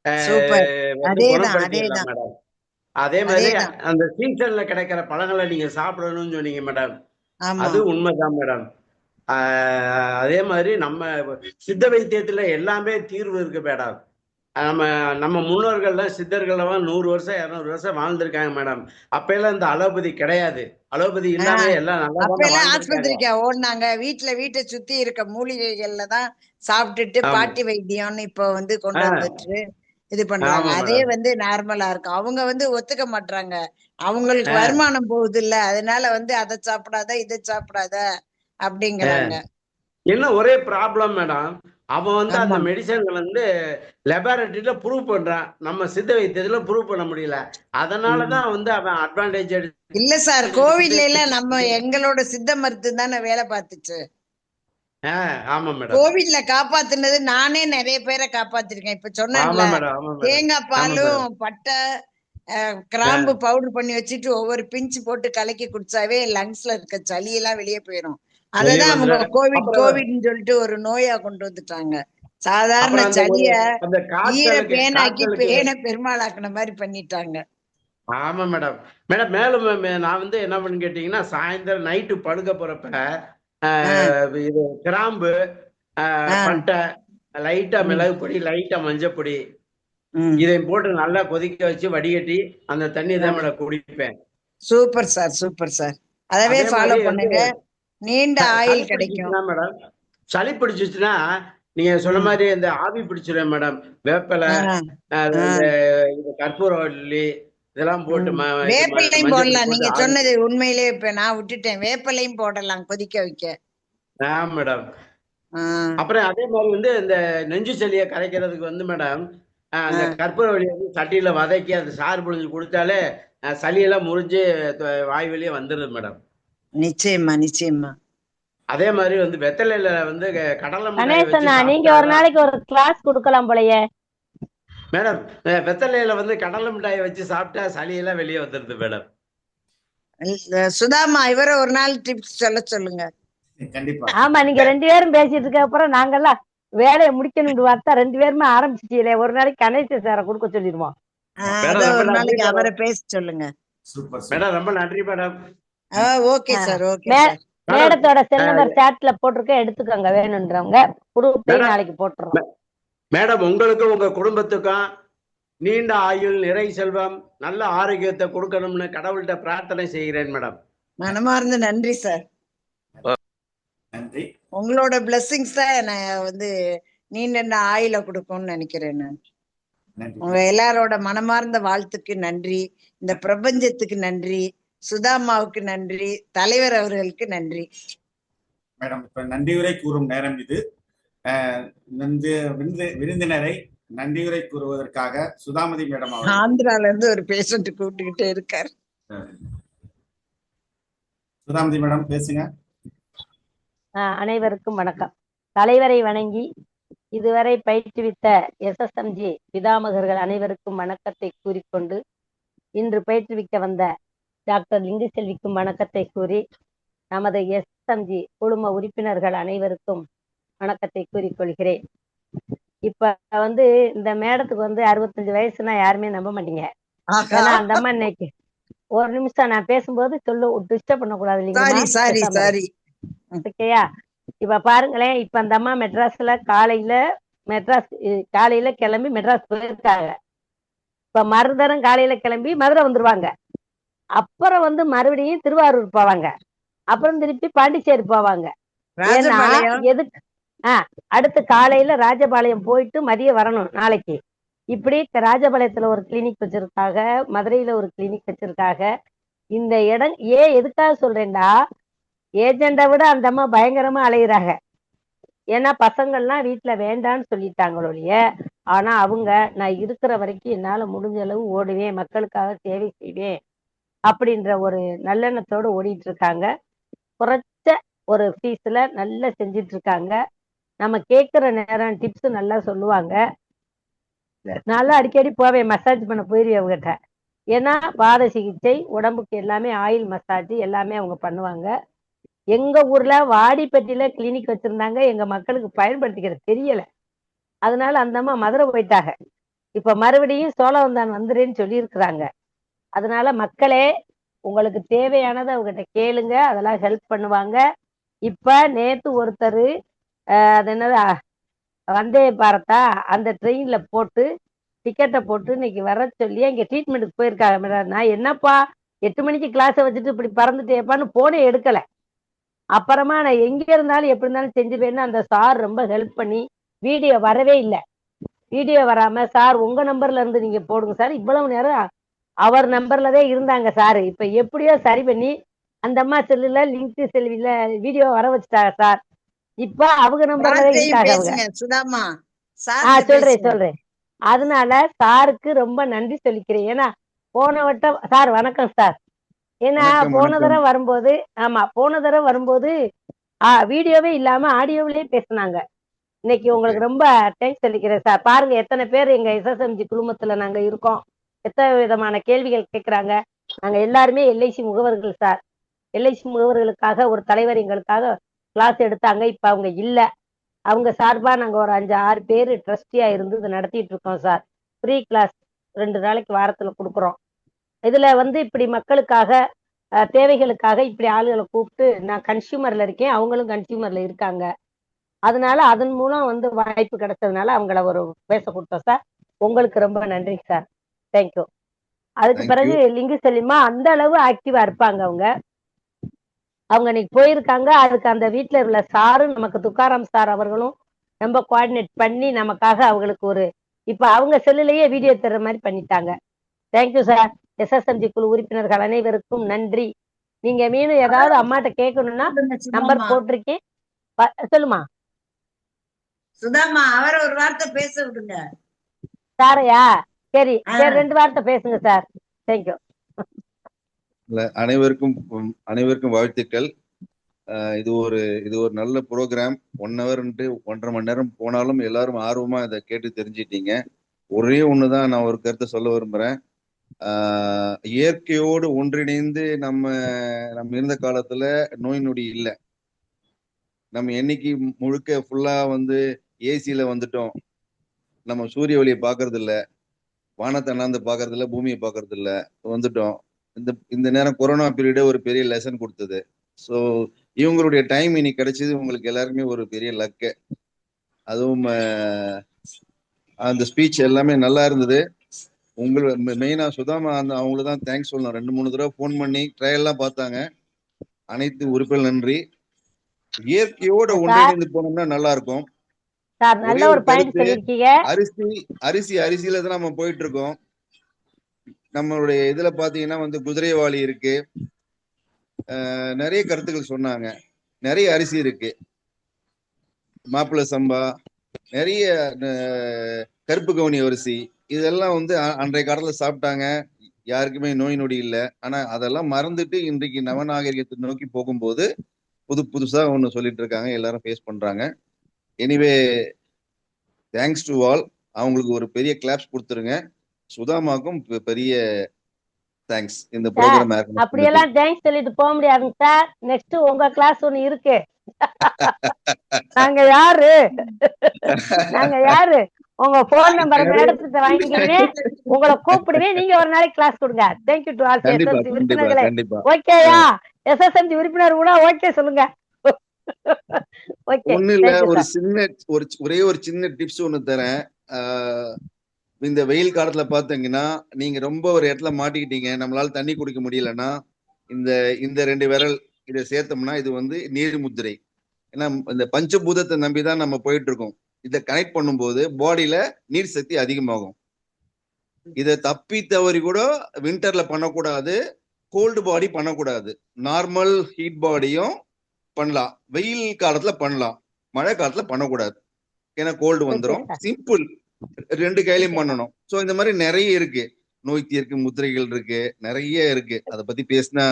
[SPEAKER 12] குணப்படுத்திடலாம் மேடம். அதே மாதிரி அந்த சீசன்ல கிடைக்கிற பழங்களை நீங்க சாப்பிடணும்னு சொன்னீங்க மேடம், அது உண்மைதான் மேடம். அதே மாதிரி நம்ம சித்த வைத்தியத்துல எல்லாமே தீர்வு இருக்கு மேடம். நம்ம முன்னோர்கள்லாம் சித்தர்கள்லாம் 100 வருஷம் 200 வருஷம் வாழ்ந்திருக்காங்க மேடம். அப்ப எல்லாம் இந்த அலோபதி கிடையாது. அலோபதி இல்லாம எல்லாம் நல்லா
[SPEAKER 2] ஆஸ்பத்திரிக்கு ஓடினாங்க. வீட்டை சுத்தி இருக்க மூலிகைகள்ல தான் சாப்பிட்டுட்டு பாட்டி வைத்தியம்னு இப்ப கொண்டு வந்துட்டு இது பண்றாங்க. அதே நார்மலா இருக்கும். அவங்க ஒத்துக்க மாட்டாங்க, அவங்களுக்கு வருமானம் போகுது இல்ல, அதனால அதை சாப்பிடாத இதை சாப்பிடாத அப்படிங்கிறாங்க.
[SPEAKER 12] என்ன ஒரே ப்ராப்ளம் மேடம், அவன் அந்த மெடிசன் லெபார்டரியில ப்ரூவ் பண்றான், நம்ம சித்த வைத்தியத்துல ப்ரூவ் பண்ண முடியல. அதனாலதான் அவன் அட்வான்டேஜ்
[SPEAKER 2] இல்ல சார். கோவில்ல எல்லாம் நம்ம எங்களோட சித்த மருத்துவம் தானே வேலை பார்த்துச்சு.
[SPEAKER 12] ஆமா மேடம்,
[SPEAKER 2] கோவில்ல காப்பாத்துனது நானே நிறைய பேரை காப்பாத்திருக்கேன். இப்ப சொன்னேன்ல, தேங்காய் பாலும் பட்டை கிராம்பு பவுடர் பண்ணி வச்சுட்டு ஒவ்வொரு பிஞ்சு போட்டு கலக்கி குடிச்சாவே லங்ஸ்ல இருக்க சளி எல்லாம் வெளியே போயிடும். அததான் அவங்க கோவிட்னு சொல்லிட்டு ஒரு நோயா கொண்டு வந்துட்டாங்க. சாதாரண சளிய ஈர பேனாக்கி பேனை பெருமாளாக்குன மாதிரி பண்ணிட்டாங்க.
[SPEAKER 12] ஆமா மேடம். மேலும் நான் என்ன பண்ணு கேட்டீங்கன்னா, சாயந்தரம் நைட்டு படுக்க போறப்ப இது கிராம்பு, பட்டை, லைட்டா மிளகு பொடி, லைட்டா மஞ்சள் பொடி, இதை போட்டு நல்லா கொதிக்க வச்சு வடிகட்டி அந்த தண்ணி தான் மேடம் குடிப்பேன்.
[SPEAKER 2] Super sir, super sir. அதவே ஃபாலோ பண்ணுங்க, நீண்ட ஆயுள் கிடைக்கும்
[SPEAKER 12] மேடம். சளி பிடிச்சிச்சுன்னா நீங்க சொன்ன மாதிரி இந்த ஆவி பிடிச்சிருவேன் மேடம். வேப்பலை, கற்பூரவள்ளி இதெல்லாம் போட்டு
[SPEAKER 2] வேப்பிலையும் போடலாம். நீங்க சொன்னது உண்மையிலே இப்ப நான் விட்டுட்டேன். வேப்பிலையும் போடலாம் கொதிக்க வைக்க.
[SPEAKER 12] மேடம் அப்புறம் அதே மாதிரி இந்த நெஞ்சு சளியை கரைக்கிறதுக்கு மேடம், அந்த கற்பூரவள்ளி சட்டியில வதக்கி அந்த சாறு புழிஞ்சு குடிச்சாலே சளியெல்லாம் முறிஞ்சு வாய் வெளியே வந்துடுது மேடம்.
[SPEAKER 2] நிச்சயமா நிச்சயமா.
[SPEAKER 12] அதே மாதிரி வந்து வெத்தலையில வந்து கடலை மிட்டாய் வச்சு
[SPEAKER 11] கணேசண்ணா நீங்க ஒரு
[SPEAKER 12] சாப்பிட்டாதான்
[SPEAKER 11] நாளைக்கு ஒரு கிளாஸ் கொடுக்கலாம் போலயே.
[SPEAKER 12] மேடம் வெத்தலையில வந்து கடலை மிட்டாயை வச்சு சாப்பிட்டா சளியெல்லாம் வெளியே வந்துருது மேடம்.
[SPEAKER 2] சுதாமா இவரை ஒரு நாள் டிப்ஸ் சொல்லுங்க.
[SPEAKER 4] கண்டிப்பா.
[SPEAKER 11] ஆமா நீங்க 2 பேரும் பேசிட்டு இருக்க அப்புறம் நாங்கெல்லாம் வேலையை முடிக்கணும்னு பார்த்தா 2 பேருமே ஆரம்பிச்சிட்டீங்களே. ஒரு நாளைக்கு கணேச சாரை கொடுக்க சொல்லிடுவோம்.
[SPEAKER 2] ஒரு நாளைக்கு அவரை பேச சொல்லுங்க.
[SPEAKER 12] மேடம் ரொம்ப நன்றி madam.
[SPEAKER 2] Okay sir, okay sir.
[SPEAKER 11] மேடத்தோட செல் நம்பர் சாட்ல போட்டிருக்க, எடுத்துக்கோங்க வேணும்ன்றவங்க. குரூப்லயும் நாளைக்கு போட்டுறோம்.
[SPEAKER 12] மேடம் உங்களுக்கும் உங்க குடும்பத்துக்கும் நீண்ட ஆயுள், நிறை செல்வம், நல்ல ஆரோக்கியத்தை கொடுக்கணும்னு கடவுள்கிட்ட பிரார்த்தனை செய்கிறேன் மேடம்.
[SPEAKER 2] மனமார்ந்த நன்றி சார்.
[SPEAKER 4] நன்றி.
[SPEAKER 2] உங்களோட பிளெஸிங்ஸ் தான் என்ன வந்து நீண்ட ஆயுள கொடுக்கும்னு நினைக்கிறேன் நான். உங்க எல்லாரோட மனமார்ந்த வாழ்த்துக்கு நன்றி, இந்த பிரபஞ்சத்துக்கு நன்றி, சுதாமாவுக்கு நன்றி, தலைவர் அவர்களுக்கு நன்றி.
[SPEAKER 4] மேடம் இப்ப நன்றியுரை கூறும் நேரம் இது. விருந்தினரை நன்றியுரை கூறுவதற்காக சுதாமதி மேடம்
[SPEAKER 2] ஆந்திரால இருந்து ஒரு பேஷண்ட் கூப்பிட்டுக்கிட்டே இருக்காரு.
[SPEAKER 4] சுதாமதி மேடம் பேசுங்க.
[SPEAKER 11] அனைவருக்கும் வணக்கம். தலைவரை வணங்கி இதுவரை பயிற்றுவித்த SSMG பிதாமகர்கள் அனைவருக்கும் வணக்கத்தை கூறிக்கொண்டு, இன்று பயிற்றுவிக்க வந்த டாக்டர் லிங்குசெல்விக்கும் வணக்கத்தை கூறி, நமது SSMG குழும உறுப்பினர்கள் அனைவருக்கும் வணக்கத்தை கூறிக்கொள்கிறேன். இப்ப வந்து இந்த மேடத்துக்கு வந்து 65 வயசுனா யாருமே நம்ப மாட்டீங்க. ஏன்னா அந்த அம்மா இன்னைக்கு ஒரு நிமிஷம் நான் பேசும்போது டிஸ்டர்ப் பண்ணக்கூடாது இல்லைங்களா? ஓகேயா? இப்ப பாருங்களேன், இப்ப அந்த அம்மா மெட்ராஸ்ல காலையில கிளம்பி மெட்ராஸ் போயிருக்காங்க. இப்ப மறுதரம் காலையில கிளம்பி மதுரை வந்துருவாங்க. அப்புறம் வந்து மறுபடியும் திருவாரூர் போவாங்க. அப்புறம் திருப்பி பாண்டிச்சேரி போவாங்க. ஏன்னா எதுக்கு அடுத்து காலையில ராஜபாளையம் போயிட்டு மதியம் வரணும் நாளைக்கு. இப்படி ராஜபாளையத்துல ஒரு கிளினிக் வச்சிருக்காங்க, மதுரையில ஒரு கிளினிக் வச்சிருக்காங்க. இந்த இடம் எதுக்காக சொல்றேன்டா, ஏஜெண்டை விட அந்த அம்மா பயங்கரமா அலையிறாங்க. ஏன்னா பசங்கள்லாம் வீட்டுல வேண்டான்னு சொல்லிட்டாங்களோடைய, ஆனா அவங்க நான் இருக்கிற வரைக்கும் என்னால முடிஞ்ச அளவு ஓடுவேன், மக்களுக்காக சேவை செய்வேன் அப்படின்ற ஒரு நல்லெண்ணத்தோடு ஓடிட்டு இருக்காங்க. குறைச்ச ஒரு ஃபீஸ்ல நல்லா செஞ்சிட்டு இருக்காங்க. நம்ம கேட்கிற நேரம் டிப்ஸ் நல்லா சொல்லுவாங்க. நல்லா அடிக்கடி போவேன், மசாஜ் பண்ண போயிருவேன் அவங்ககிட்ட. ஏன்னா பாத சிகிச்சை, உடம்புக்கு எல்லாமே ஆயில் மசாஜ் எல்லாமே அவங்க பண்ணுவாங்க. எங்க ஊர்ல வாடிப்பட்டியில கிளினிக் வச்சிருந்தாங்க, எங்க மக்களுக்கு பயன்படுத்திக்கிற தெரியல. அதனால அந்த அம்மா மதுரை போயிட்டாங்க. இப்ப மறுபடியும் சோழவந்தான் வந்துருன்னு சொல்லியிருக்கிறாங்க. அதனால மக்களே, உங்களுக்கு தேவையானதை அவங்ககிட்ட கேளுங்க, அதெல்லாம் ஹெல்ப் பண்ணுவாங்க. இப்ப நேத்து ஒருத்தர் அது என்னது வந்தே பாரதா அந்த ட்ரெயின்ல போட்டு டிக்கெட்டை போட்டு இன்னைக்கு வர சொல்லி இங்க ட்ரீட்மெண்ட்டுக்கு போயிருக்காங்க. மேடம் நான் என்னப்பா 8 மணிக்கு கிளாஸை வச்சுட்டு இப்படி பறந்துட்டேப்பான்னு போனே எடுக்கல. அப்புறமா நான் எங்க இருந்தாலும் எப்படி இருந்தாலும் செஞ்சுருவேன்னு அந்த சார் ரொம்ப ஹெல்ப் பண்ணி வீடியோ வரவே இல்லை. வீடியோ வராம, சார் உங்க நம்பர்ல இருந்து நீங்க போடுங்க சார், இவ்வளவு நேரம் அவர் நம்பர்லதான் இருந்தாங்க சார். இப்ப எப்படியோ சரி பண்ணி அந்த அம்மா செல்லுல லிங்க் செல்வில வீடியோ வர வச்சுட்டாங்க சார். இப்ப அவங்க நம்பர்லதான் இருக்காங்க அவங்க. சொல்றேன். அதனால சாருக்கு ரொம்ப நன்றி சொல்லிக்கிறேன். ஏன்னா போன வட்டம் சார் வணக்கம் சார். ஏன்னா போன தடவை வரும்போது வீடியோவே இல்லாம ஆடியோவிலேயே பேசினாங்க. இன்னைக்கு உங்களுக்கு ரொம்ப தேங்க்ஸ் சொல்லிக்கிறேன் சார். பாருங்க எத்தனை பேர் எங்க SSMG குழுமத்துல நாங்க இருக்கோம், எத்தனை விதமான கேள்விகள் கேட்கிறாங்க. நாங்க எல்லாருமே LIC முகவர்கள் சார். LIC முகவர்களுக்காக ஒரு தலைவர் எங்களுக்காக கிளாஸ் எடுத்தாங்க. இப்ப அவங்க இல்ல. அவங்க சார்பா நாங்க ஒரு 5-6 பேர் ட்ரஸ்டியா இருந்து இதை நடத்திட்டு இருக்கோம் சார். ஃப்ரீ கிளாஸ் 2 நாளைக்கு வாரத்துல கொடுக்குறோம். இதுல வந்து இப்படி மக்களுக்காக தேவைகளுக்காக இப்படி ஆளுகளை கூப்பிட்டு, நான் கன்சியூமர்ல இருக்கேன், அவங்களும் கன்சியூமர்ல இருக்காங்க. அதனால அதன் மூலம் வந்து வாய்ப்பு கிடைச்சதுனால அவங்கள ஒரு பேச கொடுத்தோம் சார். உங்களுக்கு ரொம்ப நன்றி சார். தேங்க்யூ. அதுக்கு பிறகு லிங்கு செல்லிமா அந்த அளவு ஆக்டிவா இருப்பாங்க அவங்க இன்னைக்கு போயிருக்காங்க. அதுக்கு அந்த வீட்டுல உள்ள சாரும் நமக்கு துக்காராம் சார் அவர்களும் ரொம்ப கோஆர்டினேட் பண்ணி நமக்காக அவங்களுக்கு ஒரு இப்ப அவங்க செல்லுலயே வீடியோ தர்ற மாதிரி பண்ணிட்டாங்க. Thank you sir. SSMG குழு உறுப்பினர்கள் அனைவருக்கும் நன்றி. நீங்க மீண்டும் ஏதாவது அம்மாட்ட கேட்கணும்னா நம்பர் போட்டிருக்கேன், சொல்லுமா.
[SPEAKER 2] சுதாமா அவரை ஒரு வார்த்தை பேச விடுங்க.
[SPEAKER 11] சாரையா? சரி 2 வார்த்தை பேசுங்க சார். தேங்க்யூ.
[SPEAKER 9] அனைவருக்கும் வாழ்த்துக்கள்.
[SPEAKER 13] இது ஒரு நல்ல ப்ரோக்ராம். 1 hour 1.5 மணி நேரம் போனாலும் எல்லாரும் ஆர்வமா இதை கேட்டு தெரிஞ்சிட்டீங்க. ஒரே ஒண்ணுதான் நான் ஒரு கருத்தை சொல்ல விரும்புறேன். இயற்கையோடு ஒன்றிணைந்து நம்ம இருந்த காலத்துல நோய் நொடி இல்லை. நம்ம என்னைக்கு முழுக்க ஃபுல்லா ஏசியில வந்துட்டோம். நம்ம சூரிய ஒளியை பாக்குறது இல்ல, வானத்தை அண்ணாந்து பாக்குறது இல்ல, பூமியை பாக்குறது இல்ல, வந்துட்டோம். இந்த நேரம் கொரோனா பீரியடே ஒரு பெரிய லெசன் கொடுத்தது. ஸோ இவங்களுடைய டைம் இன்னைக்கு கிடைச்சது உங்களுக்கு எல்லாருக்குமே ஒரு பெரிய லக்கு. அதுவும் அந்த ஸ்பீச் எல்லாமே நல்லா இருந்தது. மெயினா சுதாமா அவங்களுக்கு தான் தேங்க்ஸ் சொல்லணும். 2-3 தடவை ஃபோன் பண்ணி ட்ரையல்லாம் பார்த்தாங்க. அனைத்து உறுப்பினர் நன்றி. இயற்கையோட ஒன்றிணைந்து போனோம்னா நல்லா இருக்கும். அரிசியில தான் நம்ம போயிட்டு இருக்கோம். நம்மளுடைய இதுல பாத்தீங்கன்னா குதிரைவாளி இருக்கு, நிறைய கருத்துக்கள் சொன்னாங்க. நிறைய அரிசி இருக்கு, மாப்பிள்ளை சம்பா, நிறைய கருப்பு கவுனி அரிசி, இதெல்லாம் அன்றைய காலத்துல சாப்பிட்டாங்க. யாருக்குமே நோய் நொடி இல்லை. ஆனா அதெல்லாம் மறந்துட்டு இன்றைக்கு நவநாகரிகத்தை நோக்கி போகும்போது புதுசா ஒண்ணு சொல்லிட்டு இருக்காங்க, எல்லாரும் ஃபேஸ் பண்றாங்க. Anyway thanks to all. அவங்களுக்கு ஒரு பெரிய கிளாப்ஸ் கொடுத்துருங்க. சுதாமாக்கும் பெரிய தேங்க்ஸ். இந்த ப்ரோகிராம்
[SPEAKER 11] அப்படியெல்லாம் தேங்க்ஸ் சொல்லிட்டு போக முடியாதுங்க சார். நெக்ஸ்ட் உங்க கிளாஸ் ஒண்ணு இருக்கு. நாங்க யாரு உங்க போன் நம்பர் மேடத்தை வாங்கிக்கிட்டு உங்களை கூப்பிடுவேன். நீங்க ஒரு நாளைக்கு கிளாஸ் கொடுங்க. தேங்க்யூ டு ஆல் எஸ்எஸ்எம்சி உறுப்பினர்களே. ஓகேயா? எஸ்எஸ்எம்சி உறுப்பினர் கூட ஓகே சொல்லுங்க.
[SPEAKER 13] ஒண்ணு இல்ல, ஒரே ஒரு சின்ன டிப்ஸ் ஒண்ணு தரேன். இந்த வெயில் காலத்துல பாத்தீங்கன்னா நீங்க ரொம்ப ஒரு இடத்துல மாட்டிக்கிட்டீங்க, நம்மளால தண்ணி குடிக்க முடியலன்னா இந்த 2 விரல் இதை சேர்த்தோம்னா இது நீர் முத்திரை. ஏன்னா இந்த பஞ்சபூதத்தை நம்பிதான் நம்ம போயிட்டு இருக்கோம். இதை கனெக்ட் பண்ணும்போது பாடியில நீர் சக்தி அதிகமாகும். இதை தப்பி தவறி கூட வின்டர்ல பண்ணக்கூடாது, கோல்டு பாடி பண்ணக்கூடாது. நார்மல் ஹீட் பாடியும் பண்ணலாம், வெயில் காலத்துல பண்ணலாம், மழை காலத்துல பண்ணக்கூடாது. ஏன்னா கோல்டு வந்துடும். சிம்பிள், 2 கையிலையும் பண்ணணும். சோ இந்த மாதிரி நிறைய இருக்கு, நோய் தீர்க்கு முத்திரைகள் இருக்கு, நிறைய இருக்கு. அதை பத்தி பேசினா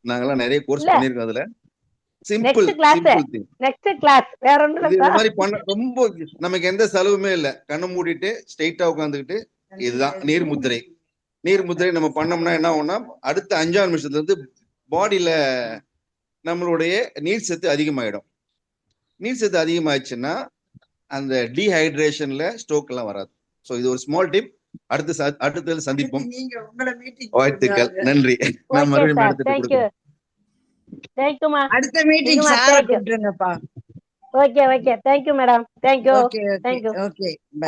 [SPEAKER 13] நாங்கெல்லாம் நிறைய கோர்ஸ் பண்ணிருக்கோம். அதுல சிம்பிள் இந்த மாதிரி பண்ண ரொம்ப நமக்கு எந்த செலவுமே இல்லை. கண்ணை மூடிட்டு ஸ்ட்ரெயிட்டா உட்காந்துக்கிட்டு இதுதான் நீர் முத்திரை. நீர் முத்திரை நம்ம பண்ணோம்னா என்ன ஆகும்னா அடுத்த 5ஆம் நிமிஷத்துல இருந்து பாடியில நம்மளுடைய நீர் சத்து அதிகமாயிடும். நீர் சத்து அதிகமாயிடுச்சுன்னா அந்த டீஹைட்ரேஷன்ல ஸ்ட்ரோக் எல்லாம் வராது. ஸோ இது ஒரு ஸ்மால் டிப். அடுத்த சந்திப்போம். வாழ்த்துக்கள், நன்றி. நான் மறுபடியும் எடுத்துட்டு
[SPEAKER 2] அடுத்த மீட்டிங் சார் கூப்பிடுங்கப்பா.
[SPEAKER 11] Okay okay, thank you madam. Thank you thank you.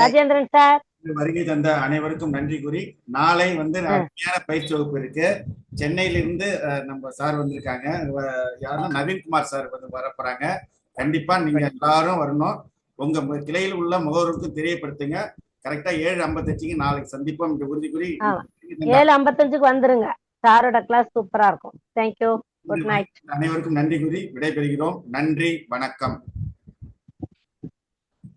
[SPEAKER 11] Rajendran sir,
[SPEAKER 4] வருகை தந்த அனைவருக்கும் நன்றி கூறி, நாளை அருமையான பயிற்சி வகுப்பு இருக்கு. சென்னையிலிருந்து நம்ம சார் வந்திருக்காங்க. யாருன்னா நவீன்குமார் சார் வரப்போறாங்க. கண்டிப்பா நீங்க எல்லாரும் வரணும். உங்க கிளையில் உள்ள முகவருக்கும் தெரியப்படுத்துங்க. கரெக்டா 7:55 நாளைக்கு சந்திப்போம் என்று உறுதி கூறி
[SPEAKER 11] 7:55 வந்துருங்க. சாரோட கிளாஸ் சூப்பரா இருக்கும். தேங்க்யூ. Good night.
[SPEAKER 4] அனைவருக்கும் நன்றி கூறி விடைபெறுகிறோம். நன்றி, வணக்கம்.